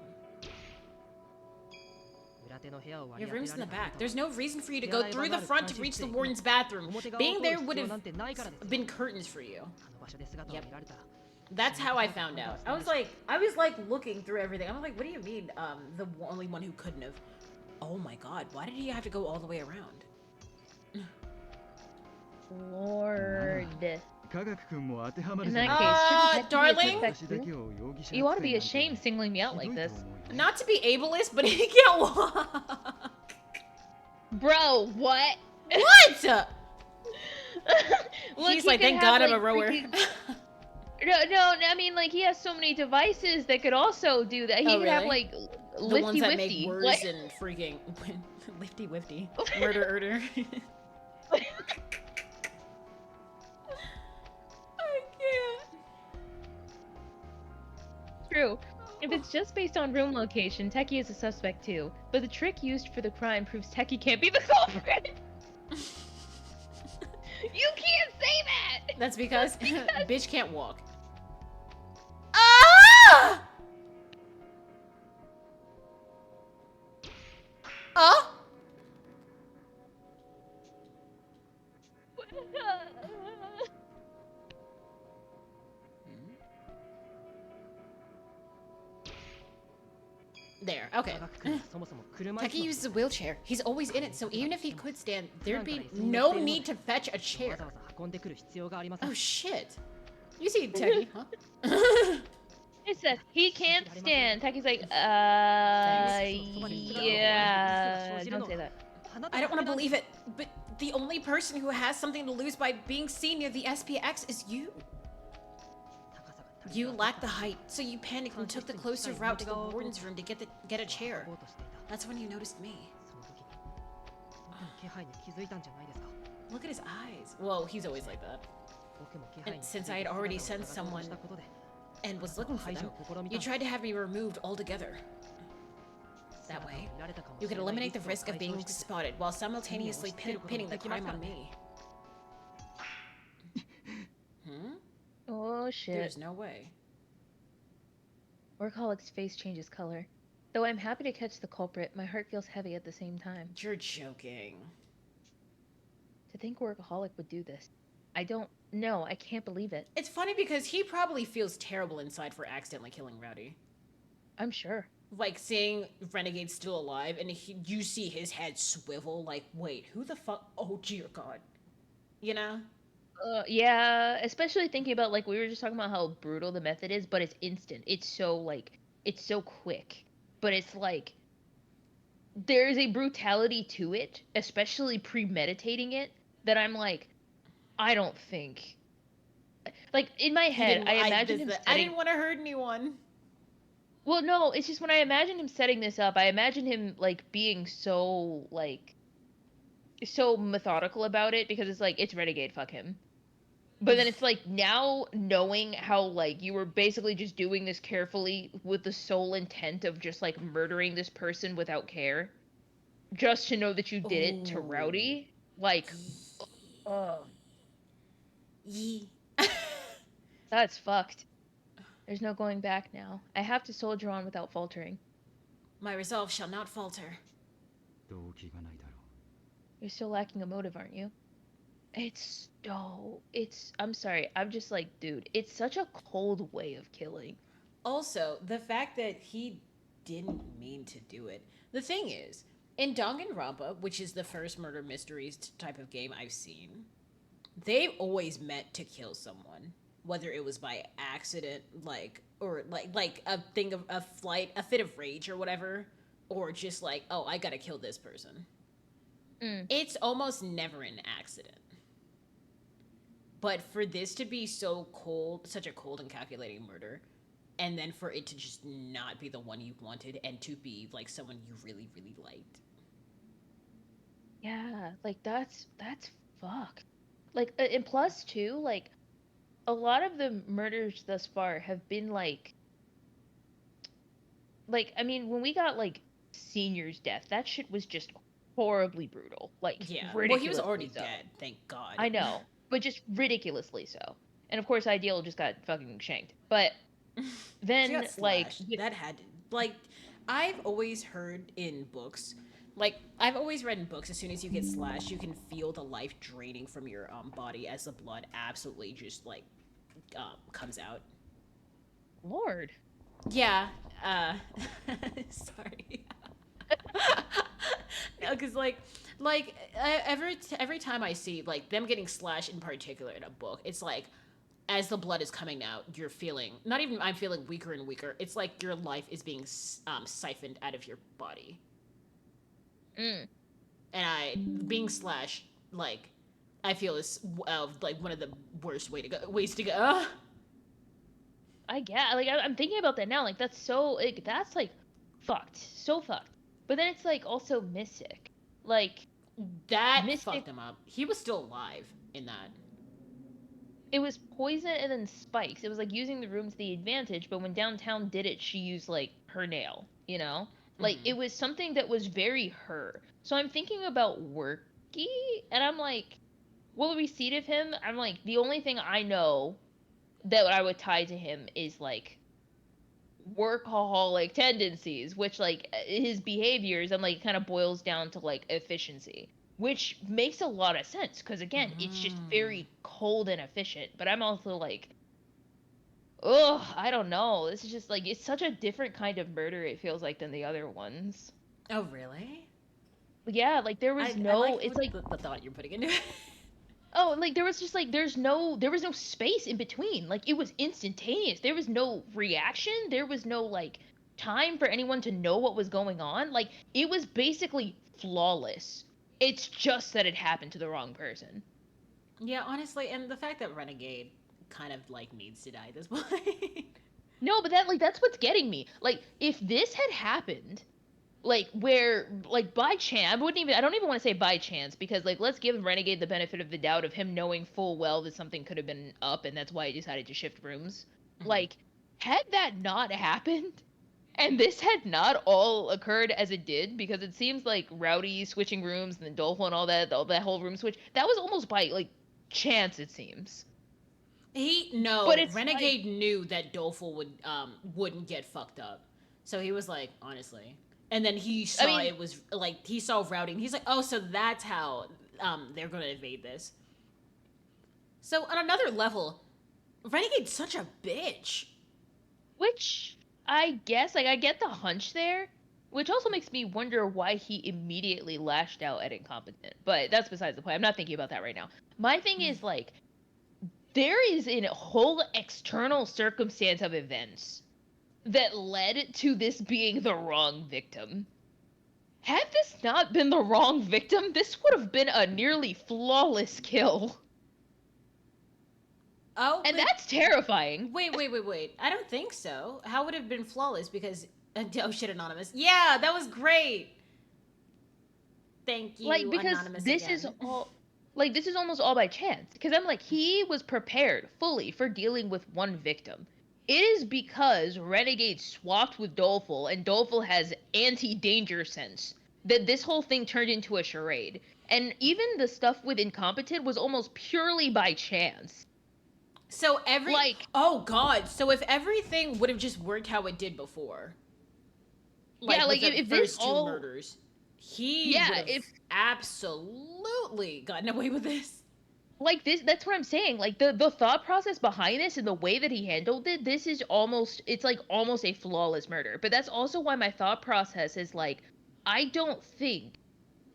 裏手の部屋を割 Your り room's 当 in て the られ back. た There's no reason for you to 手 go 洗い場 through が the ある front 監 to 視 reach 室 the で warden's bathroom. 表側を Being 通 there る would 必要 have なんてないからですよ been curtains for you. あの場所で姿を Yep. 見られたら That's how I found out. I was like looking through everything. I'm like, what do you mean? The only one who couldn't have. Oh my god, why did he have to go all the way around? Lord. 科学君も当てはまる In じゃ that ない case, shouldn't darling? that 私だ affect け you? を容疑者 You ought to 扱 be いなんて ashamed singling me out ひど like いと this. 思うよ Not to be ableist, but he can't walk. Bro, what? What? Look, He's he like, could thank have, God I'm like, a rower. freaking- No, I mean, like, he has so many devices that could also do that. He Oh, could have, really? like, The lifty ones that wifty. make words Like, and freaking lifty wifty. Murder. I can't. true. If it's just based on room location, Techie is a suspect too. But the trick used for the crime proves Techie can't be the culprit. You can't say that! That's because bitch can't walk. Ah! There, okay. 科学君はそもそも車椅子 Techie の uses a wheelchair. He's always in it, so even if he could stand, there'd be no need to fetch a わ chair. ざわざ運んでくる必要がありません Oh shit. You see Techie, huh? It says he can't stand. Techie's like, yeah. Don't say that. I don't want to believe it, but the only person who has something to lose by being seen near the SPX is you. 高さが足りず You lacked the height, so you panicked and took the closer route to the warden's room to get a chair. 運ぼうとしていた That's when you noticed me. その時に僕の気配に気づいたんじゃないですか Look at his eyes. Well, he's always like that. 僕も気配に And 気づい since て I had already 姿を sent 探そうと someone したことで and was looking for 排除 them, を試みた you んです tried to have me removed altogether. That 姿を way, 見られたかも you し could れない eliminate the リスクを risk of 解 being 消しつつ spotted while simultaneously pinning the crime on me. Hmm? Oh shit. There's no way. Workaholic's face changes color. Though I'm happy to catch the culprit, my heart feels heavy at the same time. You're joking. To think Workaholic would do this. I don't know. I can't believe it. It's funny because he probably feels terrible inside for accidentally killing Rowdy. I'm sure. Like seeing Renegade still alive and you see his head swivel like, wait, who the fuck? Oh, dear God. You know? Yeah, especially thinking about like we were just talking about how brutal the method is, but it's instant. It's so quick. But it's like there's a brutality to it, especially premeditating it, that I'm like, I don't think. Like in my He head, didn't. I imagine him I setting. didn't want to hurt anyone. Well, no, it's just when I imagine him setting this up, I imagine him like being so methodical about it because it's like it's Renegade, fuck him. But then it's like now knowing how like you were basically just doing this carefully with the sole intent of just like murdering this person without care, just to know that you did it to Oh. Rowdy. Like, oh, Yee. that's fucked. There's no going back now. I have to soldier on without faltering. My resolve shall not falter. 動機がないだろ You're still lacking a motive, aren't you? I'm sorry. I'm just like, dude, it's such a cold way of killing. Also, the fact that he didn't mean to do it. The thing is, in Danganronpa, which is the first murder mysteries type of game I've seen, they've always meant to kill someone, whether it was by accident, or like a thing of a fit of rage or whatever, or just like, oh, I gotta kill this person. It's almost never an accident. But for this to be so cold, such a cold and calculating murder, and then for it to just not be the one you wanted and to be like someone you really, really liked. Yeah, like that's fucked. Like, and plus too, like a lot of the murders thus far have been like I mean, when we got like Senior's death, that shit was just horribly brutal, like Yeah. Well, he was ridiculously already so. dead, thank God. I know, but just ridiculously so. And of course, Ideal just got fucking shanked. But She then, got like, slashed. That had like I've always heard in books, like I've always read in books, as soon as you get slashed, you can feel the life draining from your body as the blood absolutely just like comes out. Lord, Yeah. Sorry. No, because every time I see like them getting slashed in particular in a book, it's like as the blood is coming out, you're feeling not even I'm feeling weaker and weaker. It's like your life is being siphoned out of your body, mm, and I being slashed like I feel is like one of the worst ways to go. I get like I'm thinking about that now. Like that's like fucked, so fucked. But then it's like also Mystic, like That Mystic. fucked him up. He was still alive in that. It was poison and then spikes. It was like using the room to the advantage. But when Downtown did it, she used like her nail. You know, like Mm-hmm. it was something that was very her. So I'm thinking about Worky, and I'm like, well, receipt of him. I'm like, the only thing I know that I would tie to him is like workaholic tendencies, which like his behaviors and like kind of boils down to like efficiency, which makes a lot of sense because again, it's just very cold and efficient. But I'm also like, oh, I don't know. This is just like it's such a different kind of murder. It feels like than the other ones. Oh really? Yeah, like there was I no. like It's like the thought you're putting into it. oh, like there was just like there was no space in between. Like it was instantaneous. There was no reaction. There was no like time for anyone to know what was going on. Like it was basically flawless. It's just that it happened to the wrong person. Yeah, honestly, and the fact that Renegade kind of like needs to die at this point. No, but that's what's getting me. Like if this had happened like where like by chance I don't even want to say by chance because like let's give Renegade the benefit of the doubt of him knowing full well that something could have been up and that's why he decided to shift rooms. Mhm. Like had that not happened and this had not all occurred as it did because it seems like Rowdy switching rooms and then Dolphin and all that whole room switch that was almost by like chance it seems. But it's like Renegade knew that Doleful wouldn't get fucked up. So he was like, honestly. And then he I saw mean it was like he saw routing. He's like, "Oh, so that's how they're going to evade this." So on another level, Renegade's such a bitch. Which I guess, like, I get the hunch there, which also makes me wonder why he immediately lashed out at Incompetent. But that's besides the point. I'm not thinking about that right now. My thing is, like, there is a whole external circumstance of events that led to this being the wrong victim. Had this not been the wrong victim, this would have been a nearly flawless kill. Oh, And but- that's terrifying. Wait. I don't think so. How would it have been flawless? Because oh shit, Anonymous. Yeah, that was great. Thank you, Like, because Anonymous. this again. is all, like, this is almost all by chance. Because I'm like, he was prepared fully for dealing with one victim. It is because Renegade swapped with Doleful, and Doleful has anti-danger sense, that this whole thing turned into a charade. And even the stuff with Incompetent was almost purely by chance. So Like- oh god. So if everything would have just worked how it did before, Yeah, like, with the if this first two all- murders, he Yeah, would have if- absolutely gotten away with this. Like, that's what I'm saying. Like, the thought process behind this and the way that he handled it, this is almost, it's like almost a flawless murder. But that's also why my thought process is like, I don't think,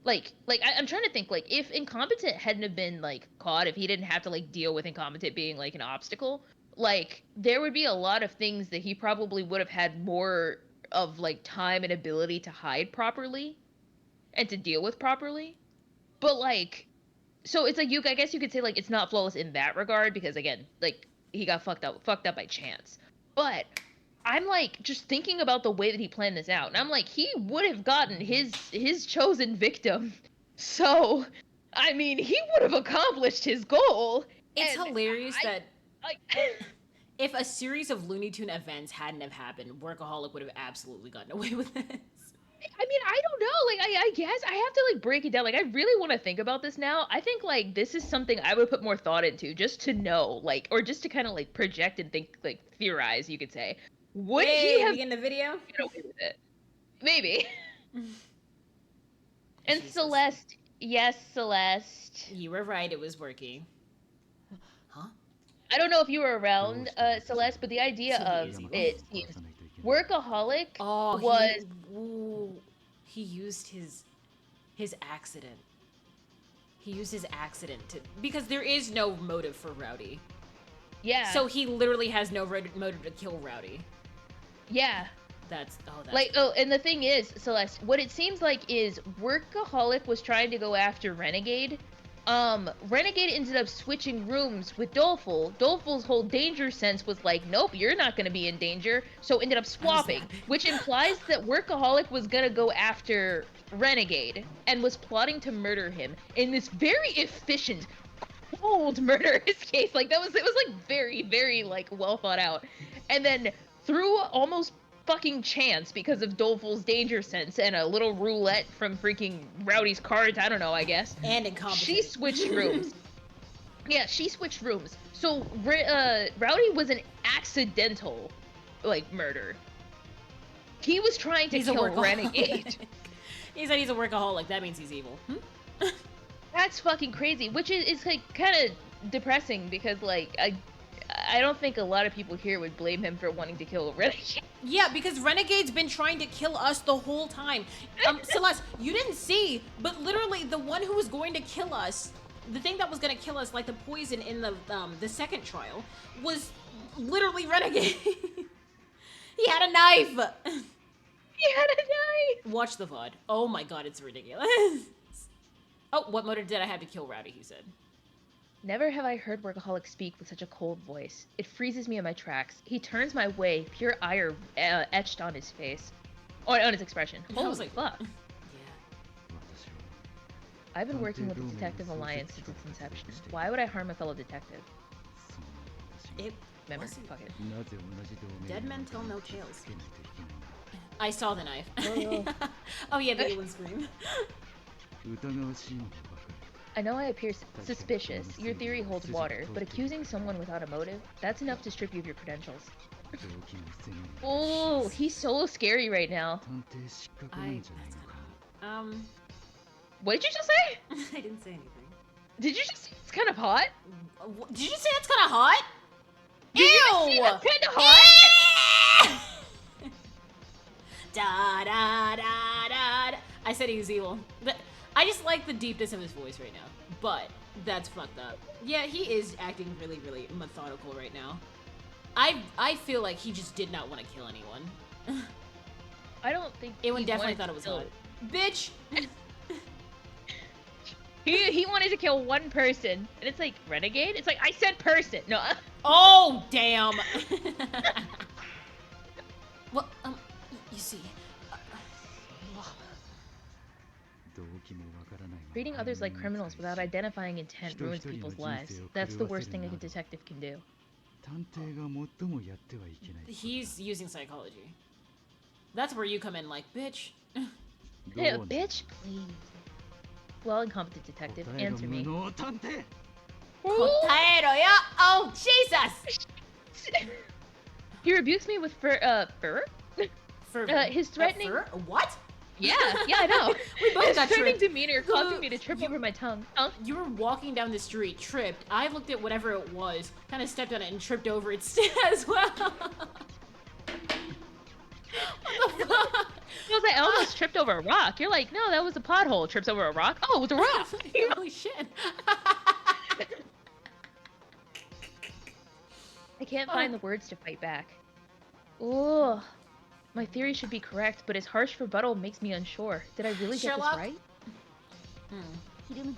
I'm trying to think, like, if Incompetent hadn't have been, like, caught, if he didn't have to, like, deal with Incompetent being, like, an obstacle, like, there would be a lot of things that he probably would have had more of, like, time and ability to hide properly and to deal with properly. But, like, so it's like, I guess you could say, like, it's not flawless in that regard because, again, like, he got fucked up by chance. But I'm like just thinking about the way that he planned this out, and I'm like, he would have gotten his chosen victim. So, I mean, he would have accomplished his goal. It's and hilarious that I, if a series of Looney Tune events hadn't have happened, Workaholic would have absolutely gotten away with this. I mean, I don't know. Like, I guess I have to, like, break it down. Like, I really want to think about this now. I think, like, this is something I would put more thought into just to know, like, or just to kind of, like, project and think, like, theorize, you could say. Would he have we in the video? get away with it? Maybe. And Jesus. Celeste. Yes, Celeste. You were right, it was working. Huh? I don't know if you were around, Celeste, but the idea of it seems Workaholic Oh, was he used his accident. He used his accident to because there is no motive for Rowdy. yeah. So he literally has no motive to kill Rowdy. yeah. That's Like, oh, and the thing is, Celeste, what it seems like is Workaholic was trying to go after Renegade. Renegade ended up switching rooms with Doleful. Doleful's whole danger sense was like, nope, you're not gonna be in danger, so ended up swapping, which implies that Workaholic was gonna go after Renegade and was plotting to murder him in this very efficient, cold murderous case. Like, it was like very, very, like, well thought out. And then through almost fucking chance because of Doleful's danger sense and a little roulette from freaking Rowdy's cards, I don't know, I guess. and incompetent. She switched rooms. Yeah, she switched rooms. So Rowdy was an accidental, like, murder. He was trying to He's a kill workaholic. Renegade. He said he's a workaholic. That means he's evil. That's fucking crazy. Which is like kind of depressing because, like, I don't think a lot of people here would blame him for wanting to kill Renegade. Yeah, because Renegade's been trying to kill us the whole time. Celeste, you didn't see, but literally the one who was going to kill us, the thing that was going to kill us, like the poison in the second trial, was literally Renegade. He had a knife. He had a knife. Watch the VOD. Oh my god, it's ridiculous. Oh, what motive did I have to kill Rowdy, he said. Never have I heard Workaholic speak with such a cold voice. It freezes me in my tracks. He turns my way, pure ire etched on his face. On his expression. I Holy was like, fuck. Yeah. I've been working with the Detective Alliance since its inception. Why would I harm a fellow detective? It Remember? wasn't- Fuck it. Dead men tell no tales. I saw the knife. Oh. Oh yeah, the alien scream. I know I appear suspicious. Your theory holds water, but accusing someone without a motive, that's enough to strip you of your credentials. Oh, he's so scary right now. What What did you just say? I didn't say anything. Did you just say it's kind of hot? Did you say that's kind of hot? Did you just say Ew! that's kind of hot? Da da da da. I said he was evil. I just like the deepness of his voice right now. But that's fucked up. Yeah, he is acting really, really methodical right now. I feel like he just did not want to kill anyone. I don't think Ewan he definitely wanted thought to it was kill- hot. Bitch! He wanted to kill one person, and it's like renegade. It's like I said person. No. Oh damn! Well, you see, 動機もわからないまま Treating others like 犯人 criminals 扱い without し identifying intent 人 ruins 一人の people's 人 lives. 生を That's the 狂わ worst せ thing る a など detective can do. 探偵が最もやってはいけないことだ he's using psychology. That's where you come in, like, bitch. どう Hey, なん bitch, please. Well, incompetent detective, 答えが answer 無 me. 能探偵 Kotaero yo! Oh Jesus! He rebukes me with fur? Fervor. His threatening- Fur? What? Yeah, I know. We both His got threatening tripped. demeanor causing me to trip over my tongue. You were walking down the street, tripped. I looked at whatever it was, kind of stepped on it and tripped over it as well. What the fuck? I was like, I almost tripped over a rock. You're like, no, that was a pothole. Trips over a rock. Oh, it was a rock. Holy shit. I can't find the words to fight back. Ugh. My theory should be correct, but his harsh rebuttal makes me unsure. Did I really get Sherlock? this right? ひるむな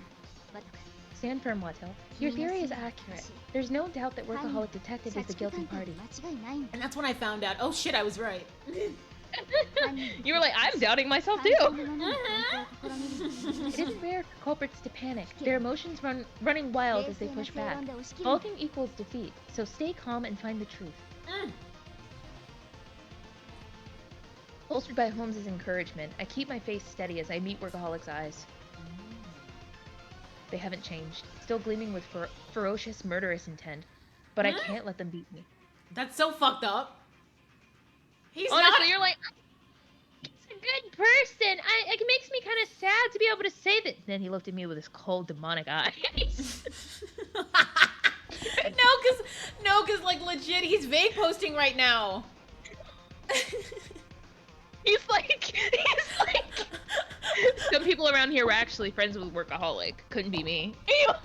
バタカ Stand firm, Wattel. Your theory is accurate. There's no doubt that Workaholic Detective is the 社畜 guilty 鑑定 party. に間違いないんだ And that's when I found out, oh shit, I was right. You were like, I'm doubting myself 最高 too. のものを探偵を試みる It isn't rare for culprits to panic. Their emotions running wild 冷 as they 静な push 正 back. 論で押し切る Balking equals defeat, so stay calm and find the truth. Bolstered by Holmes's encouragement, I keep my face steady as I meet Workaholic's eyes. They haven't changed, still gleaming with ferocious, murderous intent. But I can't let them beat me. That's so fucked up. He's Honestly, not. you're like, he's a good person. It makes me kind of sad to be able to say that. Then he looked at me with his cold, demonic eyes. No, cause like legit, he's vague posting right now. he's like, some people around here were actually friends with Workaholic. Couldn't be me. I'm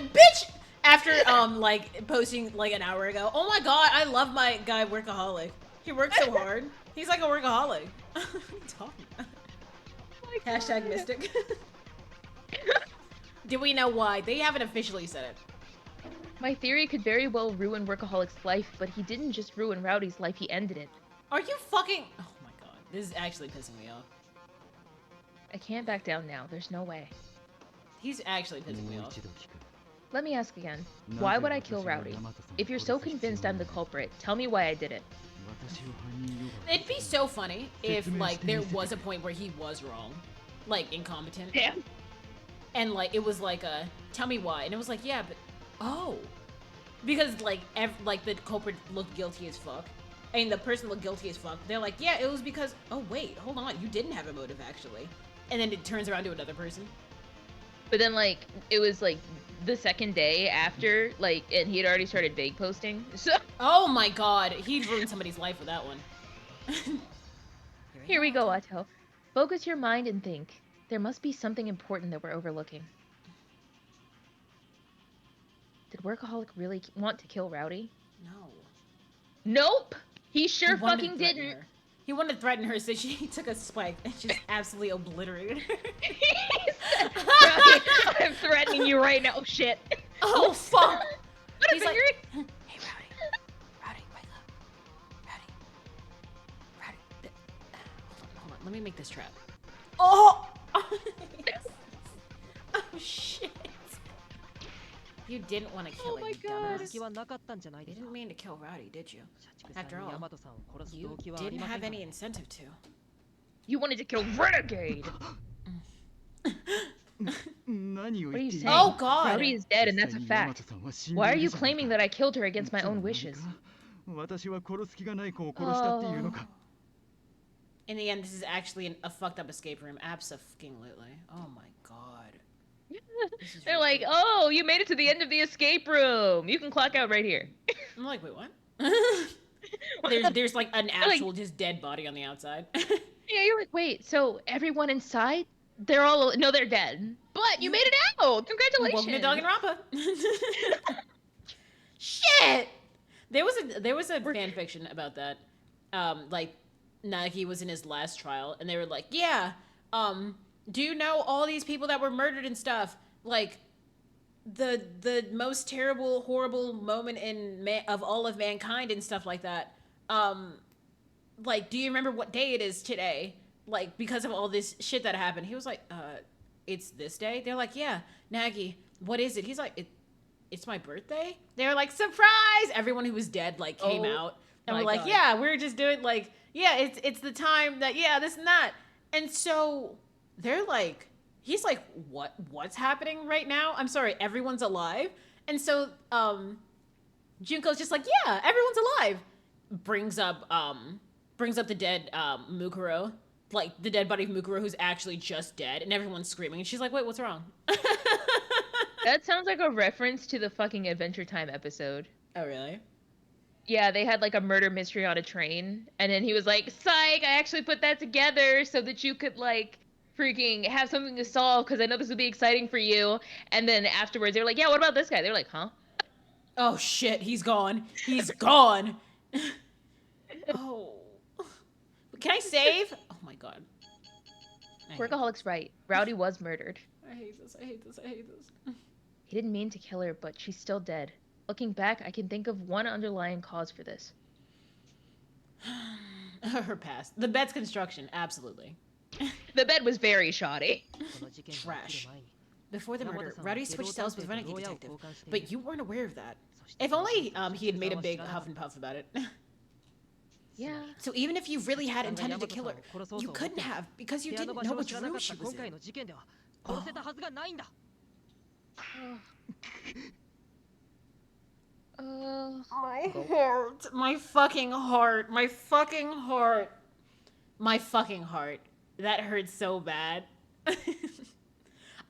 like, bitch. After like posting like an hour ago. Oh my god, I love my guy Workaholic. He works so hard. He's like a workaholic. What are you talking about? Hashtag mystic. Did we know why? They haven't officially said it. My theory could very well ruin Workaholic's life, but he didn't just ruin Rowdy's life, he ended it. Are you fucking? Oh my god, this is actually pissing me off. I can't back down now, there's no way. He's actually pissing me もう off. 一度聞く Let me ask again, なぜ why would I kill 私が Rowdy? 大和さんを If you're 殺 so す必要 convinced が I'm the ある culprit, tell me why I did it. 私を犯人呼ばわり It'd be so funny if like there was a point where he was wrong, like incompetent, Damn. and like it was like a tell me why, and it was like yeah, but oh, because like like the culprit looked guilty as fuck, and the person looked guilty as fuck. They're like yeah, it was because oh wait, hold on, you didn't have a motive actually, and then it turns around to another person. But then, like, it was, like, the second day after, like, and he had already started vague posting, so... Oh my god, he ruined somebody's life with that one. Here we go, Otto. Focus your mind and think. There must be something important that we're overlooking. Did Workaholic really want to kill Rowdy? No. Nope! He sure He wanted fucking to threaten didn't! her. He wanted to threaten her, so she took a spike and just absolutely obliterated her. Rowdy, I'm threatening you right now. Oh, shit. Oh, fuck! What He's a like, finger? hey, Rowdy, wake up. Rowdy. Hold on, let me make this trap. Oh! Oh, shit. You didn't want to kill Oh him, my you God. dumbass. 気はなかったんじゃない You でしょ didn't mean to kill Rowdy, did you? 社畜さん After に all, ヤマトさんを殺す You 動機はあ didn't りませ have んから any incentive to. You wanted to kill Renegade! 何を What are 言 you ってい saying? る Oh, God. Rowdy is dead, and 実 that's 際 a に大和 fact. さんは死んで Why い are る you じゃない claiming か that I killed her against い my つの own 間に wishes? か私は殺す気がない子を殺したっていうのか In the end, this is actually a fucked up escape room. Abso-fucking-lutely. Oh my god. This is They're like, ridiculous. oh, you made it to the end of the escape room. You can clock out right here. I'm like, wait, what? there's like an They're like, actual just dead body on the outside. yeah, you're like, wait, so everyone inside, they're all, no, they're dead. But you made it out. Welcome to Congratulations. Danganronpa. Shit. There was a fan fiction about that. Like Nagi was in his last trial, and they were like, yeah, do you know all these people that were murdered and stuff? Like, the most terrible, horrible moment of all of mankind and stuff like that. Like, do you remember what day it is today? Like, because of all this shit that happened. He was like, it's this day? They're like, yeah, Nagi, what is it? He's like, it's my birthday? They're like, surprise! Everyone who was dead, like, came out. And my we're like, God. yeah, we're just doing, like, yeah, it's the time that, yeah, this and that. And so, they're like, he's like, what's happening right now? I'm sorry, everyone's alive? And so, Junko's just like, yeah, everyone's alive. Brings up the dead, Mukuro. Like, the dead body of Mukuro who's actually just dead. And everyone's screaming. And she's like, wait, what's wrong? That sounds like a reference to the fucking Adventure Time episode. Oh, really? Yeah, they had like a murder mystery on a train, and then he was like, psych, I actually put that together so that you could like freaking have something to solve because I know this would be exciting for you. And then afterwards they were like, yeah, what about this guy? They were like, huh? Oh, shit, he's gone. He's gone. Oh. Can I save? Oh, my God. Workaholic's right. Rowdy was murdered. I hate this, I hate this, I hate this. He didn't mean to kill her, but she's still dead. Looking back, I can think of one underlying cause for this. Her past. The bed's construction, absolutely. The bed was very shoddy. Trash. Before the murder, Rowdy switched cells with Renegade Detective, but you weren't aware of that. If only he had made a big huff and puff about it. Yeah. So even if you really had intended to kill her, you couldn't have, because you didn't know which room she was in. My heart. My fucking heart. My fucking heart. My fucking heart. That hurts so bad.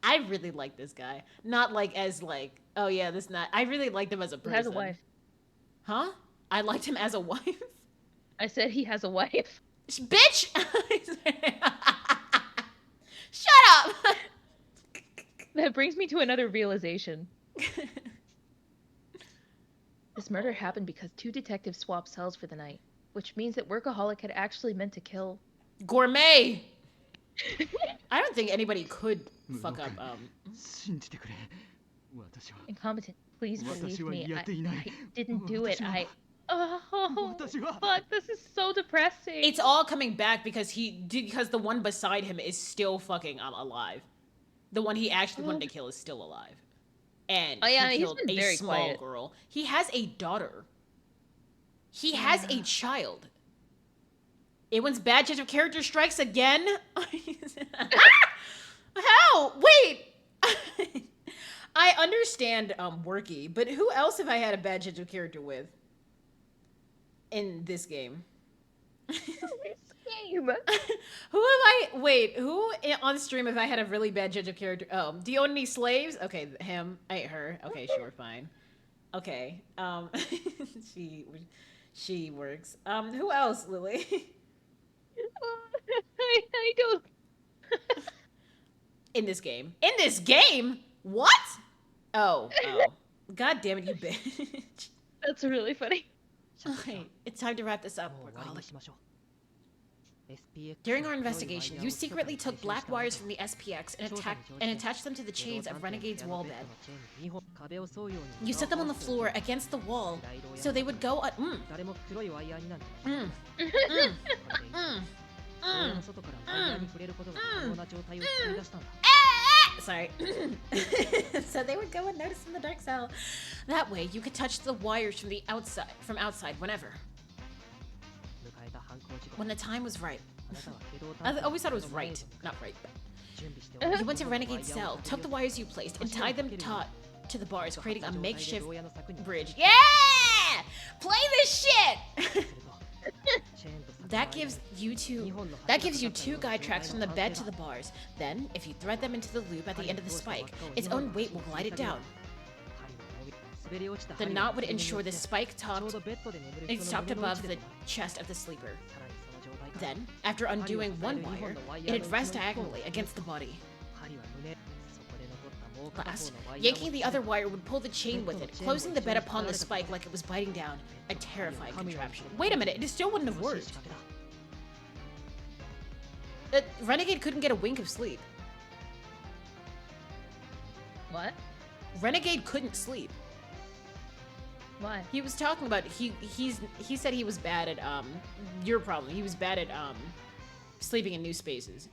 I really like this guy. Not like as like, oh yeah, this not. I really liked him as a person. He has a wife. Huh? I liked him as a wife? I said he has a wife. Bitch! Shut up! That brings me to another realization. This murder happened because two detectives swapped cells for the night, which means that Workaholic had actually meant to kill... Gourmet! I don't think anybody could fuck up, Incompetent, please believe me. I didn't do it. Oh, fuck, this is so depressing. It's all coming back because because the one beside him is still fucking alive. The one he actually wanted to kill is still alive. And he killed a small girl. He has a daughter. He has a child. Ewan's bad change of character strikes again? How? Wait! I understand Worky, but who else have I had a bad change of character with? In this game. Who have I... Wait, who on stream have I had a really bad judge of character? Oh, do you own any slaves? Okay, him. I ate her. Okay, sure, fine. Okay, she works. Who else, Lily? I don't... In this game. In this game? What? Oh. God damn it, you bitch. That's really funny. Okay, it's time to wrap this up. During our investigation, you secretly took black wires from the SPX and attached them to the chains of Renegade's wall bed. You set them on the floor against the wall so they would go Sorry. So they would go unnoticed in the dark cell. That way, you could touch the wires from outside whenever. When the time was right. I always thought it was right, not right. You went to Renegade's cell, took the wires you placed, and tied them to the bars, creating a makeshift bridge. Yeah! Play this shit! That gives you two guide tracks from the bed to the bars. Then, if you thread them into the loop at the end of the spike, its own weight will glide it down. The knot would ensure the spike topped above the chest of the sleeper. Then, after undoing one wire, it'd rest diagonally against the body. Last, yanking the other wire would pull the chain with it, closing the bed upon the spike like it was biting down. A terrifying contraption. Wait a minute, it still wouldn't have worked. Renegade couldn't get a wink of sleep. What? Renegade couldn't sleep. Why? He was talking about he said he was bad at your problem. He was bad at sleeping in new spaces.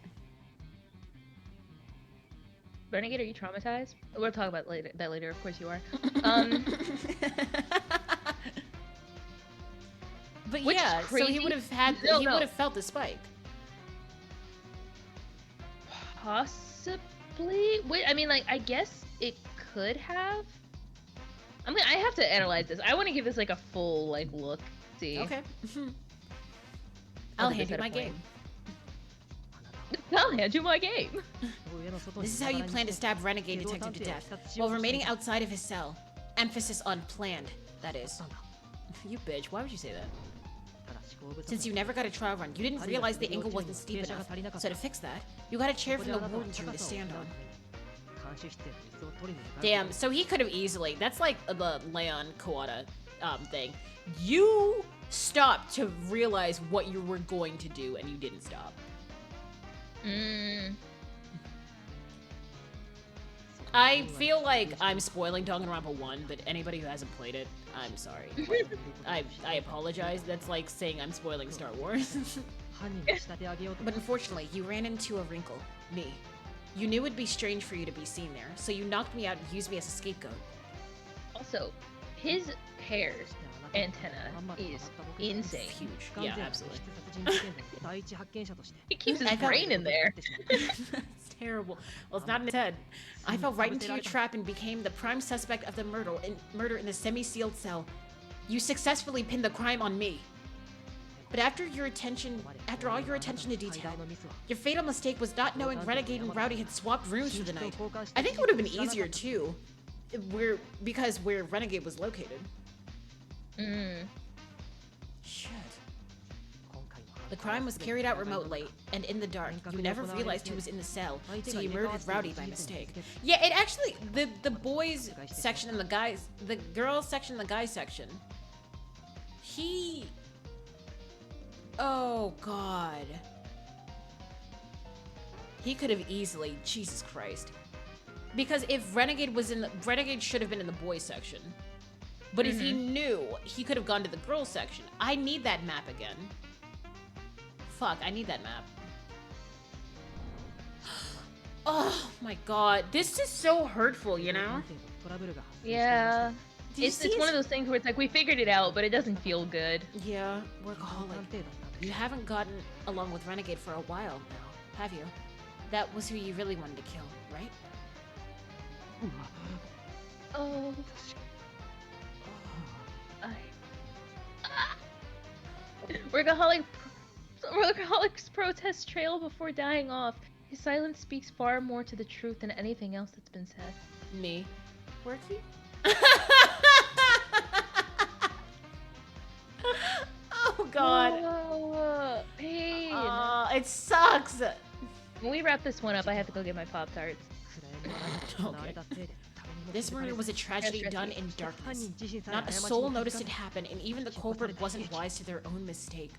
Renegade, are you traumatized? We'll talk about that later. Of course you are. But Which yeah, is so he crazy. would have had No, he no. would have felt the spike. Possibly. Wait, I mean, like, I guess it could have. I have to analyze this. I want to give this like a full like look. See. Okay. I'll I'll think hand you it's my at a game. I'll hand you my game. This is how you plan to stab Renegade Detective to death, while remaining outside of his cell. Emphasis on planned, that is. You bitch, why would you say that? Since you never got a trial run, you didn't realize the angle wasn't steep enough. So to fix that, you got a chair from the warden's room to stand on. Damn, so he could have easily, that's like the Leon Kawada thing. You stopped to realize what you were going to do and you didn't stop. I feel like I'm spoiling Danganronpa 1, but anybody who hasn't played it, I'm sorry. I apologize. That's like saying I'm spoiling Star Wars. But unfortunately, you ran into a wrinkle. Me. You knew it'd be strange for you to be seen there, so you knocked me out and used me as a scapegoat. Also, his hair antenna is insane. Huge. Yeah, absolutely. He keeps his brain in there. It's terrible. Well, it's not in his head. I fell right into your trap and became the prime suspect of the murder in the semi-sealed cell. You successfully pinned the crime on me. But after all your attention to detail, your fatal mistake was not knowing Renegade and Rowdy had swapped rooms for the night. I think it would have been easier too, because where Renegade was located. Shit. The crime was carried out remotely and in the dark. You never realized who was in the cell, so you murdered Rowdy by mistake. Yeah, it actually the boys section and the girls section and the guys section. Oh god. He could have easily, Jesus Christ. Because if Renegade should have been in the boys section. But if he knew, he could have gone to the girls section. I need that map again. Fuck, I need that map. Oh my god, this is so hurtful, you know? Yeah. It's It's one of those things where it's like we figured it out, but it doesn't feel good. Yeah, workaholic. You haven't gotten along with Renegade for a while now, have you? That was who you really wanted to kill, right? Oh. Workaholic's protest trail before dying off. His silence speaks far more to the truth than anything else that's been said. Me? Worky? Oh god. Oh, pain. It sucks. When we wrap this one up, I have to go get my Pop-Tarts. Okay. This murder was a tragedy done in darkness. Not a soul noticed it happen, and even the culprit wasn't wise to their own mistake.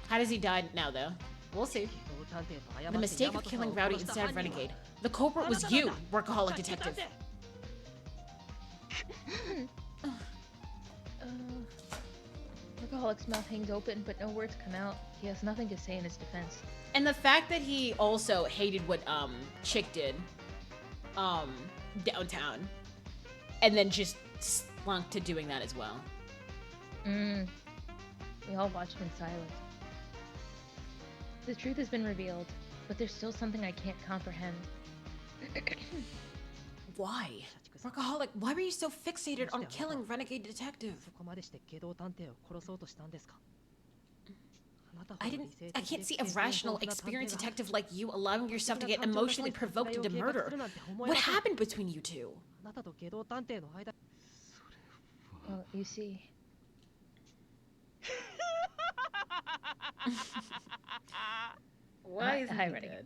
How does he die now, though? We'll see. The mistake of killing Rowdy instead of Renegade. The culprit was you, workaholic detective. Workaholic's mouth hangs open, but no words come out. He has nothing to say in his defense. And the fact that he also hated what Chick did downtown, and then just slunk to doing that as well. We all watched in silence. The truth has been revealed, but there's still something I can't comprehend. Why? Workaholic, why were you so fixated on killing Renegade Detective? I can't see a rational, experienced detective like you allowing yourself to get emotionally provoked into murder. What happened between you two? あなたと下道探偵の間 Well, you see. Why isn't Hi, he Renegade.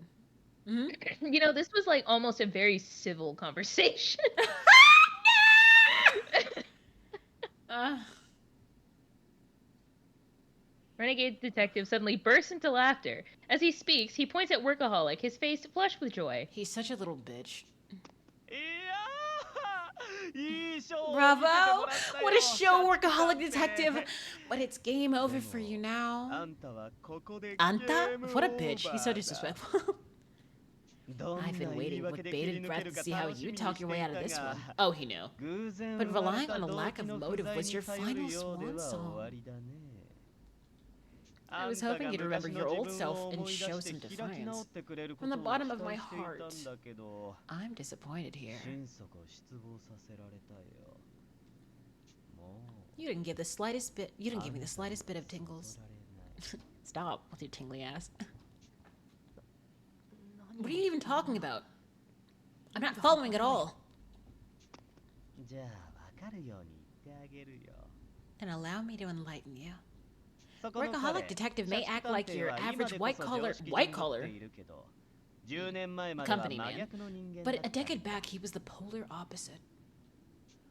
dead? Hmm? You know, this was like almost a very civil conversation. Renegade detective suddenly bursts into laughter. As he speaks, he points at Workaholic, his face flushed with joy. He's such a little bitch. いいショーを見せても Bravo! らったよ What a show, Workaholic 社畜 Detective! 探偵 But it's game over for you now. あんたはここで Anta? ゲーム What a オー bitch. バ He's so ーだ disrespectful. どんな I've been 言い waiting 訳 with で切り bated 抜け breath る to か see how 楽し you みに talk し your て way い out of た this が one. Oh, he knew. 偶然 But 生ま relying れた on a 動 lack 機 of の不 motive 在 was に your 頼る final ようで swan は終 song. わりだね I was あんた hoping が you'd remember 昔 your の old 自分 self を and 思い出 show して some 開き直っ defiance. てくれるこ From と the を bottom 期 of my 待してい heart, たんだけど I'm disappointed here. 心底失望させられたよもう You didn't give the slightest bit. You didn't give me the あなたに slightest bit of 悟 tingles. られない Stop with your tingly ass. What are you even talking about? I'm not following at all. じゃあ分かるように言ってあげるよ Then allow me to enlighten you. そこの Workaholic 彼 detective 社 may 畜 act 探 like 偵 your は今 average でこそ white collar 常識人 white ぶって collar いるけど10年前までは company 真 man. 逆の人間 But だ a った decade back, he was the polar opposite.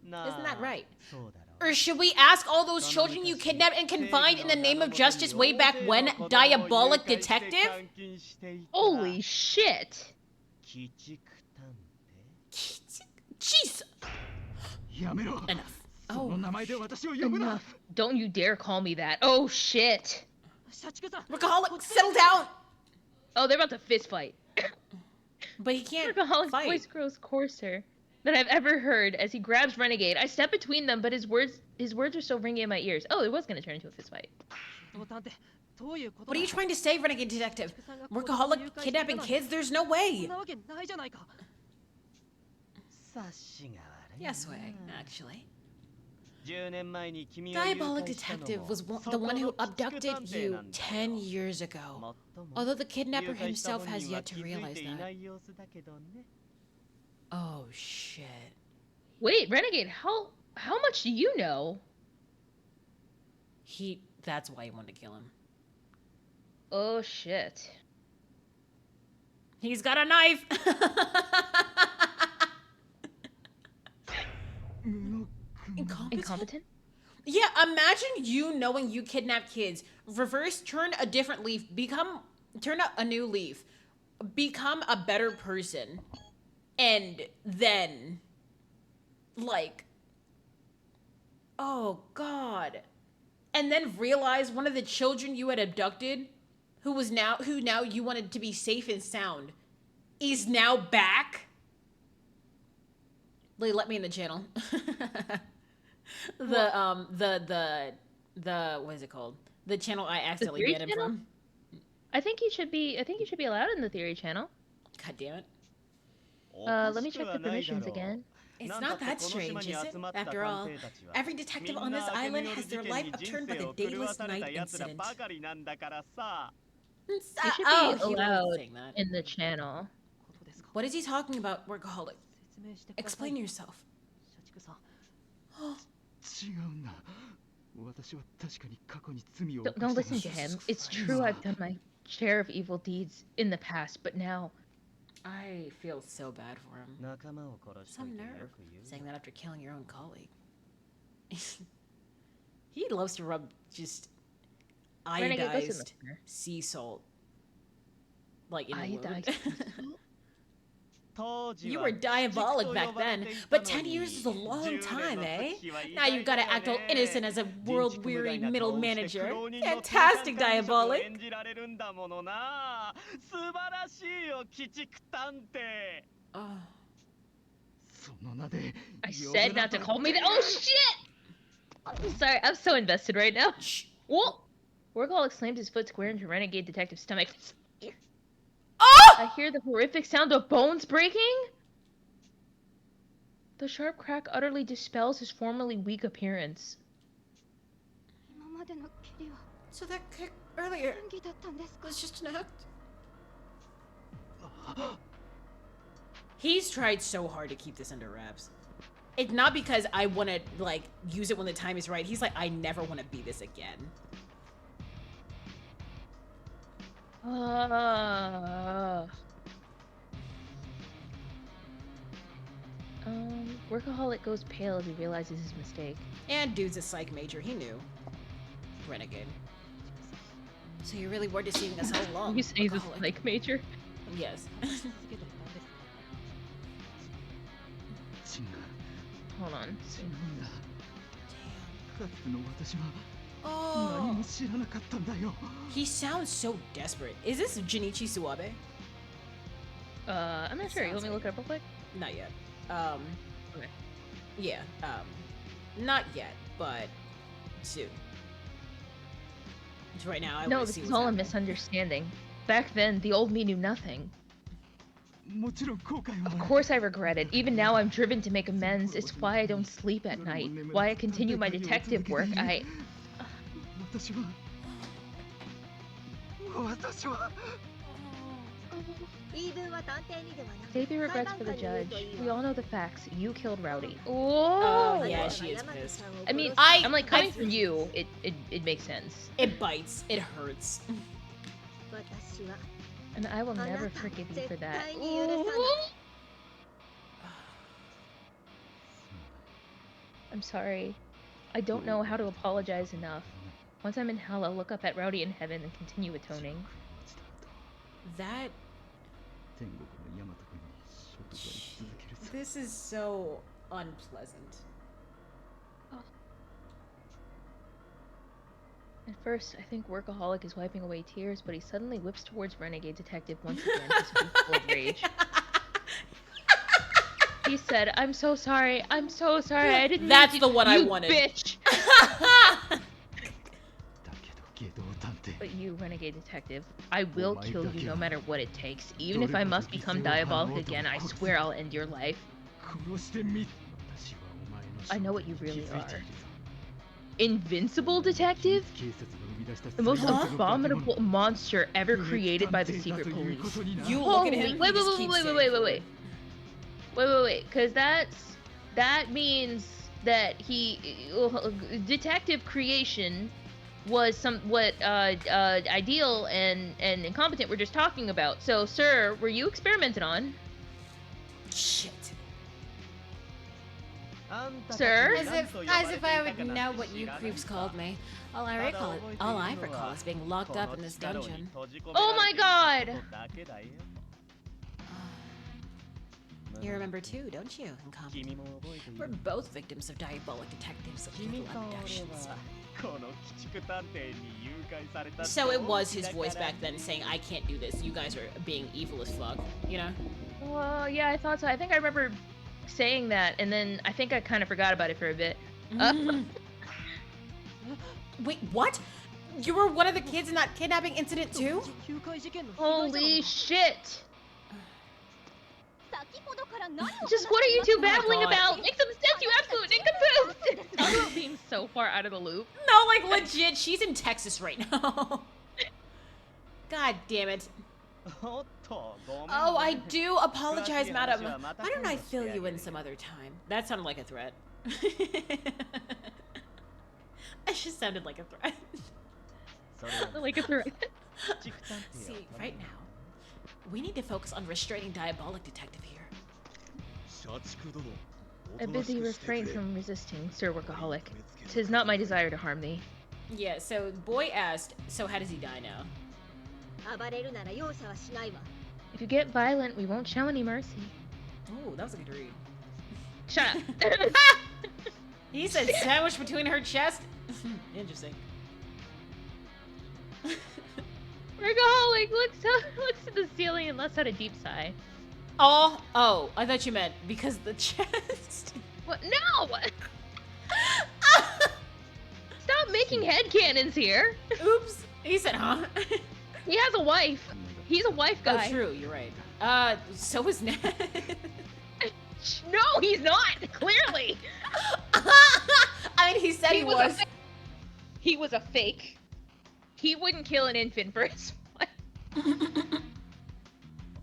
なあ Isn't that right? そうだろ Or should we ask all those children you kidnapped and confined in the name of justice way back when, diabolic detective? Holy shit! 鬼畜探偵 Jeez! やめろ Enough. その Oh, 名前で私を呼ぶな Enough. Don't you dare call me that. Oh shit! 社畜さん Workaholic, settle down! Oh, they're about to fist fight. But he can't Workaholic's fight. voice grows coarser than I've ever heard as he grabs Renegade. I step between them, but his words are still ringing in my ears. Oh, it was gonna turn into a fist fight. 下道探偵どういうこと What are you trying to say, Renegade Detective? Workaholic kidnapping kids? There's no そ way! んなわけないじゃないか察しが悪いな Yes, way, actually. 10年前に君を誘 Diabolic 拐したの Detective も was そ the こ one の who 鬼畜探 abducted 偵 you なんだよ 10 years ago. もっとも Although the kidnapper 誘拐した himself 本 has 人は yet to 気づ realize いていな that. い様子だけどね Oh, shit. Wait, Renegade, how much do you know? That's why he wanted to kill him. Oh shit. He's got a knife! Incompetent? Yeah, imagine you knowing you kidnapped kids. Reverse, turn a different leaf. Turn a new leaf. Become a better person. And then, like, oh God. And then realize one of the children you had abducted, who now you wanted to be safe and sound, is now back. Like, let me in the channel. The what is it called? The channel I accidentally Theory banned him channel? from. I think you should be allowed in the theory channel. God damn it. Let me check the permissions again. It's not that strange, is it? After all, every detective on this island has their life upturned by the dayless night incident. You should be Oh, he was allowed saying that. in the channel. ことですか What is he talking about, Workaholic? 説明してください Explain yourself. 社畜さん違うんだ私は確かに過去に罪を Don't listen to him. It's true I've done my share of evil deeds in the past, but now I feel so bad for him. 仲間を殺しと Some いてよ nerve く言う saying that after killing your own colleague. He loves to rub just Renegade, listen, iodized listener. sea salt, like in a wound. Iodized You were diabolic back then, but 10 years is a long time, eh? Now you've got to act all innocent as a world-weary middle manager. Fantastic, Diabolic! 演じられるんだものな素晴らしいよ鬼畜探偵 Oh. その名で I said not to call me that. Oh shit! I'm sorry, I'm so invested right now. Shh. Whoa! Workaholic slammed his foot square into Renegade Detective's stomach. Oh! I hear the horrific sound of bones breaking. The sharp crack utterly dispels his formerly weak appearance. 今までの蹴りは So that kick earlier 演技だったんですか？ was just an act. He's tried so hard to keep this under wraps. It's not because I want to, like, use it when the time is right. He's like, I never want to be this again. Workaholic goes pale as he realizes his mistake. And dude's a psych major. He knew. Renegade. So you really were deceiving us all along. You say he's a Workaholic. psych major? Yes. 続けていたんです。違う Hold on. 違うんだかつての私は Oh. 何も知らなかったんだよ He sounds so desperate. Is this Jinichi Suabe? I'm not sure. You want Sounds me to look it up real quick? Not yet. Okay. Yeah. Not yet, but soon. Right now, I No, want to this see is what's all a happening. misunderstanding. Back then, the old me knew nothing. もちろん後悔 Of は course I regret it. Even now I'm driven to make amends. It's why I don't sleep at night. Why I continue my detective work. 私は 言い分は探偵にではなく Save your 裁 regrets 判 for the 官に言う judge. といい We わ。 all know the facts. You killed Rowdy. Oh, Oh, yeah, 彼 she は is 山 pissed. 木さんを I mean, 殺し I'm like coming I- from you. It makes sense. It bites. It hurts. 私は And I will あなた never を forgive you 絶 for that. 対に許さない。 I'm sorry. I don't know how to apologize enough. Once I'm in hell, I'll look up at Rowdy in heaven and continue atoning. That. 天国の大和君に職場に続けるさ This is so unpleasant. At first, I think Workaholic is wiping away tears, but he suddenly whips towards Renegade Detective once again, his face full of rage. He said, I'm so sorry, I didn't That's mean the to- one I you wanted. bitch! だけど下道探偵 But you, Renegade Detective, I will my kill you no God. matter what it takes. Even if I must become diabolic again, I swear I'll end your life. 殺してみ私はお前の I know what you 正体に really 気づいてい are. るぞ Invincible Detective? 警察が生み出した The most 最悪の化け物 abominable monster ever 不滅 created by the 探偵だ secret というこ police. とにな You look at him. Holy- he wait, just wait, keeps wait, saying wait, forward. wait, because that means that he detective creation was what Ideal and Incompetent were just talking about. So, sir, were you experimented on? Shit. Sir? As if I would know what you creeps called me. All I recall is being locked up in this dungeon. Oh my god! You remember too, don't you, Incompetent? We're both victims of diabolic detectives of evil abductions. この鬼畜探偵に誘拐された So it was his voice back then saying, I can't do this. You guys are being evil as fuck, you know? Well, yeah, I thought so. I think I remember saying that, and then I think I kind of forgot about it for a bit. Wait, what? You were one of the kids in that kidnapping incident too? 誘拐事件の被害者の Holy shit! 先ほどから何を Just what are you two babbling God. about? Make some sense, you absolute nincompoop! Talk about being so far out of the loop. No, like legit, she's in Texas right now. God damn it. おっとごめん Oh, I do apologize, madam. Why don't I fill you in some other time? That sounded like a threat. It just sounded like a threat. それは Like a threat. 鬼畜探偵 See, right now, we need to focus on restraining Diabolic Detective here. 社畜殿 I bid thee refrain from resisting, Sir Workaholic. 'Tis not my desire to harm thee. Yeah, so boy asked, so how does he die now? 暴れるなら容赦はしないわ。 If you get violent, we won't show any mercy. Oh, that was a good read. Shut up. He said sandwich between her chest? Interesting. Workaholic looks to the ceiling and lets out a deep sigh. Oh, I thought you meant because the chest. What? No! Stop making headcanons here. Oops. He said, huh? He has a wife. He's a wife guy. Oh, true, you're right. So is Ned. No, he's not. Clearly. I mean, he said he He was was. he was a fake. He wouldn't kill an infant for his wife.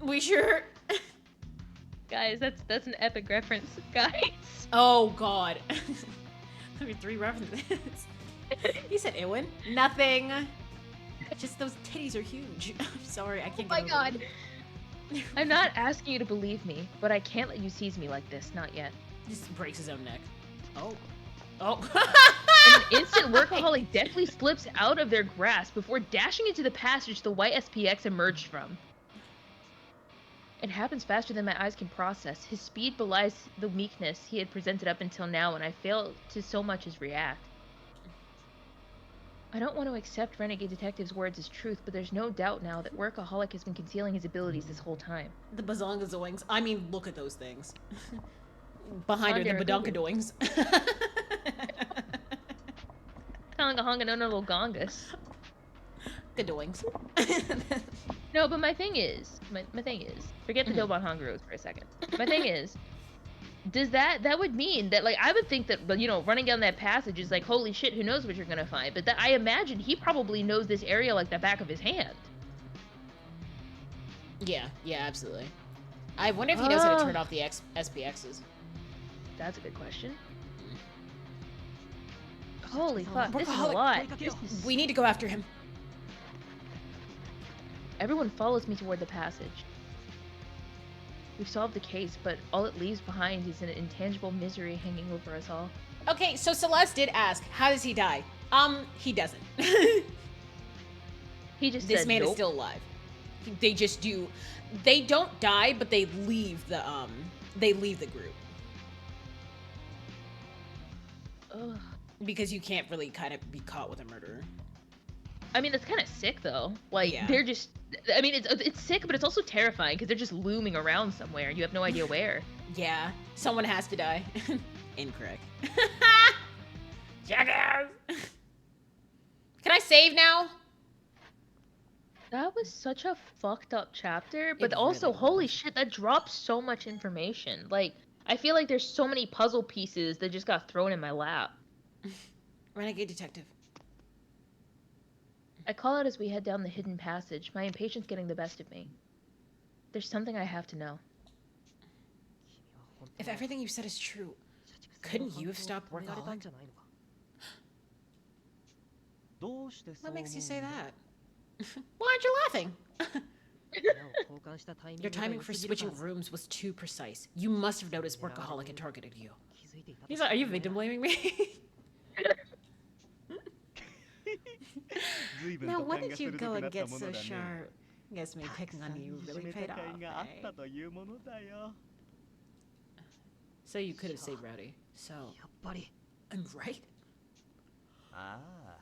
We sure? Guys, that's an epic reference, guys. Oh god. There were 3 references. He said Eowyn. Nothing. Just those titties are huge. I'm sorry, I can't Oh my get over god. them. I'm not asking you to believe me, but I can't let you seize me like this, not yet. Just breaks his own neck. Oh. Oh. In an instant, Workaholic deftly slips out of their grasp before dashing into the passage the white SPX emerged from. It happens faster than my eyes can process. His speed belies the meekness he had presented up until now, and I fail to so much as react. I don't want to accept Renegade Detective's words as truth, but there's no doubt now that Workaholic has been concealing his abilities this whole time. The bazongazoings. I mean, look at those things. Behind her, the Wonder badonkadoings. Kind of like a honganonolo gongus. Gadoings. No, but my thing is, forget the Dobon Honguros for a second. My thing is, does that would mean that, like, I would think that, you know, running down that passage is like, holy shit, who knows what you're gonna find? But that I imagine he probably knows this area like the back of his hand. Yeah, absolutely. I wonder if he knows how to turn off the SPXs. That's a good question. Holy fuck, this is a Workaholic. lot. This is... We need to go after him. Everyone follows me toward the passage. We've solved the case, but all it leaves behind is an intangible misery hanging over us all. Okay, so Celeste did ask, how does he die? He doesn't. He just This said, man is nope. still alive. They just do. They don't die, but they leave the group. Ugh. Because you can't really kind of be caught with a murderer. I mean, that's kind of sick, though. Like, Yeah. they're just... I mean, it's sick, but it's also terrifying, because they're just looming around somewhere, and you have no idea where. Yeah, someone has to die. Incorrect. Jackass! Can I save now? That was such a fucked up chapter, but It also, really holy was. shit, that drops so much information. Like, I feel like there's so many puzzle pieces that just got thrown in my lap. Renegade Detective. I call out as we head down the hidden passage, my impatience getting the best of me. There's something I have to know. If everything you said is true, couldn't you have stopped Workaholic? What makes you say that? Why aren't you laughing? Your timing for switching rooms was too precise. You must have noticed Workaholic had targeted you. He's like, are you victim blaming me? Now, when did you go and get so sharp? Guess me picking on you really paid off, eh? So you could have saved Rowdy. So, I'm right? ああ、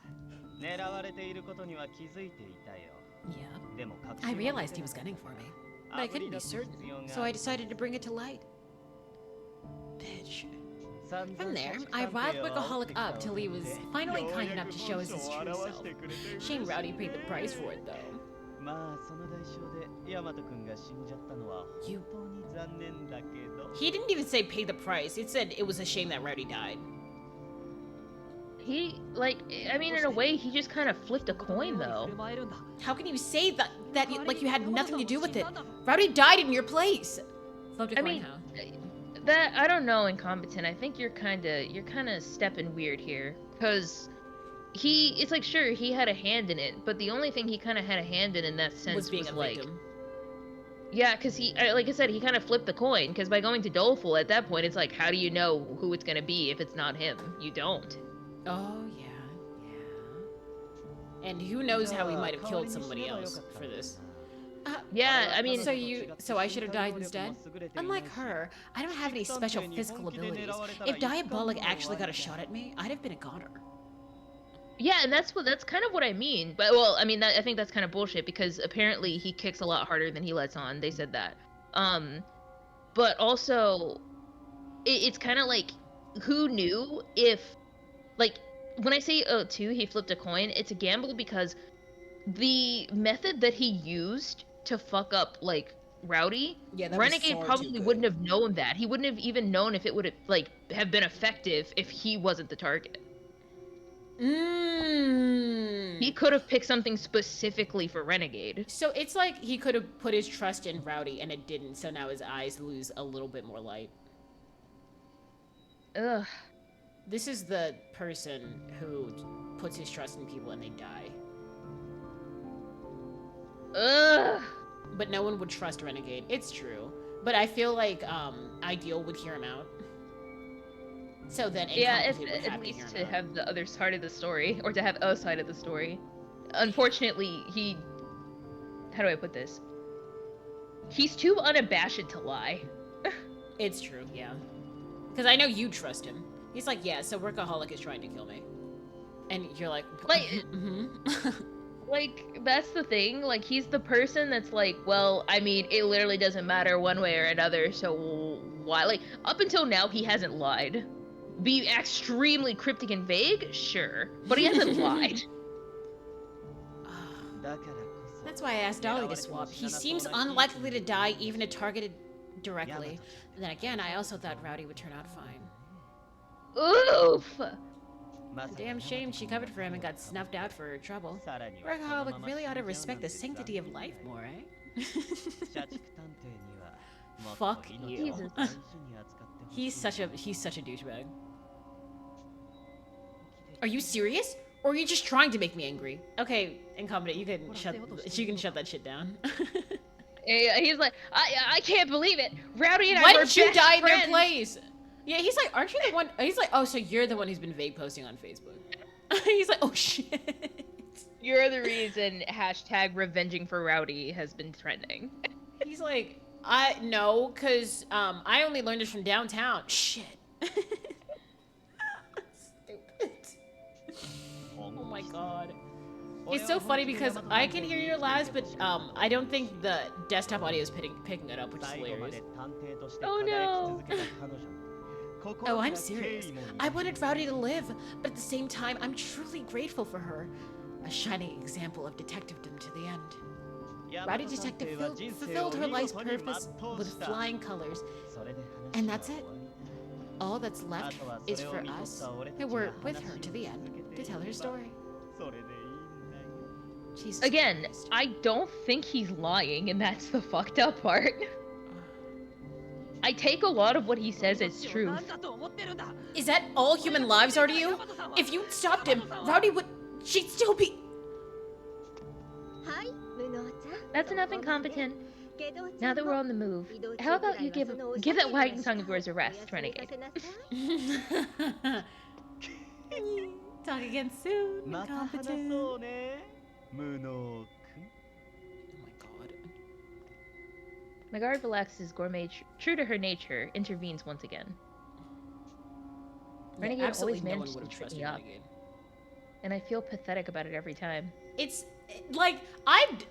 狙われていることには気づいていたよ。 Yeah. でも確 I 信は realized he was 持てな gunning かっ for た me, but I couldn't be certain, so I decided to bring it to light. Bitch. From there, I riled Workaholic up till he was finally kind enough to show us his true self. Shame Rowdy paid the price for it, though. まあその代償でヤマト君が死んじゃったのは本当に残念だけど。 He didn't even say pay the price. It said it was a shame that Rowdy died. He, like, I mean, in a way, he just kind of flipped a coin, though. How can you say that like you had nothing to do with it? Rowdy died in your place. Flipped a I coin, mean, how? that, I don't know, Incompetent. I think you're kind of stepping weird here. Because it's like, sure, he had a hand in it, but the only thing he kind of had a hand in that sense Was being a like... victim. Yeah, because like I said, he kind of flipped the coin, because by going to Doleful, at that point, it's like, how do you know who it's going to be if it's not him? You don't. Oh, yeah. And who knows how he might have killed somebody else for this. Yeah, I mean... So I should have died instead? Unlike her, I don't have any special physical abilities. If Diabolic actually got a shot at me, I'd have been a goner. Yeah, and that's kind of what I mean. But, well, I mean, I think that's kind of bullshit, because apparently he kicks a lot harder than he lets on. They said that. But also, it's kind of like, who knew if... Like, when I say, too, he flipped a coin, it's a gamble because the method that he used to fuck up, like, Rowdy, Renegade probably wouldn't have known that. He wouldn't have even known if it would have, like, have been effective if he wasn't the target. He could have picked something specifically for Renegade. So it's like he could have put his trust in Rowdy and it didn't, so now his eyes lose a little bit more light. Ugh. This is the person who puts his trust in people and they die. Ugh. But no one would trust Renegade. It's true. But I feel like Ideal would hear him out. So then Yeah, Incompetent would at have to least hear him to out. have the other side of the story, or to have a side of the story. Unfortunately, how do I put this? He's too unabashed to lie. It's true, yeah. Because I know you trust him. He's like, yeah, so Workaholic is trying to kill me. And you're like, Like, like, that's the thing. Like, he's the person that's like, well, I mean, it literally doesn't matter one way or another, so why? Like, up until now, he hasn't lied. Be extremely cryptic and vague? Sure. But he hasn't lied. That's why I asked Dolly to swap. He seems unlikely to die even if targeted directly. But then again, I also thought Rowdy would turn out fine. Oof! Damn shame she covered for him and got snuffed out for her trouble. Workaholic really ought to respect the sanctity of life more, eh? Fuck you. Jesus. He's such a douchebag. Are you serious? Or are you just trying to make me angry? Okay, Incompetent, you can shut that shit down. Yeah, he's like, I can't believe it. Rowdy and I Why were didn't you best die in their friends. place? Yeah, he's like, aren't you the one? He's like, oh, so you're the one who's been vague posting on Facebook. He's like, oh shit. You're the reason hashtag revenging for Rowdy has been trending. He's like, no, cause I only learned it from downtown. Shit. Stupid. Oh my god. It's so funny because I can hear your laughs, but I don't think the desktop audio is picking it up, which is hilarious. Oh no. Oh, I'm serious. I wanted Rowdy to live, but at the same time, I'm truly grateful for her. A shining example of detectivedom to the end. Rowdy Detective fulfilled her life's purpose with flying colors. And that's it. All that's left is for us, who were with her to the end, to tell her story. Jesus Again, Christ. I don't think he's lying, and that's the fucked up part. I take a lot of what he says as truth. Is that all human lives are to you? If you stopped him, Rowdy would... She'd still be... That's enough incompetent. Now that we're on the move, how about you give that wagging tongue of yours a rest, Renegade? Talk again soon, incompetent. Oh my god. My guard relaxes. Gourmet, true to her nature, intervenes once again. Yeah, Renegade absolutely always no one manages would to have trip trusted me up, Renegade. and I feel pathetic about it every time. It's like to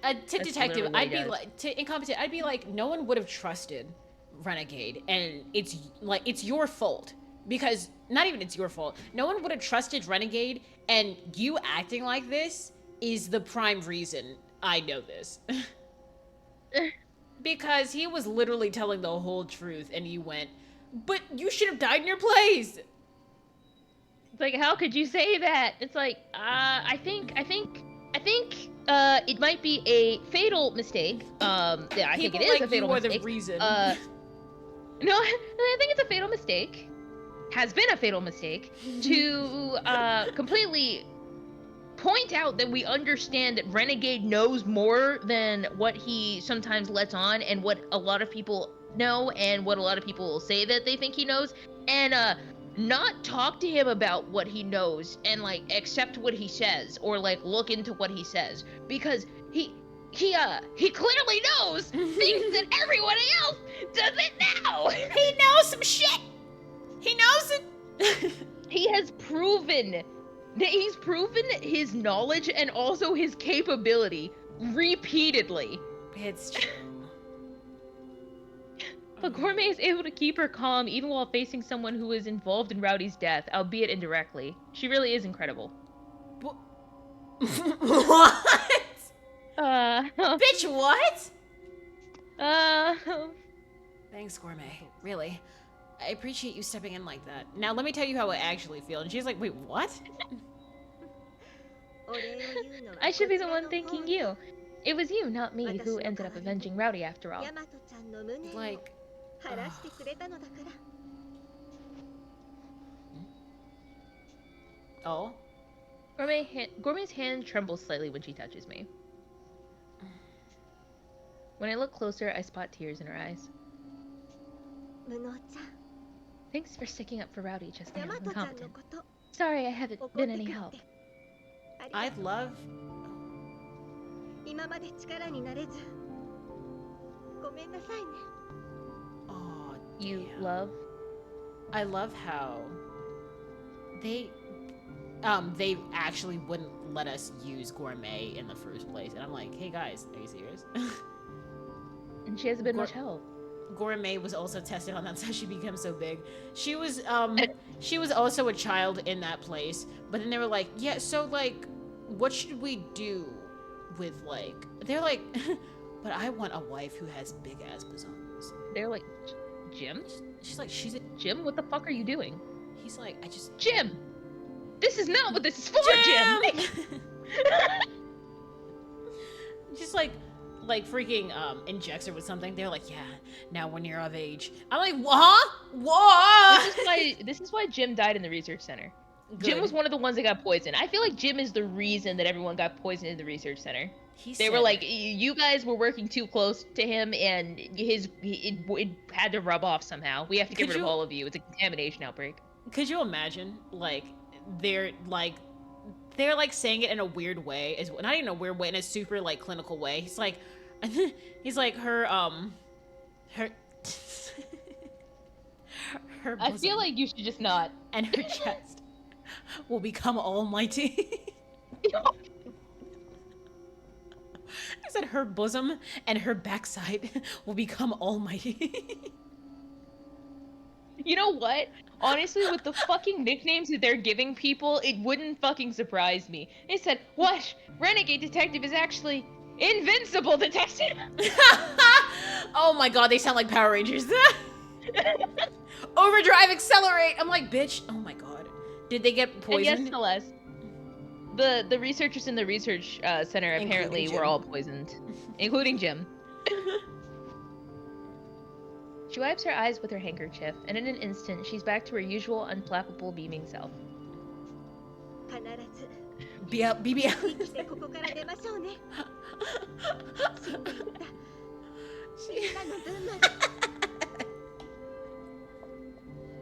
That's detective, literally I'd what be he like to incompetent. I'd be like, no one would have trusted Renegade, and it's like it's your fault because not even it's your fault. No one would have trusted Renegade, and you acting like this is the prime reason I know this. Because he was literally telling the whole truth, and you went, but you should have died in your place. It's like, how could you say that? It's like, I think it might be a fatal mistake. Yeah, I think People it is like a fatal you are mistake. the reason. No, I think it's a fatal mistake. Has been a fatal mistake to completely point out that we understand that Renegade knows more than what he sometimes lets on, and what a lot of people know, and what a lot of people say that they think he knows, and not talk to him about what he knows and like accept what he says or like look into what he says, because he clearly knows things that everyone else doesn't know. He knows some shit. He knows it. He has proven that he's proven his knowledge and also his capability repeatedly. It's true. But Gourmet is able to keep her calm even while facing someone who is involved in Rowdy's death, albeit indirectly. She really is incredible. What? Bitch, what? Thanks, Gourmet. Really. I appreciate you stepping in like that. Now let me tell you how I actually feel. And she's like, wait, what? I should be the one thanking you. It was you, not me, who ended up avenging Rowdy after all. Like, oh, Gourmet's hand trembles slightly when she touches me. When I look closer, I spot tears in her eyes. Thanks for sticking up for Rowdy just now, incompetent. Sorry I haven't been any help. I'd love. Oh, You damn. love? I love how they actually wouldn't let us use Gourmet in the first place, and I'm like, hey guys, are you serious? And she hasn't been much help. Gourmet was also tested on. That's how she became so big. She was also a child in that place, but then they were like, yeah, so like, what should we do with like? They're like, but I want a wife who has big ass bosoms. They're like, Jim? She's like, she's a. Jim, what the fuck are you doing? He's like, I just. Jim! This is not what this is for, Jim! Just like freaking injects her with something. They're like, yeah, now when you're of age. I'm like, what? This is why Jim died in the research center. Good. Jim was one of the ones that got poisoned. I feel like Jim is the reason that everyone got poisoned in the research center. They were like, you guys were working too close to him, and it had to rub off somehow. We have to get rid of all of you. It's a contamination outbreak. Could you imagine, like, they're saying it in a weird way, not even a weird way, in a super like clinical way. He's like, her her I feel like you should just not. And her chest will become almighty. I said her bosom and her backside will become almighty. You know what? Honestly, with the fucking nicknames that they're giving people, it wouldn't fucking surprise me. They said, what? Renegade Detective is actually Invincible Detective! Oh my god, they sound like Power Rangers. Overdrive, accelerate! I'm like, bitch, oh my god. Did they get poisoned? And yes, Celeste. The researchers in the research center apparently were all poisoned. Including Jim. She wipes her eyes with her handkerchief, and in an instant, she's back to her usual unflappable beaming self. BB.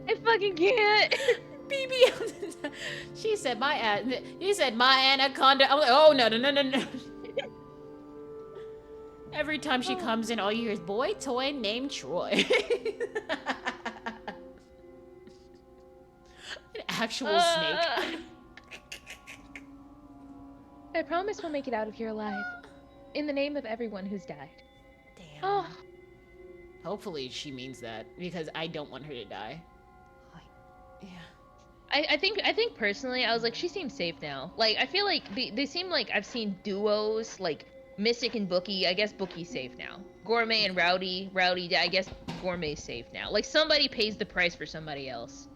I fucking can't. BB. She said he said my anaconda. I'm like, oh no. Every time she comes in, all you hear is boy toy named Troy. An actual snake. I promise we'll make it out of here alive. In the name of everyone who's died. Damn. Oh. Hopefully she means that, because I don't want her to die. Yeah. I think personally, I was like, she seems safe now. Like, I feel like they seem like I've seen duos, like Mystic and Bookie. I guess Bookie's safe now. Gourmet and Rowdy, I guess Gourmet's safe now. Like, somebody pays the price for somebody else.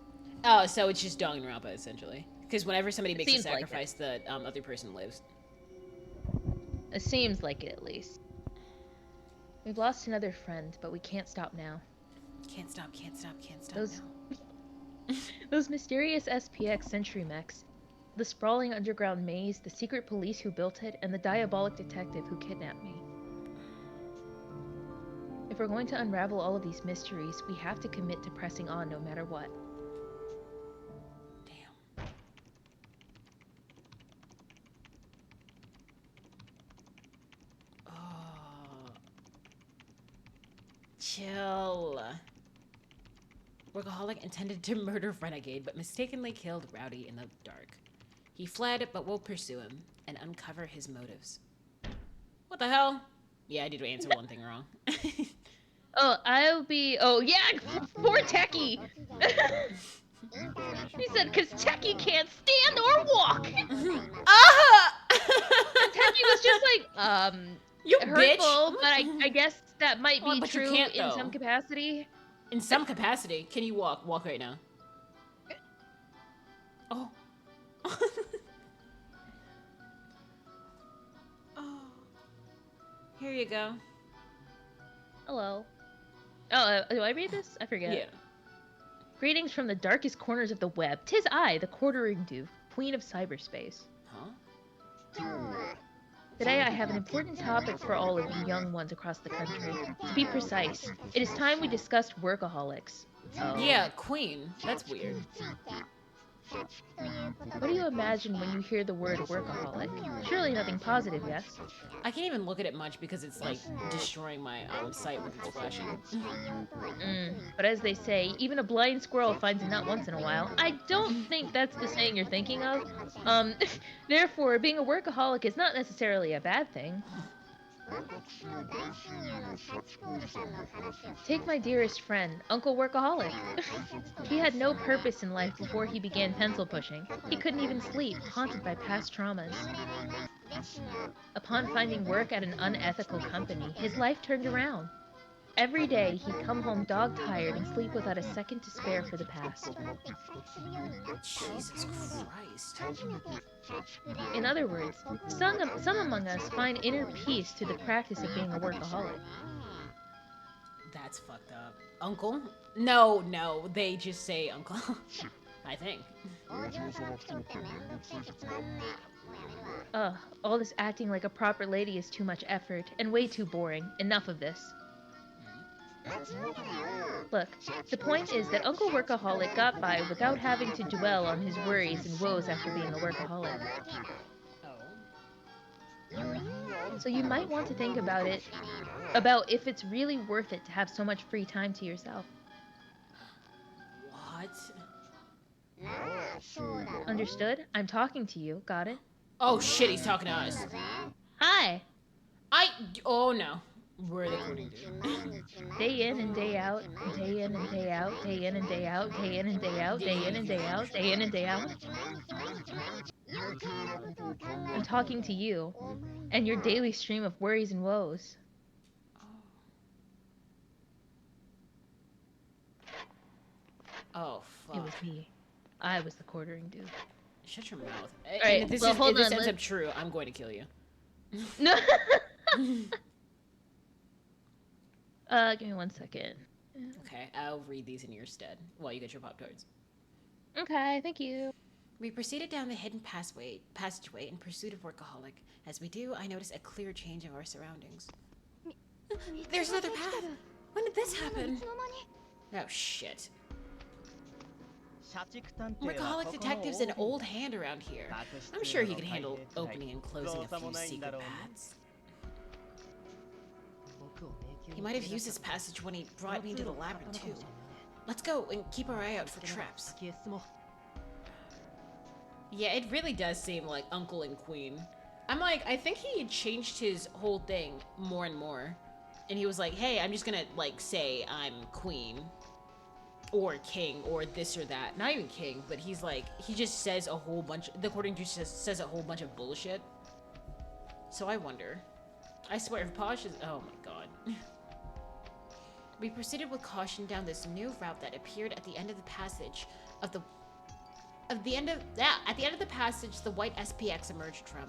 Oh, so it's just Danganronpa, essentially. Because whenever somebody makes a sacrifice, like the other person lives. It seems like it, at least. We've lost another friend, but we can't stop now. Can't stop Those- now. Those mysterious SPX sentry mechs, the sprawling underground maze, the secret police who built it, and the diabolic detective who kidnapped me. If we're going to unravel all of these mysteries, we have to commit to pressing on no matter what. Damn. Oh. Chill. Workaholic intended to murder Renegade, but mistakenly killed Rowdy in the dark. He fled, but we'll pursue him and uncover his motives. What the hell? Yeah, I did answer one thing wrong. Oh yeah, poor Techie! He said, cause Techie can't stand or walk! Techie was just like, you hurtful, bitch! but I guess that might be but you true can't, in though. some capacity. In some capacity. Can you walk? Walk right now. Oh. Here you go. Hello. Oh, do I read this? I forget. Yeah. Greetings from the darkest corners of the web. 'Tis I, the Quartering Dew, Queen of Cyberspace. Huh? Today I have an important topic for all of you young ones across the country. To be precise, it is time we discussed workaholics. Oh. Yeah, queen. That's weird. What do you imagine when you hear the word workaholic? Surely nothing positive, yes? I can't even look at it much because it's like destroying my sight with its flashing. But as they say, even a blind squirrel finds a nut once in a while. I don't think that's the saying you're thinking of. Therefore, being a workaholic is not necessarily a bad thing. Take my dearest friend, Uncle Workaholic. He had no purpose in life before he began pencil pushing. He couldn't even sleep, haunted by past traumas. Upon finding work at an unethical company, his life turned around. Every day, he'd come home dog-tired and sleep without a second to spare for the past. Jesus Christ. In other words, some among us find inner peace to the practice of being a workaholic. That's fucked up. Uncle? No, they just say uncle. I think. Ugh, all this acting like a proper lady is too much effort, and way too boring. Enough of this. Look, the point is that Uncle Workaholic got by without having to dwell on his worries and woes after being a workaholic. Oh. So you might want to think about if it's really worth it to have so much free time to yourself. What? Understood? I'm talking to you, got it? Oh shit, he's talking to us. Hi! Oh no. We're the Quartering Dew. Day in and day out, day in and day out, day in and day out, day in and day out, day in and day out, day in and day out. I'm talking to you, and your daily stream of worries and woes. Oh fuck. It was me. I was the Quartering Dew. Shut your mouth. Alright, And if well, hold if this on, ends let- up true, I'm going to kill you. No. Give me 1 second. Okay, I'll read these in your stead while you get your Pop-Tarts. Okay, thank you. We proceeded down the hidden passageway in pursuit of Workaholic. As we do, I notice a clear change of our surroundings. There's another path! When did this happen? Oh shit. Workaholic Detective's an old hand around here. I'm sure he could handle opening and closing a few secret paths. He might have used this passage when he brought me into the labyrinth too. Let's go and keep our eye out for traps. Yeah, it really does seem like Uncle and Queen. I'm like, I think he had changed his whole thing more and more. And he was like, hey, I'm just gonna like say I'm Queen. Or king, or this or that. Not even king, but he's like, he just says a whole bunch, the Quartering Dew says a whole bunch of bullshit. So I wonder. I swear, if Posh is, oh my god. We proceeded with caution down this new route that appeared at the end of the passage at the end of the passage, the white SPX emerged from.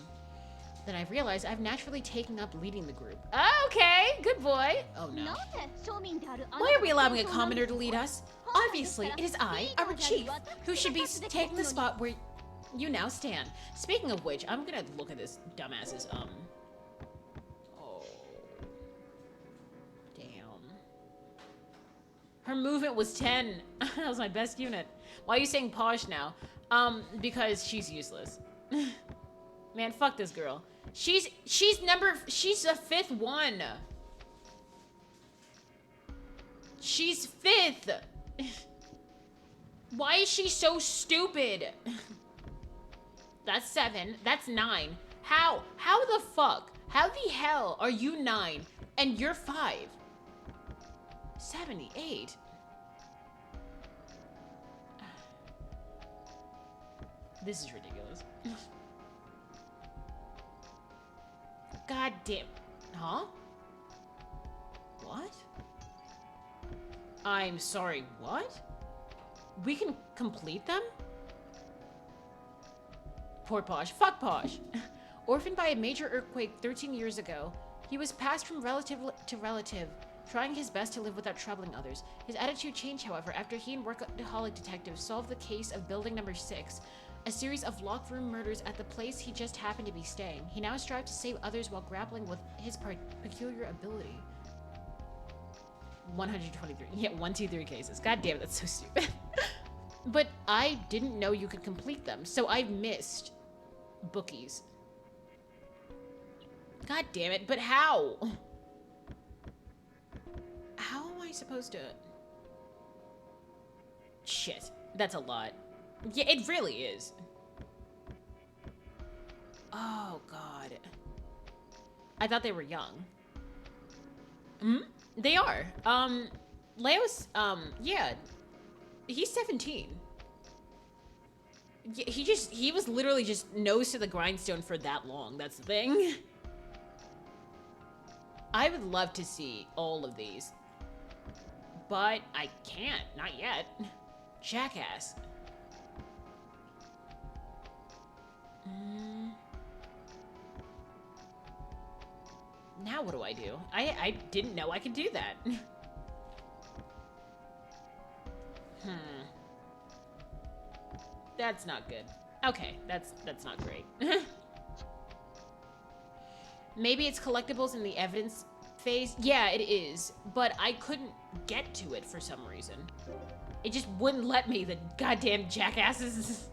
Then I realized I've naturally taken up leading the group. Okay, good boy. Oh no. Why are we allowing a commoner to lead us? Obviously, it is I, our chief, who should be taking the spot where you now stand. Speaking of which, I'm gonna look at this dumbass's, oh. Damn. Her movement was 10. That was my best unit. Why are you saying Posh now? Because she's useless. Man, fuck this girl. She's the 5th one. She's 5th. Why is she so stupid? That's 7. That's 9. How the fuck? How the hell are you 9 and you're 5? 78. This is ridiculous. God damn. Huh? What? I'm sorry, what? We can complete them? Poor Posh. Fuck Posh. Orphaned by a major earthquake 13 years ago, He was passed from relative to relative, trying his best to live without troubling others. His attitude changed, however, after he and workaholic detectives solved the case of building number 6, a series of locked room murders at the place he just happened to be staying. He now strives to save others while grappling with his peculiar ability. 123. Yeah, 123 cases. God damn it, that's so stupid. But I didn't know you could complete them, so I missed bookies. God damn it, but how? How am I supposed to... Shit, that's a lot. Yeah, it really is. Oh, God. I thought they were young. Hmm? They are. Leo's, yeah. He's 17. Yeah, he was literally just nose to the grindstone for that long. That's the thing. I would love to see all of these. But I can't. Not yet. Jackass. Now what do I do? I didn't know I could do that. That's not good. Okay, that's not great. Maybe it's collectibles in the evidence phase. Yeah, it is, but I couldn't get to it for some reason. It just wouldn't let me, the goddamn jackasses.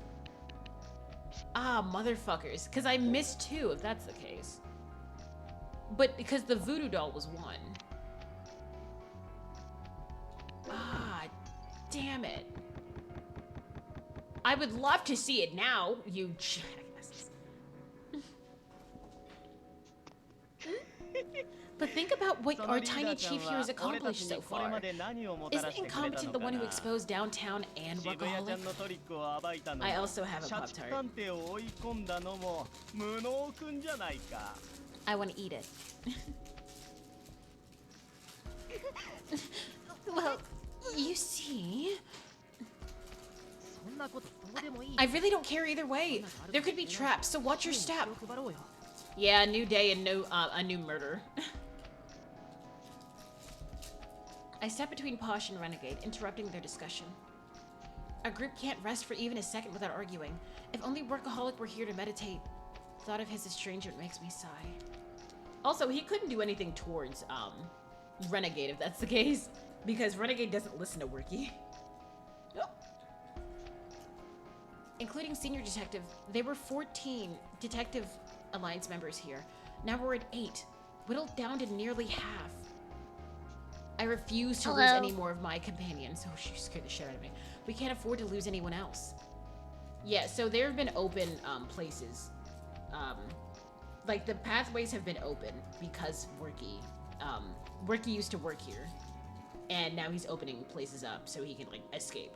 Ah, motherfuckers. Because I missed 2, if that's the case. But because the voodoo doll was 1. Ah, damn it. I would love to see it now, you jackasses. But think about what our tiny chief here has accomplished so far. Isn't incompetent the one who exposed downtown and workaholic? I also have a Pop-Tart. I want to eat it. Well, you see... I really don't care either way. There could be traps, so watch your step. Yeah, a new day and a new murder. I step between Posh and Renegade, interrupting their discussion. Our group can't rest for even a second without arguing. If only Workaholic were here to meditate. Thought of his estrangement makes me sigh. Also, he couldn't do anything towards Renegade if that's the case, because Renegade doesn't listen to Worky. Nope. Including Senior Detective, there were 14 Detective Alliance members here. Now we're at 8, whittled down to nearly half. I refuse to lose any more of my companions. Oh, she scared the shit out of me. We can't afford to lose anyone else. Yeah, so there have been open places. Like the pathways have been open because Worky used to work here. And now he's opening places up so he can like escape.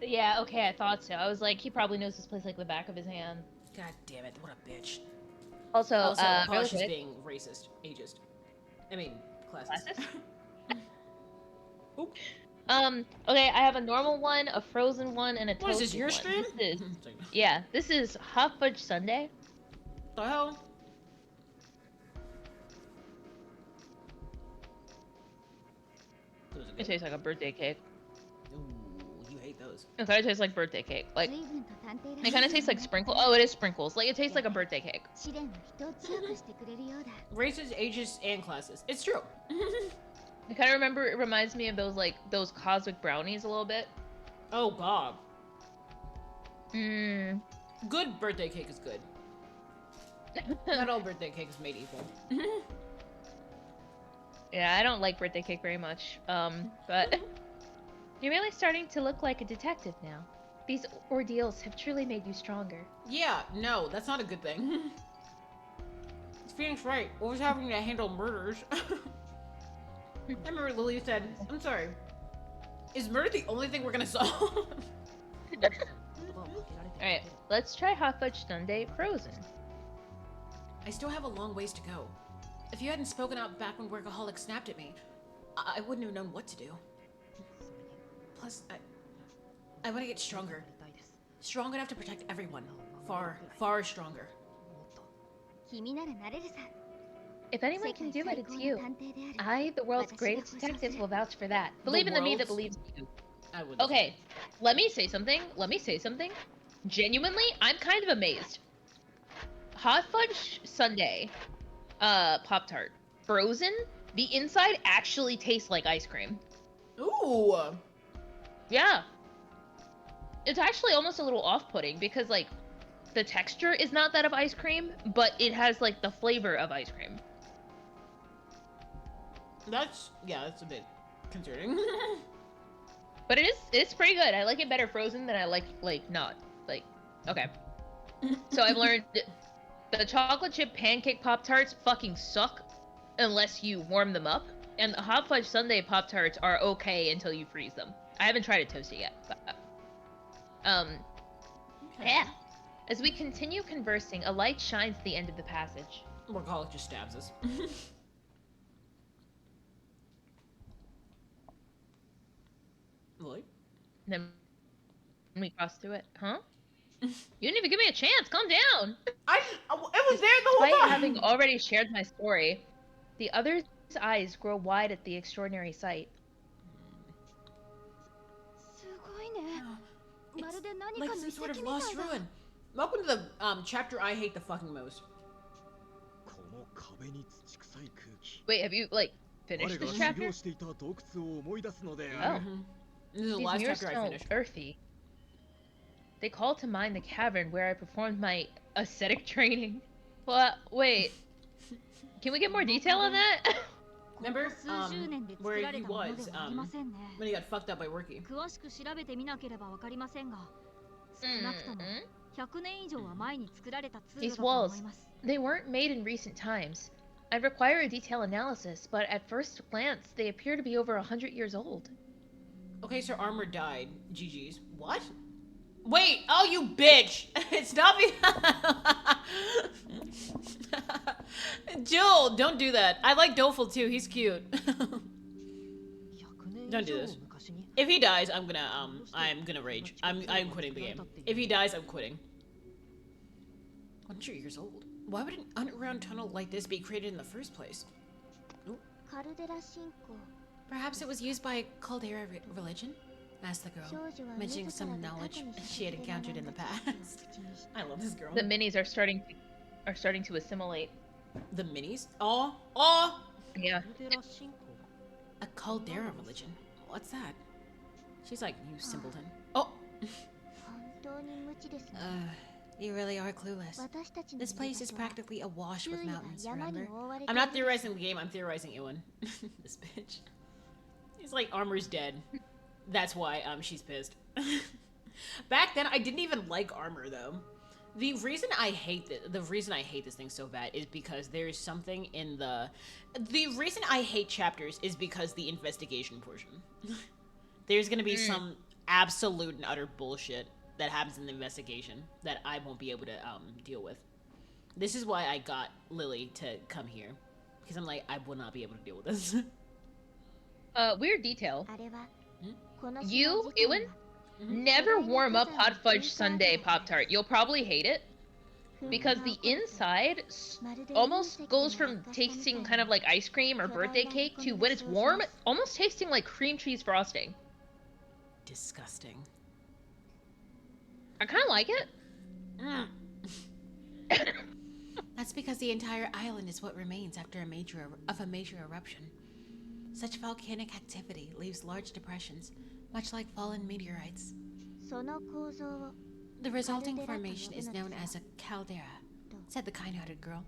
Yeah, okay, I thought so. I was like, he probably knows this place like the back of his hand. God damn it, what a bitch. Also, Posh is being racist, ageist. I mean, classist. Oop. Okay, I have a normal one, a frozen one, and a toasted one. What is this, your stream? This is Hot Fudge Sundae. The hell? It tastes like a birthday cake. Ooh, you hate those. It kind of tastes like birthday cake. Like, it kind of tastes like sprinkles. Oh, it is sprinkles. Like, it tastes like a birthday cake. Races, ages, and classes. It's true. I kind of remember it reminds me of those cosmic brownies a little bit. Oh, God. Mmm. Good birthday cake is good. Not all birthday cake is made equal. Yeah, I don't like birthday cake very much. But you're really starting to look like a detective now. These ordeals have truly made you stronger. Yeah, no, that's not a good thing. Phoenix right. Always having to handle murders. I remember Lily said, I'm sorry, is murder the only thing we're gonna solve? Alright, let's try Hot Fudge Sundae frozen. I still have a long ways to go. If you hadn't spoken out back when Workaholic snapped at me, I wouldn't have known what to do. Plus, I want to get stronger. Strong enough to protect everyone. Far, far stronger. If anyone can do it, it's you. I, the world's greatest detective, will vouch for that. Believe in the me that world's- believes in you. I would. Okay, let me say something. Genuinely, I'm kind of amazed. Hot fudge sundae, Pop Tart, frozen. The inside actually tastes like ice cream. Ooh. Yeah. It's actually almost a little off-putting because like the texture is not that of ice cream, but it has like the flavor of ice cream. That's a bit concerning. But it's pretty good. I like it better frozen than I like not. Like, okay. So I've learned the chocolate chip pancake Pop Tarts fucking suck unless you warm them up, and the hot fudge sundae Pop Tarts are okay until you freeze them. I haven't tried it toasted yet, but yeah. As we continue conversing, a light shines at the end of the passage. Morgalik just stabs us. Really? Then we cross through it, huh? You didn't even give me a chance. Calm down. It was there the whole Despite time. having already shared my story, the other's eyes grow wide at the extraordinary sight. It's like some sort of lost ruin. Welcome to the chapter I hate the fucking most. Wait, have you like finished this chapter? Mhm. This is the These last mirrors chapter I smell finished. earthy. They call to mind the cavern where I performed my ascetic training. Well, wait. Can we get more detail on that? Remember where he was when he got fucked up by Worky. 詳しく調べてみなければわかりませんが、少なくとも100年以上は前に作られた通路だと思います。 They weren't made in recent times. I'd require a detailed analysis, but at first glance, they appear to be over 100 years old. Okay, so armor died. GG's. What? Wait! Oh, you bitch! It's not me. Jill, don't do that. I like Doleful too. He's cute. Don't do this. If he dies, I'm gonna rage. I'm quitting the game. If he dies, I'm quitting. 100 years old. Why would an underground tunnel like this be created in the first place? Ooh. Perhaps it was used by a Caldera religion? Asked the girl, mentioning some knowledge she had encountered in the past. I love this girl. The minis are starting to assimilate. The minis? Oh! Yeah. A Caldera religion? What's that? She's like, you simpleton. Oh! You really are clueless. This place is practically awash with mountains, remember? I'm not theorizing the game, I'm theorizing Ewan. This bitch. He's like, Armor's dead. That's why she's pissed. Back then, I didn't even like Armor, though. The reason I hate this thing so bad is because there is something in the reason I hate chapters is because the investigation portion. There's gonna be some absolute and utter bullshit that happens in the investigation that I won't be able to deal with. This is why I got Lily to come here, because I'm like, I will not be able to deal with this. Weird detail. You, Ewan, never warm up hot fudge sundae Pop-Tart. You'll probably hate it. Because the inside almost goes from tasting kind of like ice cream or birthday cake to when it's warm, almost tasting like cream cheese frosting. Disgusting. I kind of like it. That's because the entire island is what remains after a major eruption. Such volcanic activity leaves large depressions, much like fallen meteorites. The resulting formation is known as a caldera, said the kind-hearted girl.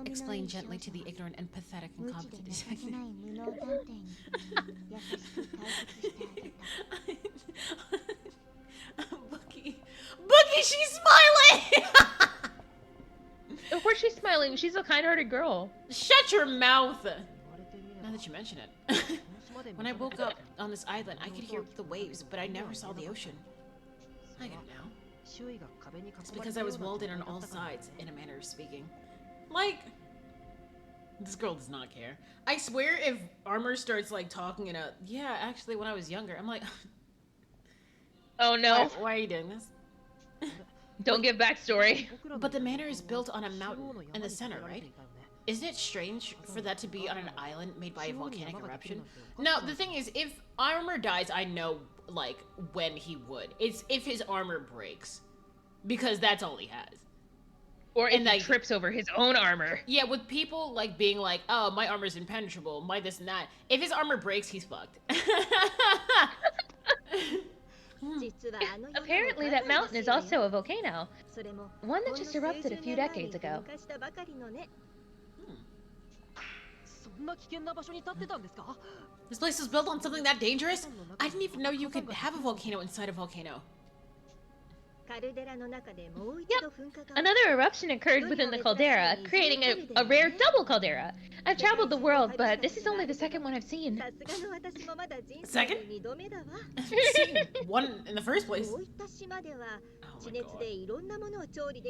Explain gently to the ignorant and pathetic incompetent detective. Bookie, she's smiling! Of course she's smiling. She's a kind-hearted girl. Shut your mouth! Now that you mention it. When I woke up on this island, I could hear the waves, but I never saw the ocean. I get it now. It's because I was walled in on all sides, in a manner of speaking. Like, this girl does not care. I swear if Armor starts, like, talking in a, yeah, actually, when I was younger, I'm like, oh no. Why are you doing this? Don't give backstory. But the manor is built on a mountain in the center, right? Isn't it strange for that to be on an island made by a volcanic eruption? No, the thing is, if armor dies, I know, like, when he would. It's if his armor breaks. Because that's all he has. Or if And, he like, trips over his own armor. Yeah, with people, like, being like, oh, my armor's impenetrable, my this and that. If his armor breaks, he's fucked. Apparently that mountain is also a volcano. One that just erupted a few decades ago. そんな危険な場所に立ってたんですか？ This place was built on something that dangerous? I didn't even know you could have a volcano inside a volcano. Another eruption occurred within the caldera, creating a rare double caldera. I've traveled the world, but this is only the second one I've seen. Second? One in the first place. Oh my God.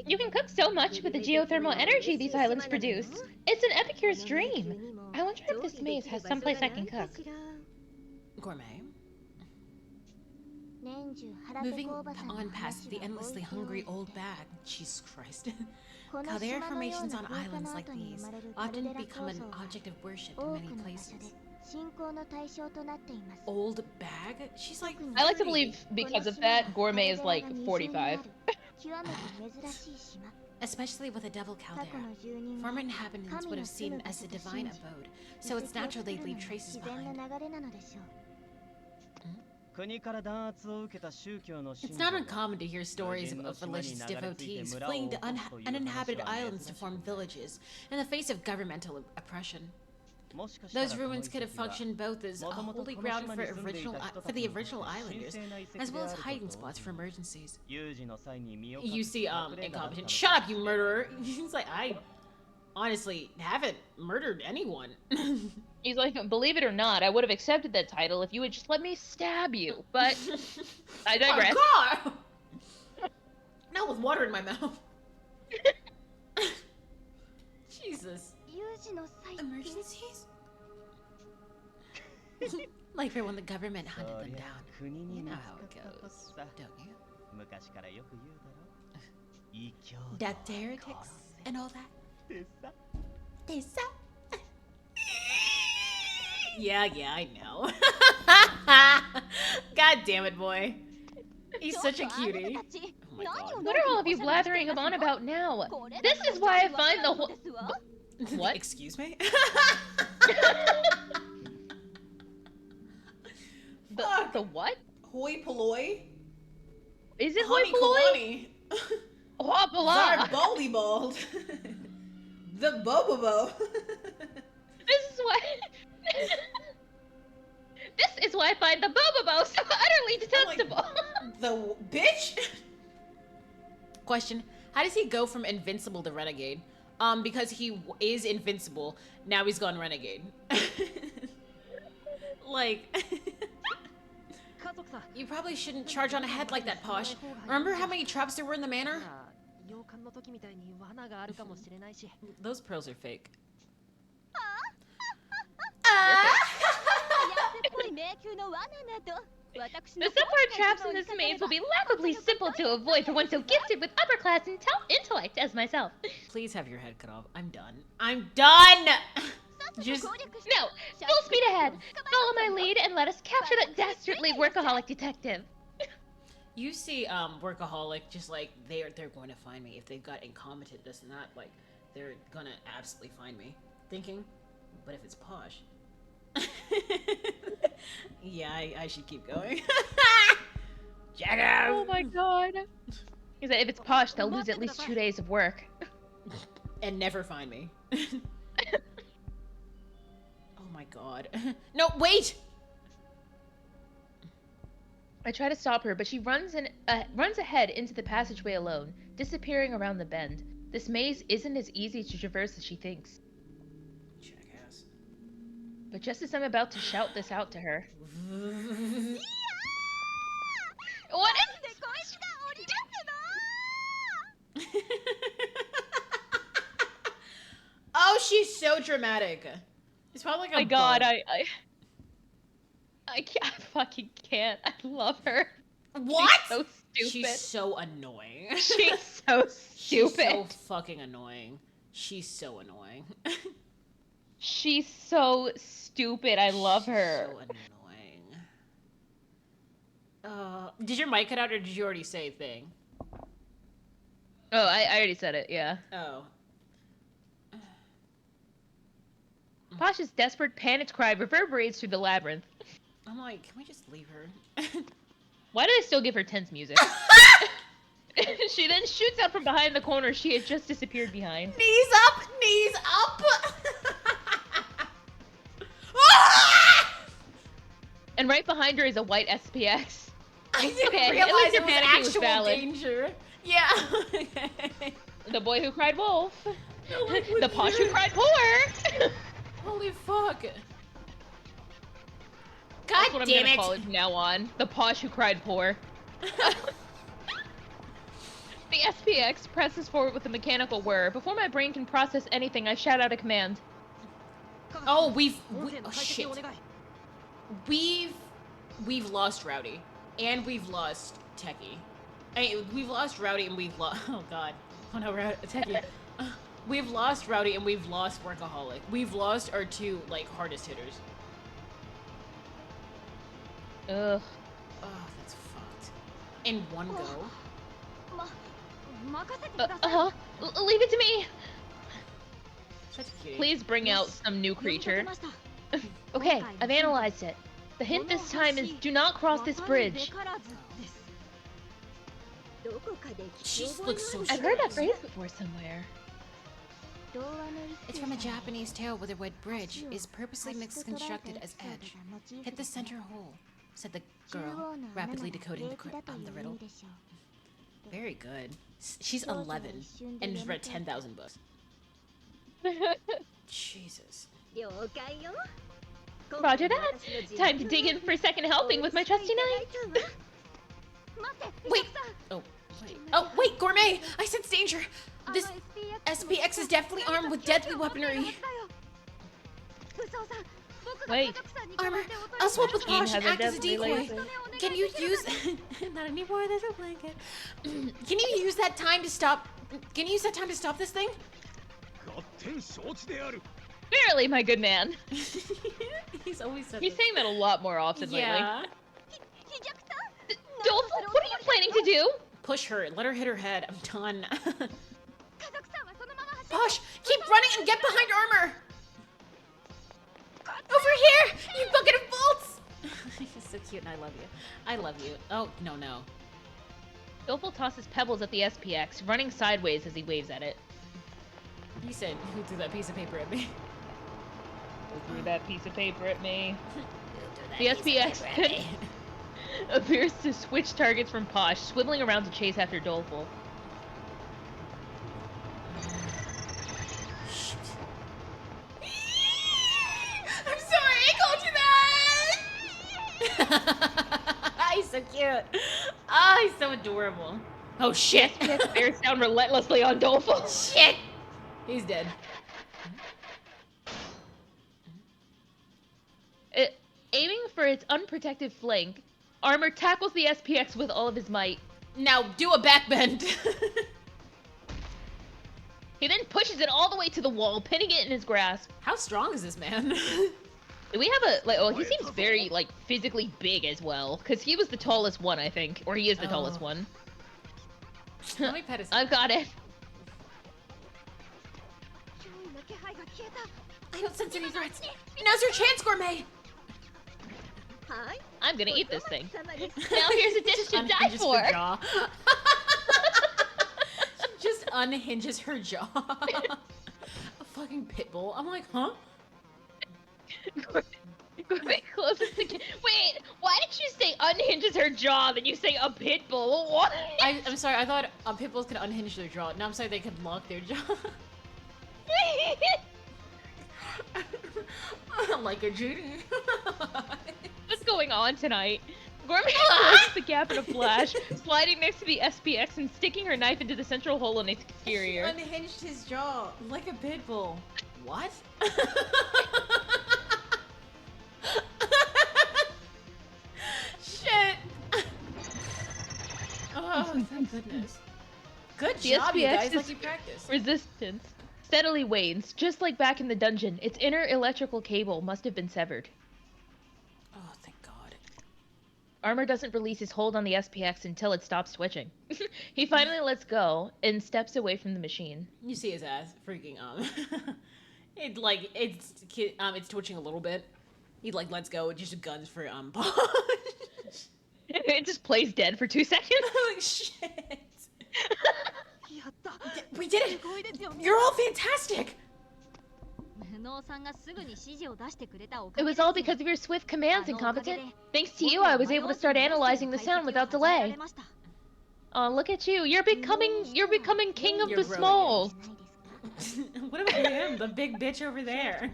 You can cook so much with the geothermal energy these islands produce. It's an epicure's dream. I wonder if this maze has someplace I can cook. Gourmet. Moving on past the endlessly hungry old bag, Jesus Christ. Caldera formations on islands like these often become an object of worship in many places. Old bag? She's like 30. I like to believe because of that, Gourmet is like 45. Especially with a double caldera. Former inhabitants would have seen it as a divine abode, so it's natural they'd leave traces behind. It's not uncommon to hear stories of religious devotees fleeing to uninhabited islands to form villages in the face of governmental oppression. Those ruins could have functioned both as a holy ground for the original islanders, as well as hiding spots for emergencies. You see, incompetent. Shut up, you murderer! He's like, I honestly haven't murdered anyone. He's like, believe it or not, I would have accepted that title if you would just let me stab you, but I digress. Oh, God! Now with water in my mouth. Jesus. Emergencies? Like for when the government hunted them down. You know how it goes, don't you? Death to heretics and all that. Tessa. Yeah, I know. God damn it, boy. He's such a cutie. Oh my God. What are all of you blathering on about now? This is why I find the whole... What? Excuse me? The what? Hoi polloi? Is it hoi polloi? Oh, Baldy bald. The bobobo. This is why... This is why I find the bobobo so utterly detestable. Like, the bitch? Question. How does he go from invincible to renegade? Because he is invincible. Now he's gone renegade. Like... You probably shouldn't charge on ahead like that, Posh. Remember how many traps there were in the manor? Those pearls are fake. The subpart traps in this maze will be laughably simple to avoid for one so gifted with upper-class intellect as myself. Please have your head cut off. I'm done. I'm done! Just... No! Full speed ahead! Follow my lead and let us capture that dastardly workaholic detective. You see, workaholic, just like, they're going to find me. If they've got incompetent this and that, like, they're gonna absolutely find me. Thinking, but if it's Posh... Yeah, I should keep going. Jackass! Oh my God. He's like, if it's Posh, they'll lose at least 2 days of work. And never find me. Oh my God. No, wait! I try to stop her, but she runs ahead into the passageway alone, disappearing around the bend. This maze isn't as easy to traverse as she thinks. Jackass. But just as I'm about to shout this out to her... What is... Oh, she's so dramatic. It's probably like a my God, bug. I can't, I fucking can't. I love her. What? She's so stupid. She's so annoying. She's so stupid. She's so fucking annoying. She's so annoying. She's so stupid. I love her. So annoying. Did your mic cut out or did you already say thing? Oh, I already said it, yeah. Oh. Pasha's desperate panicked cry reverberates through the labyrinth. I'm like, can we just leave her? Why did I still give her tense music? She then shoots out from behind the corner she had just disappeared behind. Knees up! Knees up! And right behind her is a white SPX. I didn't Okay, at realize least your it was panicking was actual valid. danger. Yeah. The boy who cried wolf. No one would The Posh who hear. cried poor. Holy fuck. That's God what I'm damn gonna it. call it from now on. The Posh who cried poor. The SPX presses forward with a mechanical whir. Before my brain can process anything, I shout out a command. Oh, oh shit. We've lost Rowdy. And we've lost Techie. We've lost Rowdy and we've lost, oh god. Oh no, Techie. We've lost Rowdy and we've lost Workaholic. We've lost our two, like, hardest hitters. Ugh. Oh, that's fucked. In one go. Leave it to me. Such a cutie. Please bring out some new creature. Okay, I've analyzed it. The hint this time is do not cross this bridge. She looks so I've heard that stressed. phrase before somewhere. It's from a Japanese tale where the word bridge is purposely misconstructed as edge. Hit the center hole, said the girl, rapidly decoding the riddle. Very good. She's 11 and has read 10,000 books. Jesus. Roger that. Time to dig in for a second helping with my trusty knife. Wait. Oh, wait. Oh, wait, Gourmet! I sense danger! This SPX is definitely armed with deadly weaponry. Wait. Armor, I'll swap with Keen Posh and has a act as a deadly decoy. laser. Can you use... Not anymore, there's a blanket. Can you use that time to stop... Can you use that time to stop this thing? Barely, my good man. He's always said He's this. saying that a lot more often Yeah. lately. Dolph, what are you planning to do? Push her. Let her hit her head. I'm done. Posh, keep running and get behind armor. Over here, you bucket of bolts. You're so cute and I love you. I love you. Oh, no, no. Dolph tosses pebbles at the SPX, running sideways as he waves at it. You said, who threw that piece of paper at me? Who threw that piece of paper at me? The The SPX appears to switch targets from Posh, swiveling around to chase after Doleful. I'm sorry, I called you that! He's so cute. Oh, he's so adorable. Oh, shit. SPX bears down relentlessly on Doleful. Shit! He's dead. Aiming for its unprotected flank, Armor tackles the SPX with all of his might. Now, do a backbend. He then pushes it all the way to the wall, pinning it in his grasp. How strong is this man? Do we have a, like, oh, he seems very, like, physically big as well. Because he was the tallest one, I think. Or he is the tallest one. Let me pet his I've got it. I don't sense any threats. Now's your chance, Gourmet. I'm gonna eat this thing. Now here's a dish to die Unhinges for. her jaw. She just unhinges her jaw. A fucking pit bull. I'm like, huh? Wait, wait, why did you say unhinges her jaw, then you say a pit bull? What? I'm sorry, I thought pit bulls could unhinge their jaw. Now I'm sorry they could lock their jaw. Like a Judy. What's going on tonight? Gourmet closes the gap in a flash, sliding next to the SPX and sticking her knife into the central hole in its exterior. She unhinged his jaw like a pit bull. What? Shit. Oh, thank goodness. Good The job, you SPX guys. is Like you practiced. resistance. steadily wanes, just like back in the dungeon. Its inner electrical cable must have been severed. Oh, thank God. Armor doesn't release his hold on the SPX until it stops twitching. He finally lets go and steps away from the machine. You see his ass freaking it's twitching a little bit. He like lets go. It just guns for punch. It just plays dead for 2 seconds. Like shit. We did it. You're all fantastic. It was all because of your swift commands, Incompetent. Thanks to you, I was able to start analyzing the sound without delay. Oh, look at you. You're becoming king of You're the growing smalls. What about him, the big bitch over there?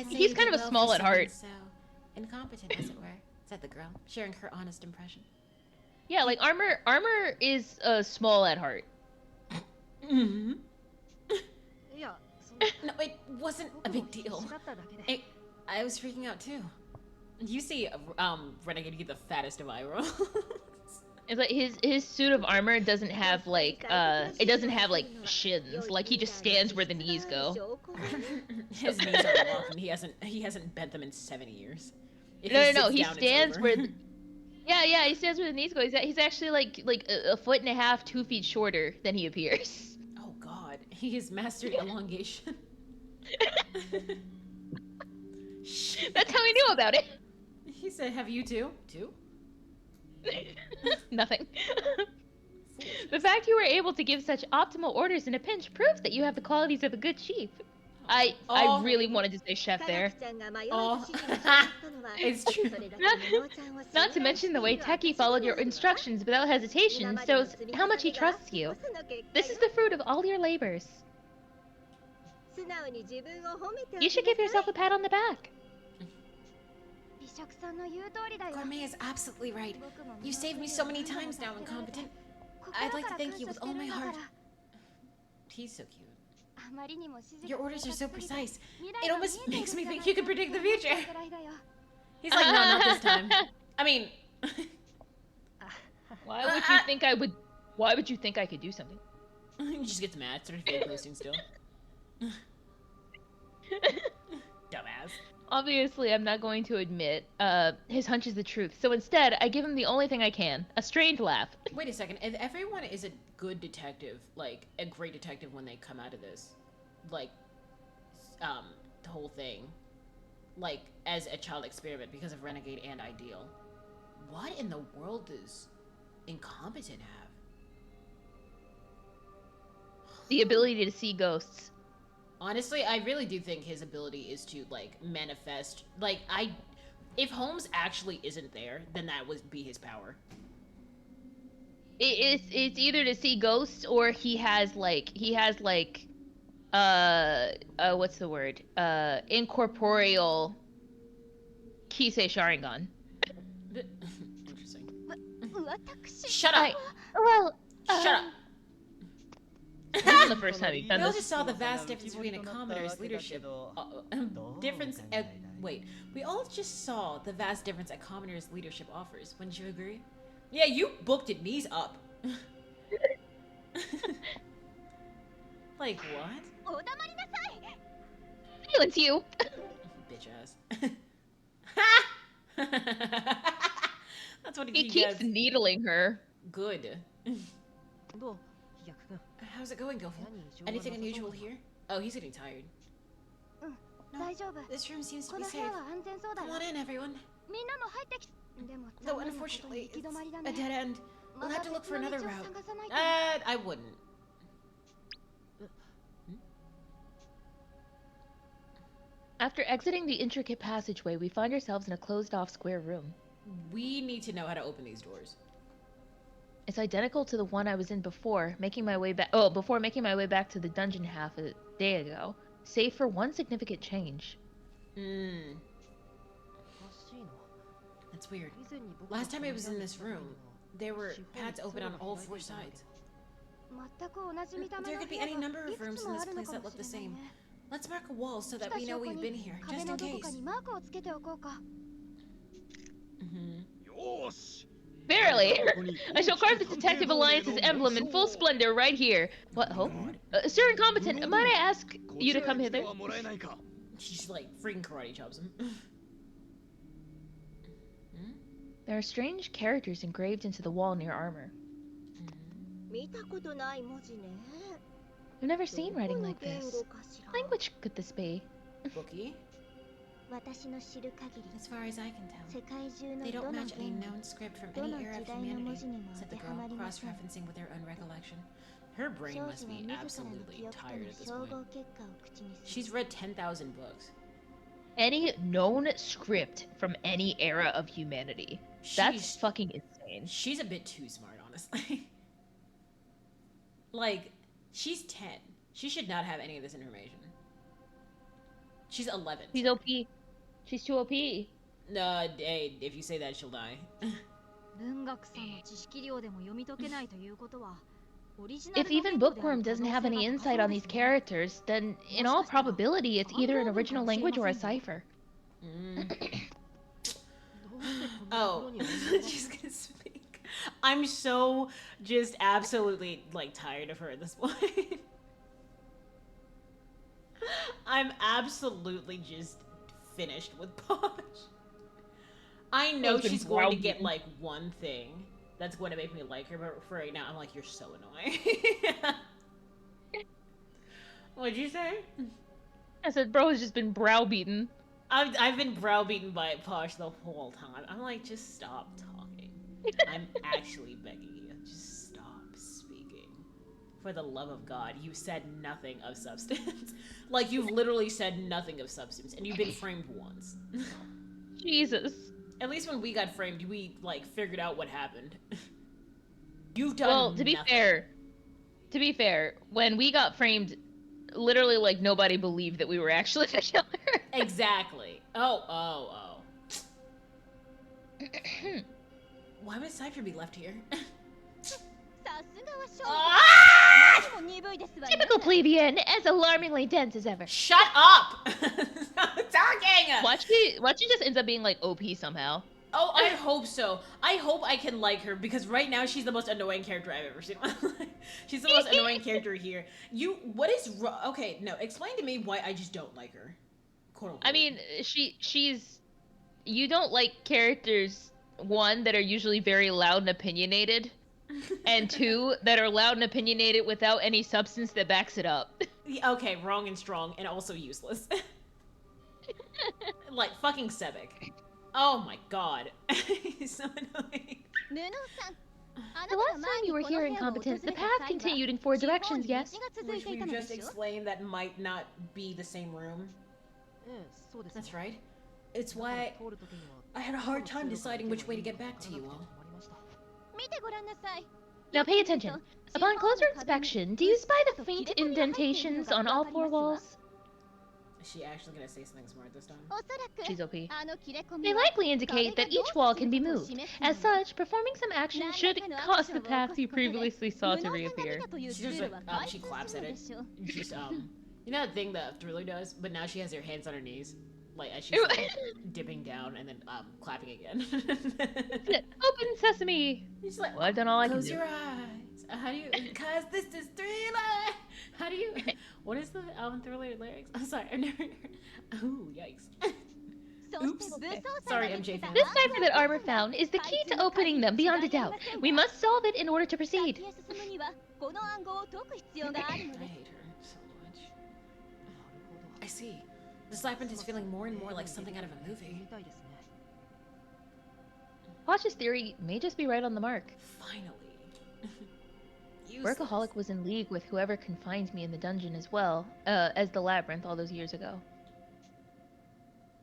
He's kind of a small at heart. So incompetent, as it were. Said the girl, sharing her honest impression. Yeah, like armor is small at heart. Mm-hmm. No, it wasn't a big deal. I was freaking out too. You see, Renegade get the fattest of eye rolls. It's like his suit of armor doesn't have like it doesn't have like shins. Like he just stands where the knees go. His knees aren't walking. He hasn't bent them in 7 years. If No. sits He down, it's stands over. where. Yeah. He stands where the knees go. He's actually like a foot and a half, 2 feet shorter than he appears. Oh God, he has mastered elongation. That's how he knew about it. He said, "Have you too?" Two? Nothing. The fact you were able to give such optimal orders in a pinch proves that you have the qualities of a good chief. I really wanted to say chef there. Oh, it's true. Not to mention the way Teki followed your instructions without hesitation shows how much he trusts you. This is the fruit of all your labors. You should give yourself a pat on the back. Gourmet is absolutely right. You saved me so many times now, Incompetent. I'd like to thank you with all my heart. He's so cute. Your orders are so precise. It almost makes me think you can predict the future. He's like, no, not this time. I mean... Why would you think I would... Why would you think I could do something? He just gets mad, starts fake posting still. Dumbass. Obviously, I'm not going to admit his hunch is the truth. So instead, I give him the only thing I can. A strained laugh. Wait a second. If everyone is a good detective, like, a great detective when they come out of this, like, the whole thing, like, as a child experiment because of Renegade and Ideal, what in the world does Incompetent have? The ability to see ghosts. Honestly, I really do think his ability is to, like, manifest, like, if Holmes actually isn't there, then that would be his power. It's either to see ghosts or he has like what's the word? Incorporeal Kisei Sharingan. Interesting. Shut up! Shut up! This isn't the first time you've done We all this. just saw the vast difference between a commoner's leadership. We all just saw the vast difference a commoner's leadership offers. Wouldn't you agree? Yeah, you booked it. Knees up. Like what? Silence you. Bitch ass. That's what He he keeps does. Needling her. Good. How's it going, Gilful? Anything unusual here? Oh, he's getting tired. No, this room seems to be safe. Come on in, everyone. Though unfortunately, it's a dead end. We'll have to look for another route. I wouldn't. After exiting the intricate passageway, we find ourselves in a closed-off square room. We need to know how to open these doors. It's identical to the one I was in before making my way back to the dungeon half a day ago, save for one significant change. That's weird. Last time I was in this room, there were pads open on all 4 sides. There could be any number of rooms in this place that look the same. Let's mark a wall so that we know we've been here, just in case. Barely. I shall carve this Detective Alliance's emblem in full splendor right here. What? Oh? Sir Incompetent, might I ask you to come hither? She's like freaking karate chops him. There are strange characters engraved into the wall near armor. 見たことない文字ね。 I've never seen writing like どこの言 this. 語かしら。 What language could this be? Bookie? 私の知る限り、 As far as I can tell, 世界中の they ど don't の match any 言語、 known script from ど any の era 時 of 代の文 humanity, 字にも当 said て the はま girl, りません。 cross-referencing with her own recollection. Her brain 少 must 女は be 自らの absolutely 記憶と tired の at this 総 point. 合結果を口にす She's る。 read 10,000 books. Any known script from any era of humanity. That's She's- fucking insane. She's a bit too smart, honestly. Like, she's 10. She should not have any of this information. She's 11. She's OP. She's too OP. No, hey, if you say that, she'll die. 文学さんの知識量でも読み解けないということは、オリジナル If の even 言語である Bookworm 可能 doesn't 性 have が any 高 insight そう on で these すね。 characters, then in all probability it's either an original language or a cipher. Oh, she's gonna speak. I'm so just absolutely like tired of her at this point. I'm absolutely just finished with Posh. I know She's been she's going to get browbeaten. like one thing that's going to make me like her, but for right now, I'm like, you're so annoying. What'd you say? I said, bro has just been browbeaten. I've been browbeaten by Posh the whole time. I'm like, just stop talking. I'm actually begging you. Just stop speaking. For the love of God, you said nothing of substance. Like, you've literally said nothing of substance, and you've been framed once. Jesus. At least when we got framed, we, like, figured out what happened. You've done Well, to be fair, when we got framed, literally, like, nobody believed that we were actually the killer. Exactly. Oh. Why would Cypher be left here? さすがは勝負。 Ah! あまりにも鈍いですわね。 Typical plebeian, as alarmingly dense as ever. Shut up! Stop talking! Watch she just ends up being, like, OP somehow. Oh, I hope so. I hope I can like her, because right now she's the most annoying character I've ever seen. She's the most annoying character here. What is wrong? Okay, no, explain to me why I just don't like her. Quote unquote. I mean, she's... You don't like characters, one, that are usually very loud and opinionated, and two, that are loud and opinionated without any substance that backs it up. Okay, wrong and strong, and also useless. Like, fucking Sebek. Oh my god. He's so annoying. 布さん、あな The たが last 前 time に you were この here 部 in 屋を訪れ Competence, た the 際 path は continued in four 地方 directions, に道 yes? が続い Which ていた we ので just しょ。 explained that might not be the same room. ええ、そうですね。 That's right. It's だから why 通る時には I had a hard time deciding which way to get back to you all. 見てごらんなさい。 Now pay attention. Upon closer inspection, do you spy the faint indentations on all four walls? Is she actually gonna say something smart this time? おそらく She's OP. あの切れ込み They は likely indicate that each wall can be moved. As such, performing some action should cause the paths you previously saw to reappear. She just like, she claps at it. She's you know that thing that Thriller does, but now she has her hands on her knees, like as she's like, dipping down and then clapping again. Open sesame! She's like, Well, I've done all I can close do. your eyes. How do you? Cause this is Thriller. How do you? What is the Thriller lyrics? I'm sorry, I've never heard. Ooh, yikes. そして武装さ Sorry, んが見つ MJ けた fan. This cipher that Armor found is the key to opening them beyond a doubt. We must solve it in order to 先 proceed. へ進むにはこの暗号を解く必要があるの I で hate her so much. I see. This labyrinth is feeling more and more like something out of a movie. みたいですね。 Posh's theory may just be right on the mark. Finally. Workaholic was in league with whoever confined me in the dungeon as well, as the labyrinth all those years ago.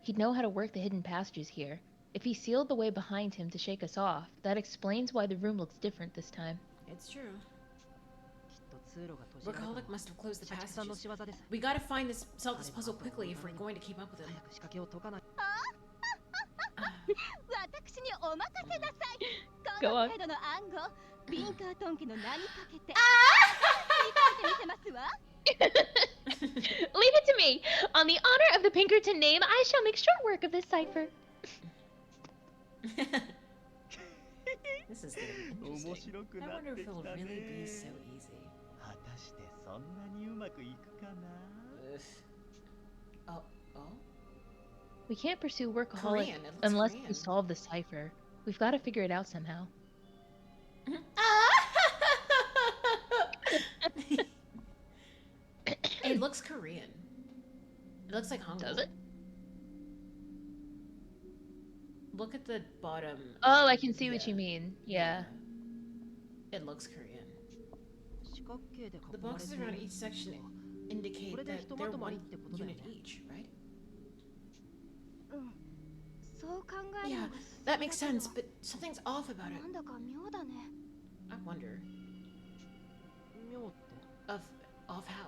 He'd know how to work the hidden passages here. If he sealed the way behind him to shake us off, that explains why the room looks different this time. It's true. きっと通路が閉じられたの Workaholic は must have closed the 社畜さんの passages. 仕業です。 We gotta solve this puzzle quickly if we're going to keep up with him. 早く仕掛けを解かない。私にお任せなさい Go こ on. の程度の暗号ビンカートン家の名にかけて Leave it to me! On the honor of the Pinkerton name, I shall make short work of this cipher. This is gonna be 面 interesting. 白く I なっ wonder て if き it'll た really ね be so easy. 果たしてそんなにうまくいくかな Oh, oh? We can't pursue workaholic Korean, it looks unless Korean. we solve the cipher. We've got to figure it out somehow. It looks Korean. It looks like Hangul. Does it? Look at the bottom. Oh, I can see what Yeah. you mean. Yeah. It looks Korean. 四角形で囲 The まれ boxes てい around る each section indicate これで that ひと they're まとまり one ってことだよ unit ね each, right? うんそう考える Yeah, のが that makes 不思議 sense, だけ but something's off about ど it. なんだか妙だね I wonder. 妙って Of how?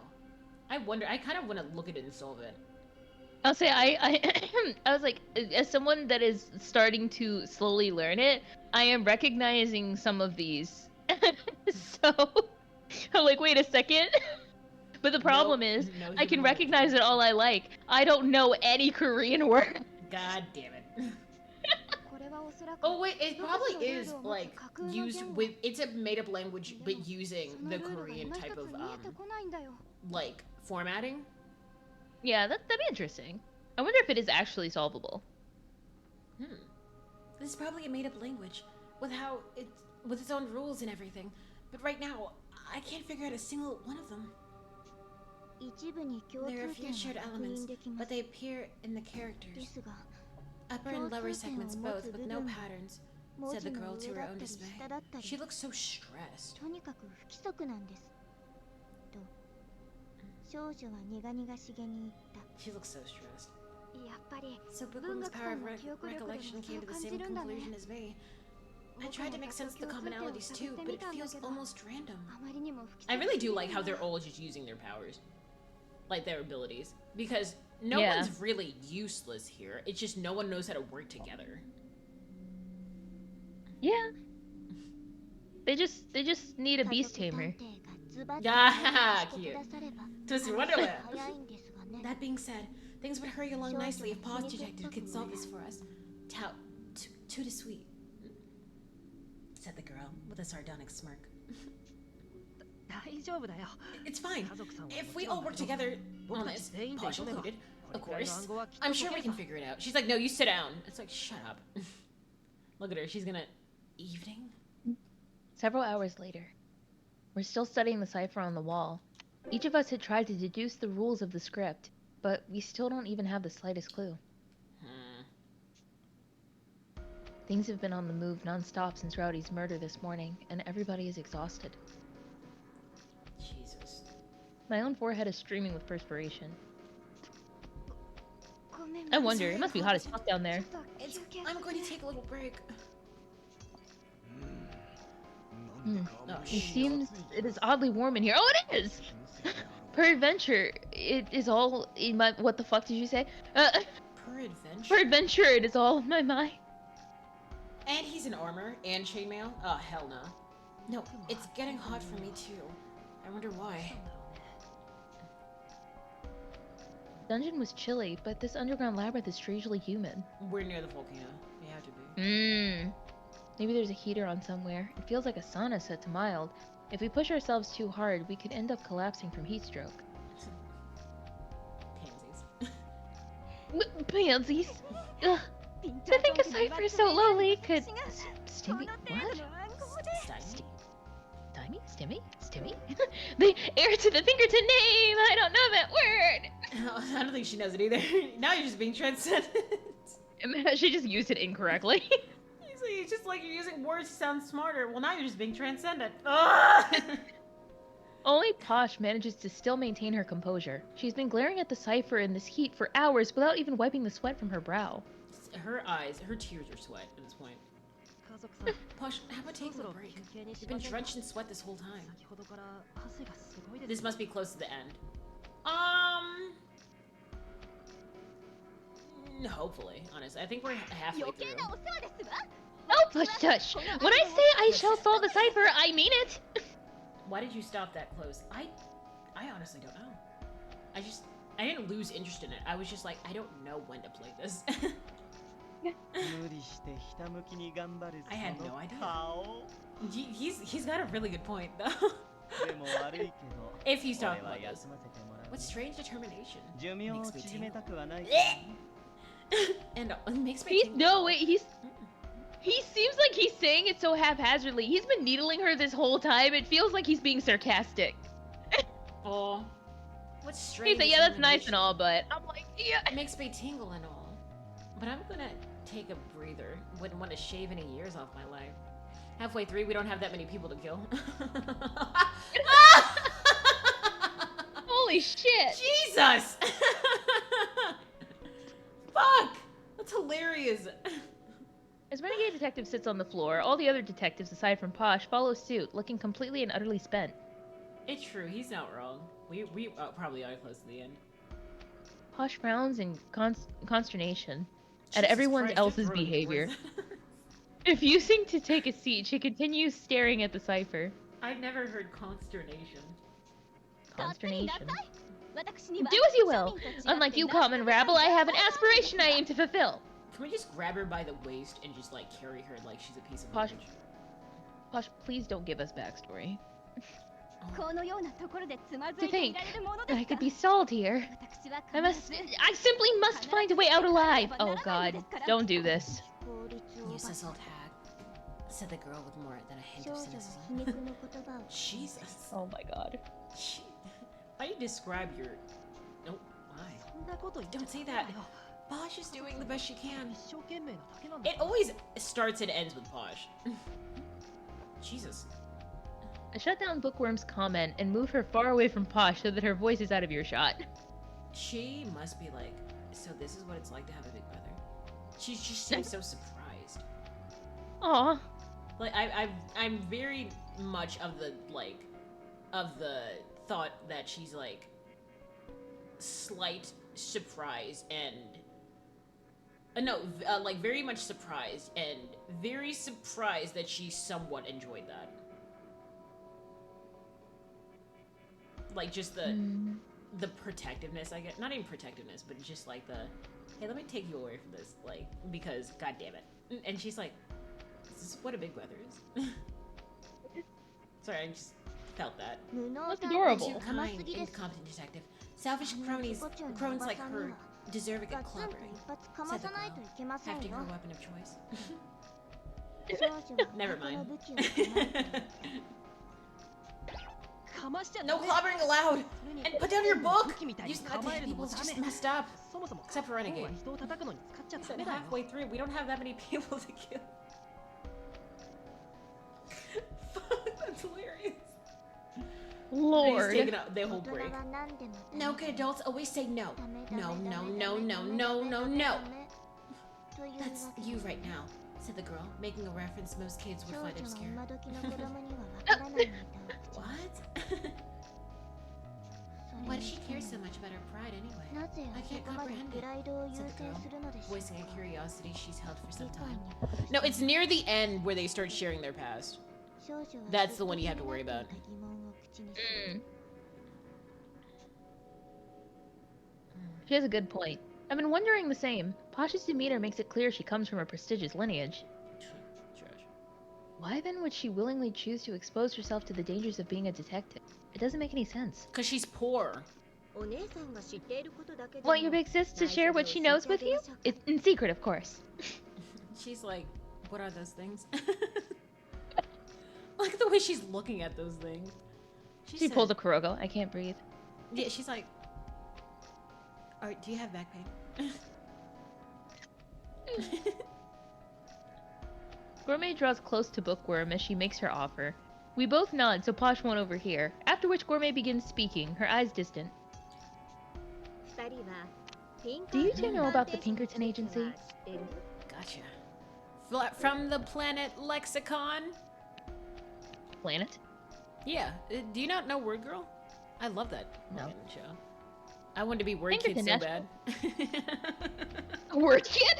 I wonder. I kind of want to look at it and solve it. I'll say I was like, as someone that is starting to slowly learn it, I am recognizing some of these. So I'm like, wait a second. But the problem is, no I can human recognize language. it all I like. I don't know any Korean word. God damn it. これはおそらく Oh wait, it 独 probably 自のルー is ルを持つ like 架空の used 言語 with. It's a made-up language, でも but using その the ルールが Korean 今一 type つ of 見えてこないんだよ like formatting. Yeah, that'd be interesting. I wonder if it is actually solvable. This is probably a made-up language with its own rules and everything. But right now, I can't figure out a single one of them. 一部に共 There are a 通 few 点 shared が確 elements, 認できま but す they appear in the で characters, すが upper and lower segments both, with no 共通点を持つ部分 patterns. 文 Said 字 the の girl to 上 her だっ own たり dismay. 下だったり She looks so stressed. とにかく不規則なんですと少女は苦々しげに言った She looks so stressed. やっぱり So 文 Bookwoman's 学 power さ of んの記憶力でも recollection そ came う to the 感じ same るんだね conclusion as me. I 僕 tried も to make ざっ sense と of the 共通点を commonalities 探 too, って but み it たんだ feels けど almost random. あまりにも不規則 I really do すぎ like る how んだ they're all just using their powers. Like their abilities. Because no Yeah. one's really useless here. It's just no one knows how to work together. Yeah. They just need a 家 beast 族探 tamer. 偵がズバッと Ah, 解決してくだされば Twisted 話 Wonderland. が早いんですがね That being said, things would hurry along nicely if Pause Detective could solve this for us. Too sweet, said the girl with a sardonic smirk. 大丈夫だよ It's fine. 家族さんは If も we ちろん all だ work けど together 僕 on たち this, 全員で Posh 挑めば included, こ of れくらいの course. 暗号はきっと I'm 解 sure け we る can さ figure it out. She's like, no, you sit down. It's like, shut up. Look at her. She's gonna... Evening? Several hours later. We're still studying the cipher on the wall. Each of us had tried to deduce the rules of the script, but we still don't even have the slightest clue. Things have been on the move non-stop since Rowdy's murder this morning, and everybody is exhausted. Jesus. My own forehead is streaming with perspiration. ごめん I wonder, it must be hot as fuck down ちょ there. っと It's... 休憩 I'm going to take a little break. Oh, It shit. seems it is oddly warm in here. Oh, it is! Peradventure, it is all in my... What the fuck did you say? Peradventure. Peradventure, it is all in my mind. And he's in armor and chainmail? Oh, hell no. No, it's getting hot for me too. I wonder why. Dungeon was chilly, but this underground labyrinth is strangely humid. We're near the volcano. We have to be. Maybe there's a heater on somewhere. It feels like a sauna set to mild. If we push ourselves too hard, we could end up collapsing from heat stroke. Pansies. Pansies! Ugh. To think a cipher so lowly could... Stimmy? What? Stymie? Stimmy? Stimmy? The heir to the Pinkerton name! I don't know that word! I don't think she knows it either. Now you're just being transcendent. She just used it incorrectly. It's just like you're using words to sound smarter. Well, now you're just being transcendent. Ugh! Only Posh manages to still maintain her composure. She's been glaring at the cipher in this heat for hours without even wiping the sweat from her brow. Her eyes, her tears are sweat at this point. 家族さん Posh, how about そろ taking そ a ろ break? 休憩にし You've ま been せんか drenched in sweat this whole time. 先ほどから汗がすごいです This must be close to the end. Hopefully, honestly. I think we're halfway through. Oh, push tush! When I say I shall solve the cipher, I mean it! Why did you stop that close? I honestly don't know. I didn't lose interest in it. I was just like, I don't know when to play this. 無理してひたむきに頑張る I had そ no の idea. 顔 He's got a really good point though. でも悪いけど If he's 俺 talking は about this. 休ませてもらう What strange determination. 寿命を Makes me 縮め tingle. たくはないけ And it makes me He's think. no wait. He seems like he's saying it so haphazardly. He's been needling her this whole time. It feels like he's being sarcastic. Oh, what's He's strange? like, yeah, that's nice and all, but I'm like, yeah. It makes me tingle and all. But I'm gonna take a breather. Wouldn't want to shave any years off my life. Halfway through, we don't have that many people to kill. Holy shit. Jesus! Fuck! That's hilarious. As Renegade Detective sits on the floor, all the other detectives, aside from Posh, follow suit, looking completely and utterly spent. It's true, he's not wrong. We probably are close to the end. Posh frowns in consternation at Jesus everyone Christ, else's don't ruin the behavior. words. Refusing to take a seat, she continues staring at the cipher. I've never heard consternation. Consternation. 私には Do as you will. 庶民と違って Unlike you common rabble, I have an aspiration I aim to fulfill. Can we just grab her by the waist and just like carry her like she's a piece of Posh. luggage? Posh, please don't give us backstory. このようなところでつまず To いてい think られるもの that で I すか could be stalled here. 私は I 必 must. ず I simply must find a way out alive. Oh god. Don't do this. 法律を Useless old hag, said the girl with more than a hint 少 of 女は皮 cynicism. 肉の言葉を Jesus. Oh my god. Why do you describe your... Oh, why? そんなこと言っちゃ Don't say ダ that. メだよ Posh is doing the best she can. 一生懸命なだけなんだ It always starts and ends with Posh. Jesus. I shut down Bookworm's comment and move her far away from Posh so that her voice is out of earshot. She must be like, so this is what it's like to have a big brother. She just seems so surprised. Aw. Like I'm very much of the thought that she's like slight surprise and like very much surprised and very surprised that she somewhat enjoyed that. Like just the protectiveness, I guess. Not even protectiveness, but just like the, hey, let me take you away from this, like, because god damn it. And she's like, this is what a big brother is. Sorry, I just felt that. 無能 That's 探 adorable. Too 甘 kind, すぎです incompetent detective. Selfish cronies, crones like her deserve a ガ good ツンと clobbering. 一発かまさないといけません Have よ to her weapon of choice. 少女は Never 他の mind. 武器を構えて かましちゃ No ダメ clobbering allowed! それに And put down your book! 武器みたいに You 構えるのも people's ダ just メ messed up. そもそも Except for 本 Renegade. は人を叩くのに使っちゃ He ダ said メだよ halfway through, we don't have that many people to kill. Fuck, that's hilarious. Lord. He's taking out the 大 whole 人 break. は何でも No, good adults always say no. ダメ No, ダメ no, ダメ no, ダメ no, ダ no, メ no, ダ no, メ no. ダメというわ That's けで you right now, said the girl, making a reference most kids 少 would 女は find obscure. 今時の子供にはわからないネタを口 What? に Why does she care so much about her pride anyway? なぜ I あそ can't こまで comprehend プ it, ライドを優 said the 先 girl, するのでしょう voicing a か curiosity she's held for 理 some 解 time. に苦し No, み it's near the end where they start sharing their past. 少女は That's ずっ the と one you have 気 to に worry なっ about. ていた疑問を口にする Mm. She has a good point. I've been wondering the same. Posh's demeanor makes it clear she comes from a prestigious lineage. Trash. Why then would she willingly choose to expose herself to the dangers of being a detective? It doesn't make any sense. Cause she's poor. お姉さんが知っていることだけで Want your も big sis to share what she knows with you? It's in secret, of course. She's like, what are those things? Like the way she's looking at those things. She said- pulls a Kurogo. I can't breathe. Yeah, she's like, alright, do you have back pain? Gourmet draws close to Bookworm as she makes her offer. We both nod so Posh won't overhear, after which Gourmet begins speaking, her eyes distant. 二人はピンカ Do you ー two ン know 探 about the 偵社につ Pinkerton いては Agency? 知ってる Gotcha. From the planet Lexicon? Planet? Yeah. Do you not know Word Girl? I love that No. fucking show. I wanted to be Word Kid Pinkerton so bad. Word kid?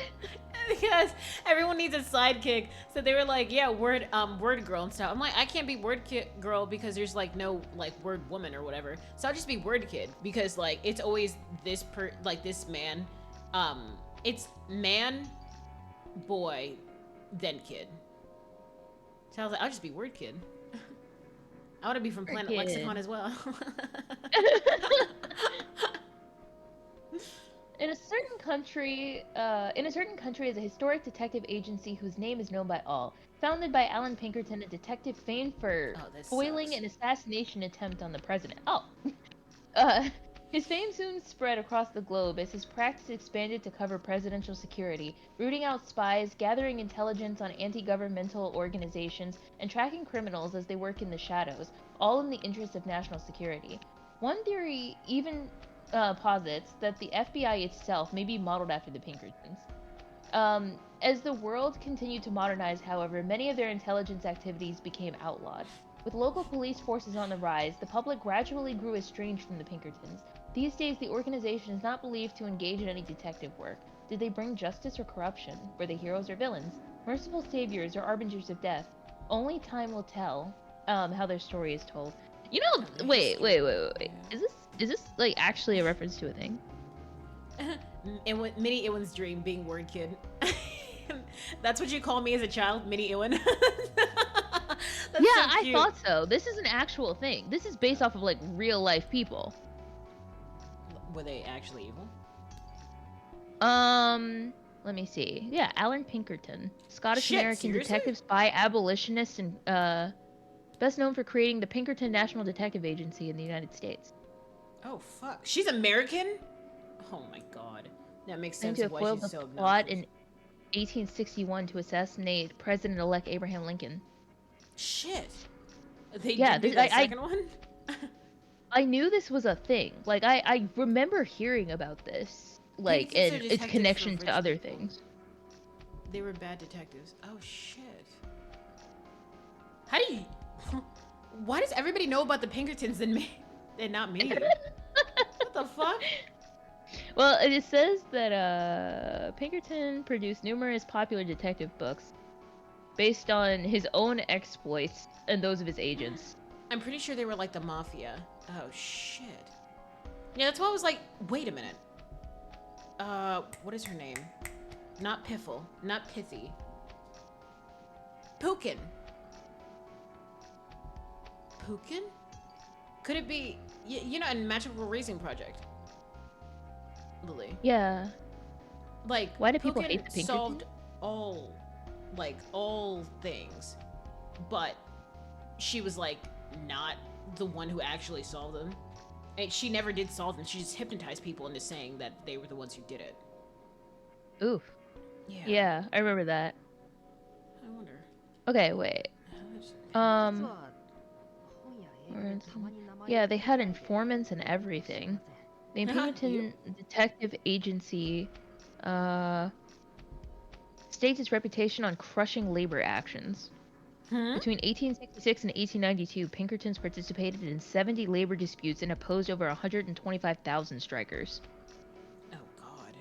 Because everyone needs a sidekick, so they were like, "Yeah, word girl and stuff." I'm like, I can't be word kid girl because there's like no like word woman or whatever. So I'll just be word kid because like it's always this this man. It's man, boy, then kid. So I was like, I'll just be word kid. I want to be from Word Planet kid. Lexicon as well. In a certain country, is a historic detective agency whose name is known by all. Founded by Alan Pinkerton, a detective famed for Oh, this foiling sucks. an assassination attempt on the president. Uh, his fame soon spread across the globe as his practice expanded to cover presidential security, rooting out spies, gathering intelligence on anti-governmental organizations, and tracking criminals as they work in the shadows, all in the interest of national security. One theory even posits that the FBI itself may be modeled after the Pinkertons. As the world continued to modernize, however, many of their intelligence activities became outlawed. With local police forces on the rise, the public gradually grew estranged from the Pinkertons. These days, the organization is not believed to engage in any detective work. Did they bring justice or corruption? Were they heroes or villains? Merciful saviors or arbingers of death? Only time will tell how their story is told. You know, Oh, wait. yeah. Is this like actually a reference to a thing? Mini Ewan's dream being word kid. That's what you call me as a child, Mini Ewan. That's Yeah, so I cute. thought so. This is an actual thing. This is based off of like real life people. Were they actually evil? Let me see. Yeah, Alan Pinkerton, Scottish Shit, American seriously? detective, spy, abolitionist, and best known for creating the Pinkerton National Detective Agency in the United States. Oh fuck, she's American? Oh my god, that makes Claimed sense to of have why foiled she's the so plot obnoxious. in 1861 to assassinate President-elect Abraham Lincoln. Shit, they Yeah, did do that second one? I knew this was a thing. Like I remember hearing about this, like, Pinkertons are and its detectives connection for to rich other people. things. They were bad detectives. Oh shit. How do you... Why does everybody know about the Pinkertons and me? And not me? What the fuck? Well, it says that Pinkerton produced numerous popular detective books based on his own exploits and those of his agents. I'm pretty sure they were like the mafia. Oh shit. Yeah, that's why I was like, wait a minute. What is her name? Not Piffle, not Pithy. Pukin. Pukin? Could it be, you know, in Magical Racing Project? Lily. Yeah. Like, Why do people Pukin hate the Pinkertons? solved all things, but she was like not the one who actually solved them. And she never did solve them. She just hypnotized people into saying that they were the ones who did it. Oof. Yeah, I remember that. I wonder. Okay, wait. Yeah, they had informants and everything. The Pinkerton Detective Agency staked its reputation on crushing labor actions. Between 1866 and 1892, Pinkertons participated in 70 labor disputes and opposed over 125,000 strikers. Oh god.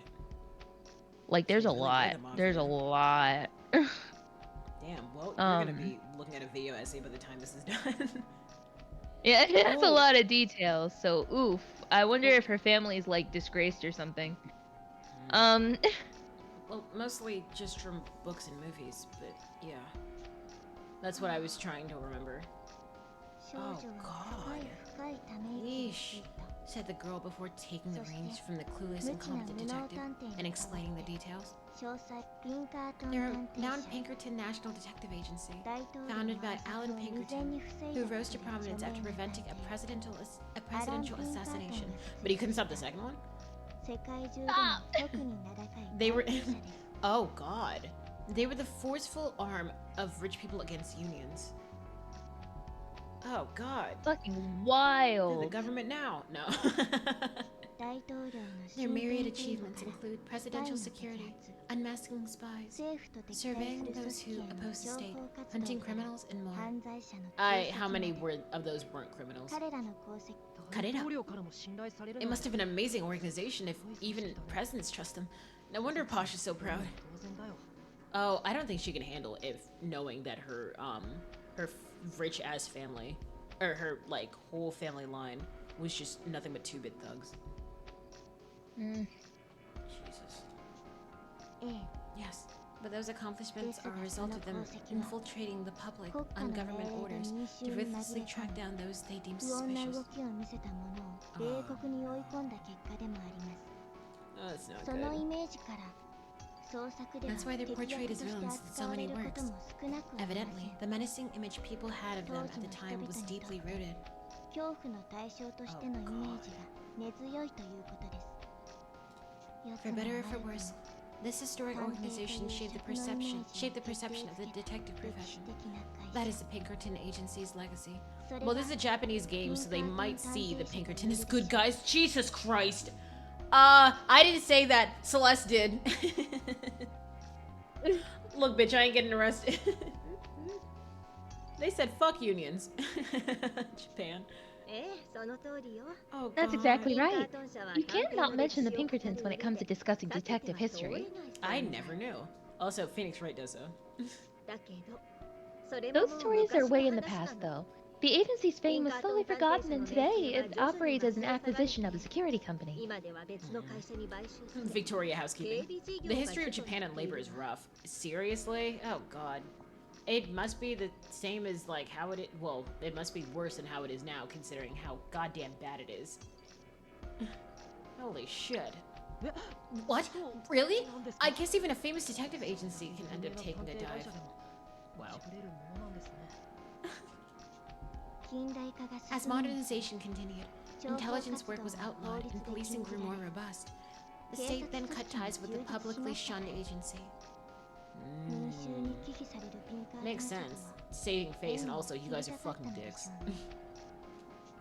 Like, there's a Really were lot. the mafia. There's a lot. Damn, well, you're gonna be looking at a video essay by the time this is done. Yeah, that's a Oh. lot of details, so oof. I wonder if her family's, like, disgraced or something. Well, mostly just from books and movies, but yeah. That's what I was trying to remember. Oh god. Yeesh, said the girl before taking the reins from the clueless and competent detective and explaining the details. They're a non-Pinkerton National Detective Agency, founded by Alan Pinkerton, who rose to prominence after preventing a presidential assassination. But he couldn't stop the second one? Stop! They were... Oh god. They were the forceful arm of rich people against unions. Oh god. Fucking They're the wild. government now. No. Their myriad achievements include presidential security, unmasking spies, surveying those who oppose the state, hunting criminals, and more. How many of those weren't criminals? Cut it out. It must have been an amazing organization if even presidents trust them. No wonder Posh is so proud. Oh, I don't think she can handle knowing that her rich ass family, or her like whole family line, was just nothing but 2-bit thugs. Jesus. Yes. But those accomplishments are a result of them infiltrating the public on government orders to ruthlessly track down those they deem 不穏な suspicious. 動きを見せたものを冷酷に追い込んだ結果でもあります。 Oh, that's not そのイ good. メージから創作では That's why they're 敵 portrayed 役 as として villains in 扱 so われ many ること works. も少なくありませ Evidently, ん。 the menacing image people had of them at the time was deeply rooted. 恐怖の対象としてのイメージが根強いということです。 For better or for worse, this historic organization shaped the perception of the detective profession. That is the Pinkerton Agency's legacy. Well, this is a Japanese game, so they might see the Pinkerton as good guys. Jesus Christ! I didn't say that. Celeste did. Look, bitch, I ain't getting arrested. They said fuck unions. Japan. ええ、その通りよ。 Oh, That's God. exactly right. You can't not mention the Pinkertons when it comes to discussing detective history. I never knew. Also, Phoenix Wright does so. だけど、それも Those もう stories are 昔 way の in the 話な past, の。 though. The agency's fame was slowly forgotten, and today it operates as an acquisition of a security company. 今では別の会社に買収され、 Victoria 経 housekeeping. 理事業 The が history of 主と Japan な and ってい labor る is わ。 rough. Seriously? Oh god. It must be the same as like how it well, it must be worse than how it is now considering how goddamn bad it is. Holy shit. What? Really? I guess even a famous detective agency can end up taking a dive. Wow. 近代化が As 進む modernization continued, intelligence work was outlawed and policing grew more robust. The state then cut ties with the publicly shunned agency. 民衆に忌避されるピンカー Makes 探査と sense. は Saving face, and also you guys are 切りたかった fucking ので dicks. しょうね。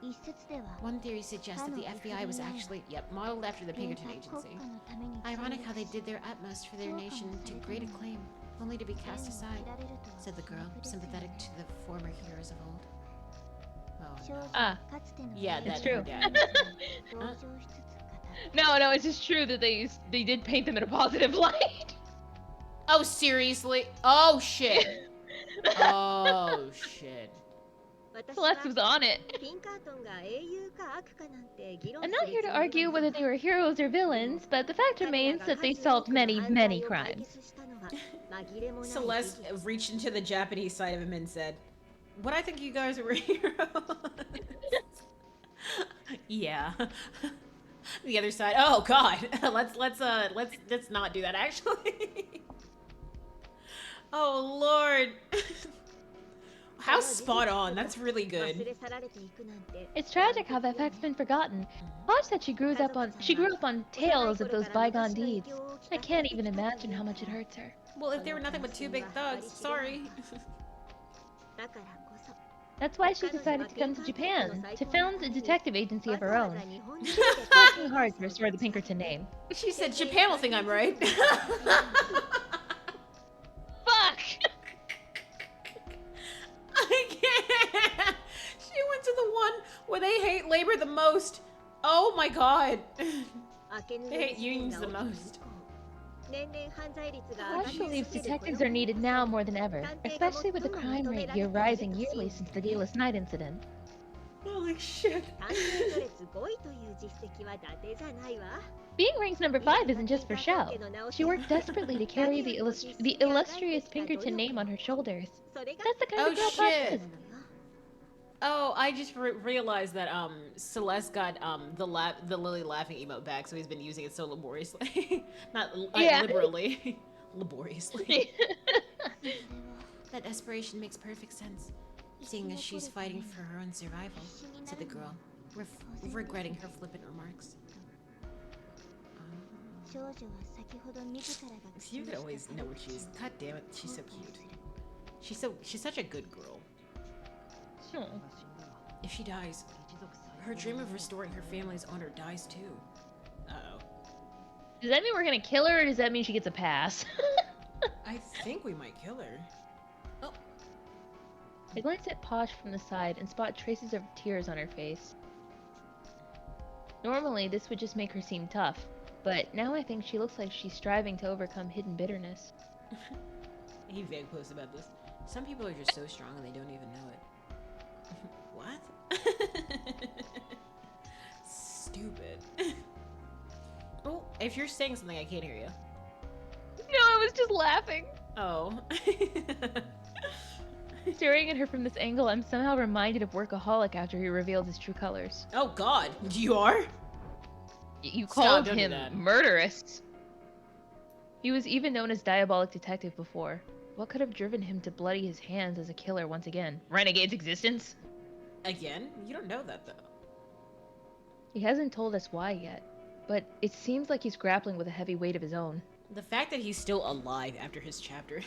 一説では One theory suggests that the FBI was actually, modeled after the ピン Pinkerton カー国 Agency. 家のために Ironic how they did their utmost for their nation to great acclaim, only to be cast aside, said the girl, sympathetic to the former heroes of old. Oh, no. Ah, かつての Yeah, that's that true. dad. 同情しつつ語る No, it's just true that they did paint them in a positive light. Oh, seriously? Oh, shit. Oh, shit. 私 Celeste was は on it. ピンカートンが英雄か悪かなんて議論 I'm す not る here つ to もり argue は whether they were heroes or villains, but the fact 彼ら remains が that they 数多 solved くの many, 犯 many 罪を解 crimes. 決したのは紛れもない事 Celeste 実 reached into the Japanese side of him and said, "What I think you guys were heroes." Yeah. The other side. Oh God. Let's not do that. Actually. Oh Lord. How spot on. That's really 忘 good. れ去られていくなんて It's tragic how that fact's been forgotten. Hodge said she grew up on tales of those bygone deeds. I can't even imagine how much it hurts her. Well, if they were nothing but two big thugs, sorry. だからこそ That's why she decided to come to Japan, to found a detective agency of her わ own. ざわざ日本に She's 来て working hard to restore the Pinkerton name. She said Japan will think I'm right. Fuck! I can't. She went to the one where they hate labor the most. Oh my God. 明けぬ They の hate 事件 unions が the 起きた most. 年々犯罪率が Hodge 上がり believes 続ける detectives こ are の needed now more than ever, especially with the crime rate here rising yearly since the Dallas Night incident. Holy shit. 探偵序列5位という実績は伊達じゃないわ Being ranked number 5 isn't just for show. She worked desperately to carry the illustrious Pinkerton name on her shoulders. それが That's the kind Oh of girl Hodge shit. is. Oh, I just realized that Celeste got the Lily laughing emote back, so he's been using it so laboriously, not Yeah. liberally, laboriously. That desperation makes perfect sense, seeing as she's fighting for her own survival," said the girl, regretting her flippant remarks. 少女は先ほど自らが You could always know what she is. God damn it, she's so cute. She's such a good girl. Hmm. If she dies, her dream of restoring her family's honor dies too. Uh-oh. Does that mean we're gonna kill her, or does that mean she gets a pass? I think we might kill her. Oh. I glance at Posh from the side and spot traces of tears on her face. Normally, this would just make her seem tough, but now I think she looks like she's striving to overcome hidden bitterness. He vague posts about this. Some people are just so strong and they don't even know it. What? Stupid. Oh, if you're saying something, I can't hear you. I was just laughing. Oh. Staring at her from this angle, I'm somehow reminded of Workaholic after he revealed his true colors. Oh God, you are? You Stop, called don't do him that. murderous. He was even known as Diabolic Detective before. What could have driven him to bloody his hands as a killer once again? Renegade's existence? Again? You don't know that though. He hasn't told us why yet, but it seems like he's grappling with a heavy weight of his own. The fact that he's still alive after his chapter,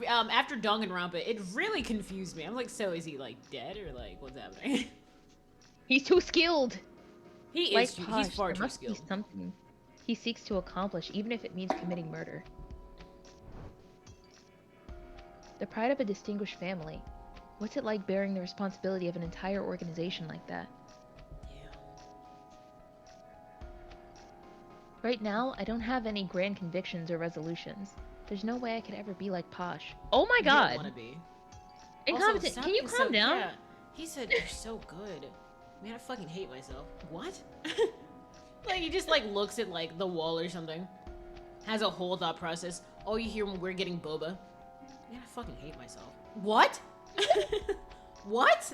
after Danganronpa, it really confused me. I'm like, so is he like dead or like what's happening? He's too skilled! He Like is. He's Posh, far there too must be skilled. something he seeks to accomplish, even if it means committing murder. The pride of a distinguished family. What's it like bearing the responsibility of an entire organization like that? Yeah. Right now, I don't have any grand convictions or resolutions. There's no way I could ever be like Posh. Oh my You don't god! want to be. Incompetent, Also, can you stop calm being so- down? Yeah. He said you're so good. Man, I fucking hate myself. What? Like he just like looks at like the wall or something. Has a whole thought process. All you hear when we're getting boba. Man, I fucking hate myself. What? What?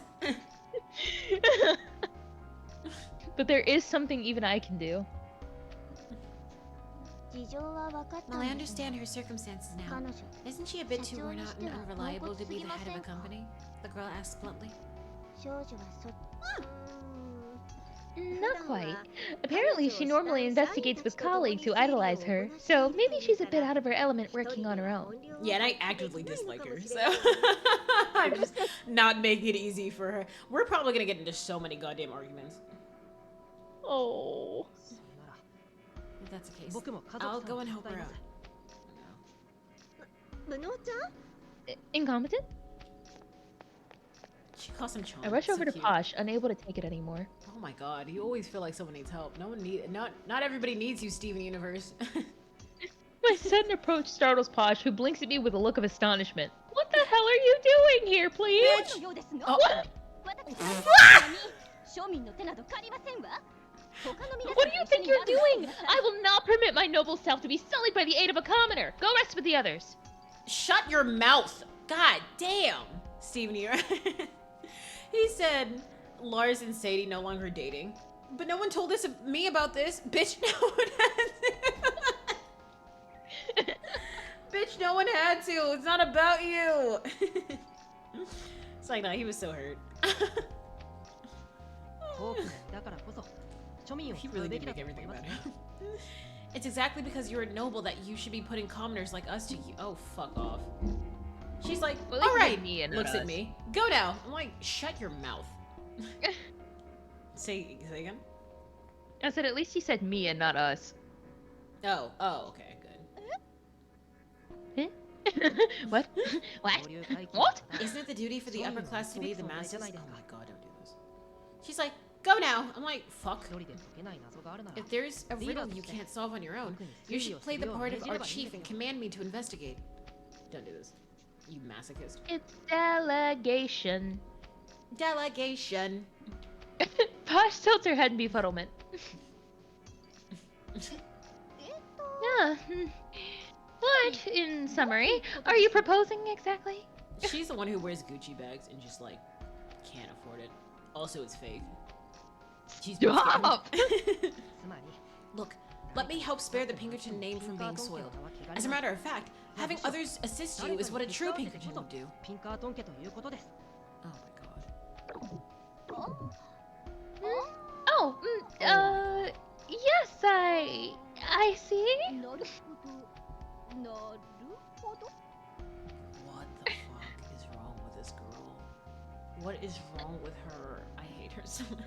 But there is something even I can do. 事情は分かった Well, I んですが understand her circumstances now. 彼女 Isn't she a bit too worn out and 社長にしては unreliable to be the head of a ポンコツすぎませんか？ company? The girl asked bluntly. 少女はそ Not quite. Apparently, she normally investigates with colleagues who idolize her, so maybe she's a bit out of her element working on her own. Yeah, and I actively dislike her, so I'm just not making it easy for her. We're probably gonna get into so many goddamn arguments. Oh. それなら If that's the case, 僕も家族 I'll さん go を and 手 help 伝 her いま out. す 無能ちゃん Incompetent? She calls him Chon. I rush So over to cute. Posh, unable to take it anymore. Oh my god, you always feel like someone needs help. Not everybody needs you, Steven Universe. My sudden approach startles Posh, who blinks at me with a look of astonishment. What the hell are you doing here, please? のようですの Oh. 私は庶民の手など借りませんわ他の皆さん What do you と think 一緒に you're なるの doing? I will not permit my noble self to be sullied by the aid of a commoner. Go rest with the others. Shut your mouth! God damn! Steven, you're... He said Lars and Sadie no longer dating. But no one told me about this. Bitch, no one had to. Bitch, no one had to. It's not about you. It's like, no, he was so hurt. ホークマンだからこそ庶民を He 救う really べ did きだ make と思い everything ます about him. It's exactly because you're noble that you should be putting commoners like us to you. Oh, fuck off. She's like, Well, at least alright, me and not looks at us. me. Go now. I'm like, shut your mouth. Say again? I said at least he said me and not us. Oh, okay, good. What? What? 交流会議 What? また Isn't it the duty for the 庶民 upper の class to すべ lead き the 存在じ masses? ゃない Oh ですか my god, don't do this. She's like, go now. I'm like, fuck. 一人で解けない謎があるなら If there's a Leader riddle you to say. can't solve on your own, 僕に you 推理 should を play す the るよう part 命 of じれ our ばいいん chief です and よ command me to investigate. Don't do this. You masochist. It's delegation. Delegation. Posh tilts her head in befuddlement. Yeah. What, in summary, are you proposing exactly? She's the one who wears Gucci bags and just like can't afford it. Also, it's fake. She's been Stop! scammed. つまり Look, let me help spare the Pinkerton name from being soiled. As a matter of fact, having others assist you is what a true Pinkerton would do. ピンカートン家ということです Oh my god. Oh, yes, I see. なるほどなるほど What the fuck is wrong with this girl? What is wrong with her? I hate her so much.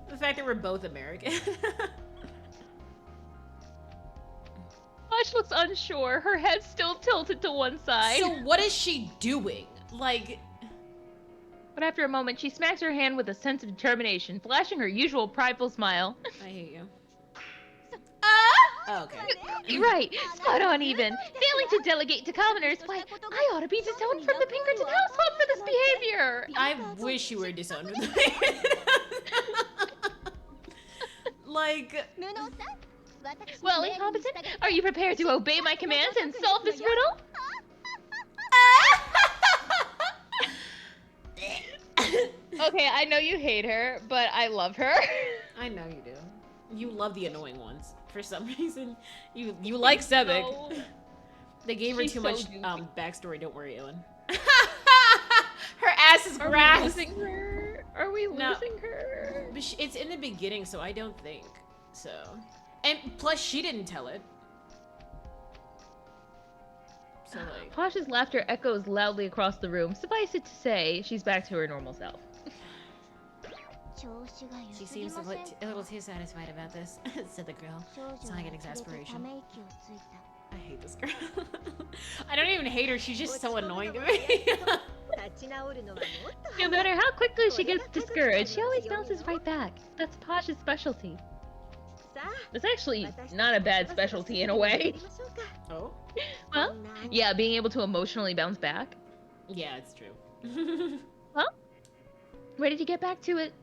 The fact that we're both American. Posh looks unsure, her head still tilted to one side. So what is she doing? Like, But after a moment, she smacks her hand with a sense of determination, flashing her usual prideful smile. I hate you. Oh, okay. You're right, spot on even. Failing to delegate to commoners, why, I ought to be disowned from the Pinkerton household for this behavior. I wish you were disowned with me. Like, 無能さん Well, incompetent, are you prepared to obey my commands and solve this riddle? Okay, I know you hate her, but I love her. I know you do. You love the annoying ones for some reason. You like Sebek. So- They gave her she's too so much goofy. Backstory. Don't worry, Ellen. Her ass is Are grass. we losing her? Are we No. losing her? But it's in the beginning, so I don't think so. And plus, she didn't tell it. So like, Posh's laughter echoes loudly across the room. Suffice it to say, she's back to her normal self. she seems a little too satisfied about this, said the girl. It's like an exasperation. I hate this girl. I don't even hate her. She's just so annoying to me. No matter how quickly she gets discouraged, she always bounces right back. That's Posh's specialty. That's actually not a bad specialty in a way. Oh? Well, yeah, being able to emotionally bounce back. Yeah, it's true. Well, ready to get back to it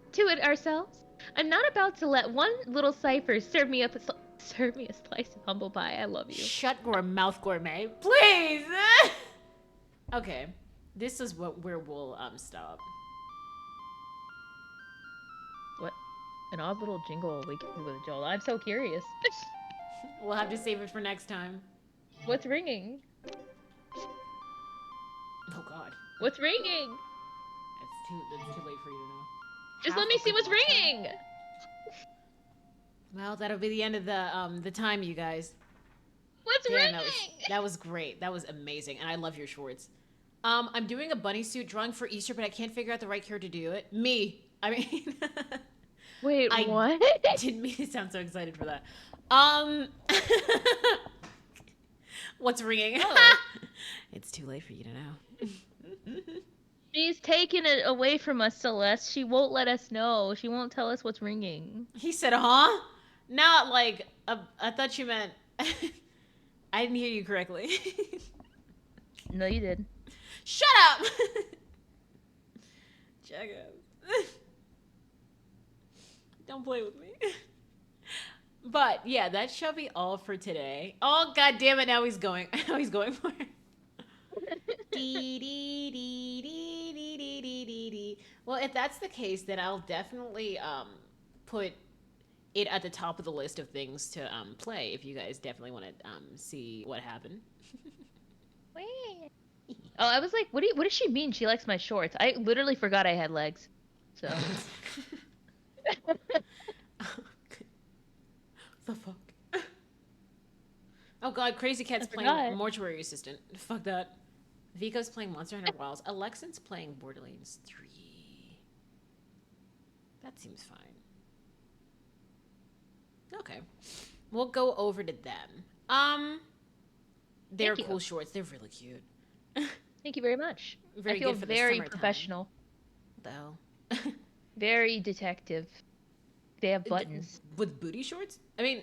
ourselves? I'm not about to let one little cipher serve me a slice of humble pie. I love you. Shut your mouth, gourmet, please. Okay, this is where we'll stop. What? An odd little jingle awakened me with a jolt. I'm so curious. We'll have to save it for next time. What's ringing? Oh God, What's ringing? that's too late for you to know. Just Half let me of see what's people are saying- ringing. Well, that'll be the end of the time, you guys. What's Damn, ringing? that was great. That was amazing, and I love your shorts. I'm doing a bunny suit drawing for Easter, but I can't figure out the right character to do it. Me. I mean, Wait, I what? didn't mean to sound so excited for that. What's ringing? Oh. It's too late for you to know. She's taking it away from us, Celeste. She won't let us know. She won't tell us what's ringing. He said, huh? Not like, I thought you meant, I didn't hear you correctly. No, you did. Shut up! Check up. Don't play with me. But yeah, that shall be all for today. Oh God damn it! Now he's going. Now he's going for it. Dee, dee, dee, dee, dee, dee, dee, dee, dee. Well, if that's the case, then I'll definitely put it at the top of the list of things to play. If you guys definitely want to see what happened. Oh, I was like, what does she mean? She likes my shorts. I literally forgot I had legs. So. The fuck? Oh God, Crazy Cat's I forgot. playing Mortuary Assistant. Fuck that. Vico's playing Monster Hunter Wilds. Alexan's playing Borderlands 3. That seems fine. Okay. We'll go over to them. They're Thank you. cool shorts. They're really cute. Thank you very much. Very I feel good for the very summertime. professional. What the hell? Very detective. They have buttons. With booty shorts? I mean,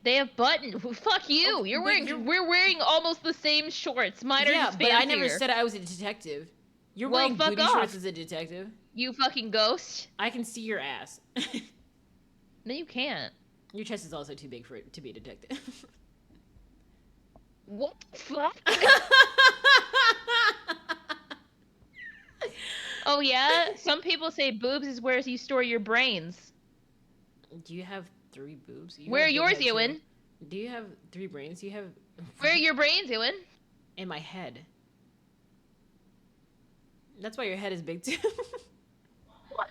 They have buttons. Fuck you. Oh, but We're wearing almost the same shorts. Mine are yeah, just but I never fancier. said I was a detective. You're Well, wearing fuck booty off. shorts as a detective. You fucking ghost. I can see your ass. No, you can't. Your chest is also too big for it to be a detective. What the fuck? Oh yeah? Some people say boobs is where you store your brains. Do you have 3 boobs? You Where have are big yours, head, too. Ewan? Do you have 3 brains? You have Where are your brains, Ewan? in my head. That's why your head is big too. What?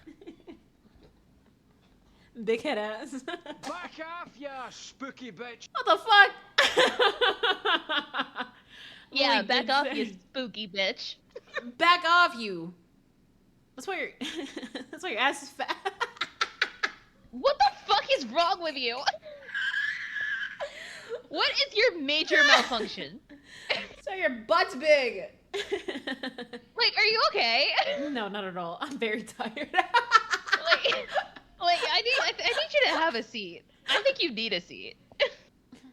Big head ass. Back off, you spooky bitch! What the fuck? Yeah, Really back did off, say- you spooky bitch. Back off, you. That's why your that's why your ass is fat. What the fuck is wrong with you? What is your major malfunction? So your butt's big. Like, are you okay? No, not at all. I'm very tired. Like, I need you to have a seat. I think you need a seat.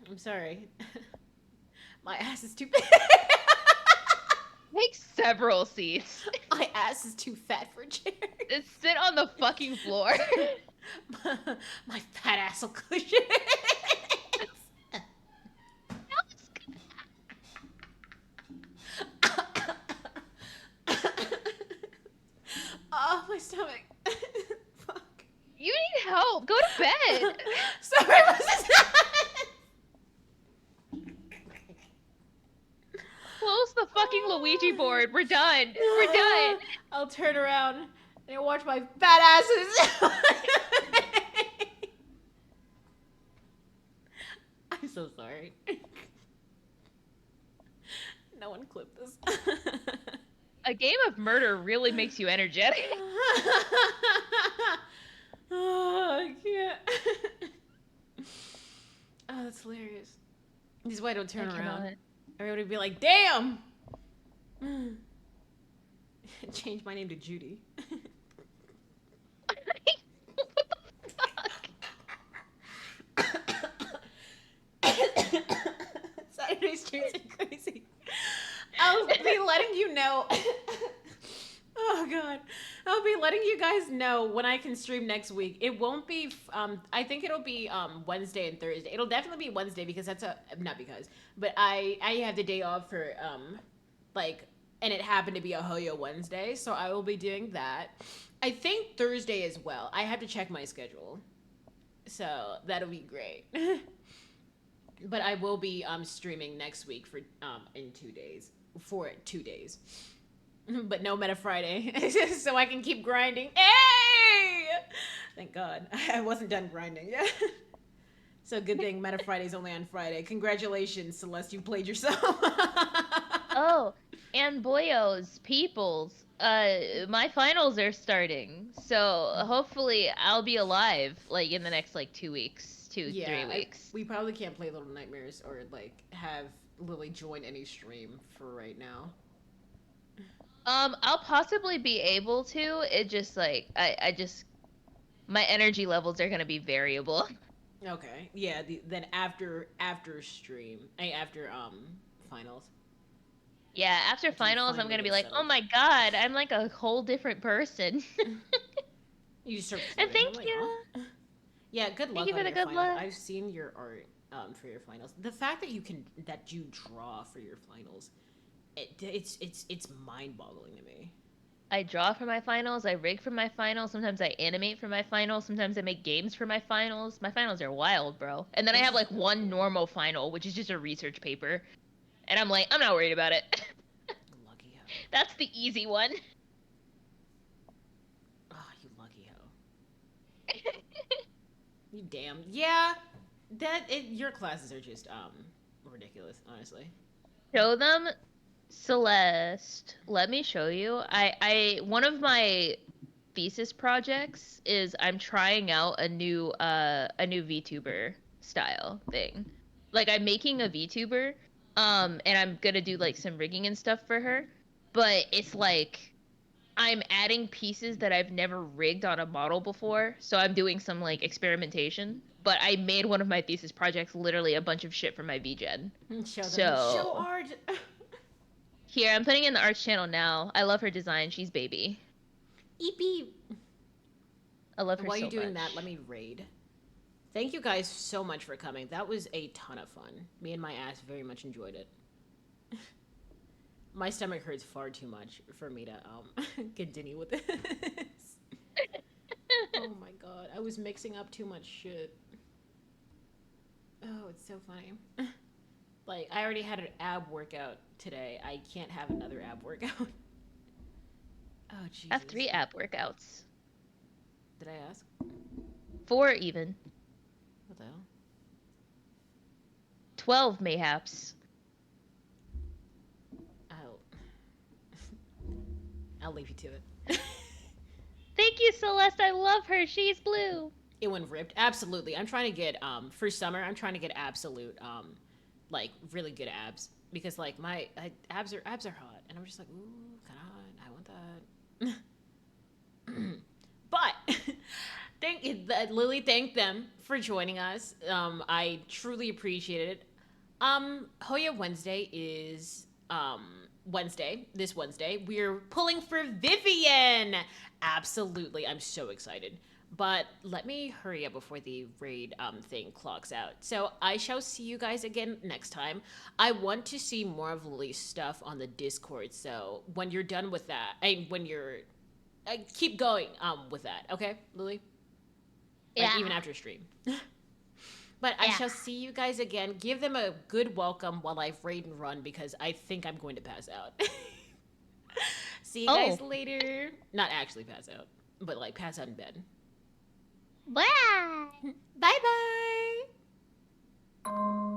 I'm sorry. My ass is too big. Take several seats. My ass is too fat for a chair. Just sit on the fucking floor. My fat ass will cushion it. stomach. Fuck. You need help. Go to bed. Sorry, what's this? Close the fucking Luigi board. We're done. We're done. I'll turn around and watch my fat asses. I'm so sorry. No one clip this. A game of murder really makes you energetic. Oh, I can't. Oh, that's hilarious. This is why I don't turn around. Everybody would be like, damn! Change my name to Judy. Saturday streams are crazy. I'll be letting you know. Oh god. I'll be letting you guys know when I can stream next week. It won't be I think it'll be Wednesday and Thursday. It'll definitely be Wednesday because that's but I have the day off for like, and it happened to be a Hoyo Wednesday, so I will be doing that. I think Thursday as well. I have to check my schedule. So that'll be great. But I will be streaming next week for in 2 days. For 2 days. But no Meta Friday. So I can keep grinding. Hey! Thank God. I wasn't done grinding yet. So good thing Meta Friday's only on Friday. Congratulations, Celeste, you played yourself. Oh, and boyos, peoples, my finals are starting. So hopefully I'll be alive, like, in the next, like, 2 weeks. 3 weeks. We probably can't play Little Nightmares or, like, have Lily join any stream for right now. I'll possibly be able to. It just, like, I just, my energy levels are gonna be variable. Okay. Yeah, then after stream, after finals. Yeah, after finals, I'm finally gonna be get like, settled. oh my god, I'm like a whole different person. You start And floating. thank I'm like, you. huh? Yeah, good luck you for on the your good finals. luck. I've seen your art for your finals. The fact that you draw for your finals, it's mind-boggling to me. I draw for my finals, I rig for my finals, sometimes I animate for my finals, sometimes I make games for my finals. My finals are wild, bro. And then I This have is like really one cool. normal final, which is just a research paper. And I'm like, I'm not worried about it. Lucky hoe. That's the easy one. Oh, you lucky hoe. You damn. Yeah. Your classes are just ridiculous, honestly. Show them, Celeste. Let me show you. I one of my thesis projects is I'm trying out a new VTuber style thing. Like I'm making a VTuber, and I'm gonna do like some rigging and stuff for her. But it's like I'm adding pieces that I've never rigged on a model before, so I'm doing some like experimentation. But I made one of my thesis projects literally a bunch of shit for my VGen. Show them. So Show art. here, I'm putting in the arts channel now. I love her design. She's baby. EP. I love her While so you're doing much. that, let me raid. Thank you guys so much for coming. That was a ton of fun. Me and my ass very much enjoyed it. My stomach hurts far too much for me to continue with this. Oh my god, I was mixing up too much shit. Oh, it's so funny. Like, I already had an ab workout today. I can't have another ab workout. Oh, Jesus. I have 3 app workouts. Did I ask? 4 even. What the hell? 12 mayhaps. I'll leave you to it. Thank you, Celeste. I love her. She's blue. It went ripped. Absolutely. I'm trying to get for summer. I'm trying to get absolute like really good abs because like my abs are hot and I'm just like ooh kind of hot. I want that. But Lily, thank them for joining us. I truly appreciate it. Hoya Wednesday is this Wednesday. We're pulling for Vivian. Absolutely. I'm so excited. But let me hurry up before the raid thing clocks out. So I shall see you guys again next time. I want to see more of Lily's stuff on the Discord. So when you're done with that, when you're keep going with that, okay, Lily? Like, even after stream. But I shall see you guys again. Give them a good welcome while I raid and run because I think I'm going to pass out. See you guys later. Not actually pass out, but like pass out in bed. Bye. Bye bye.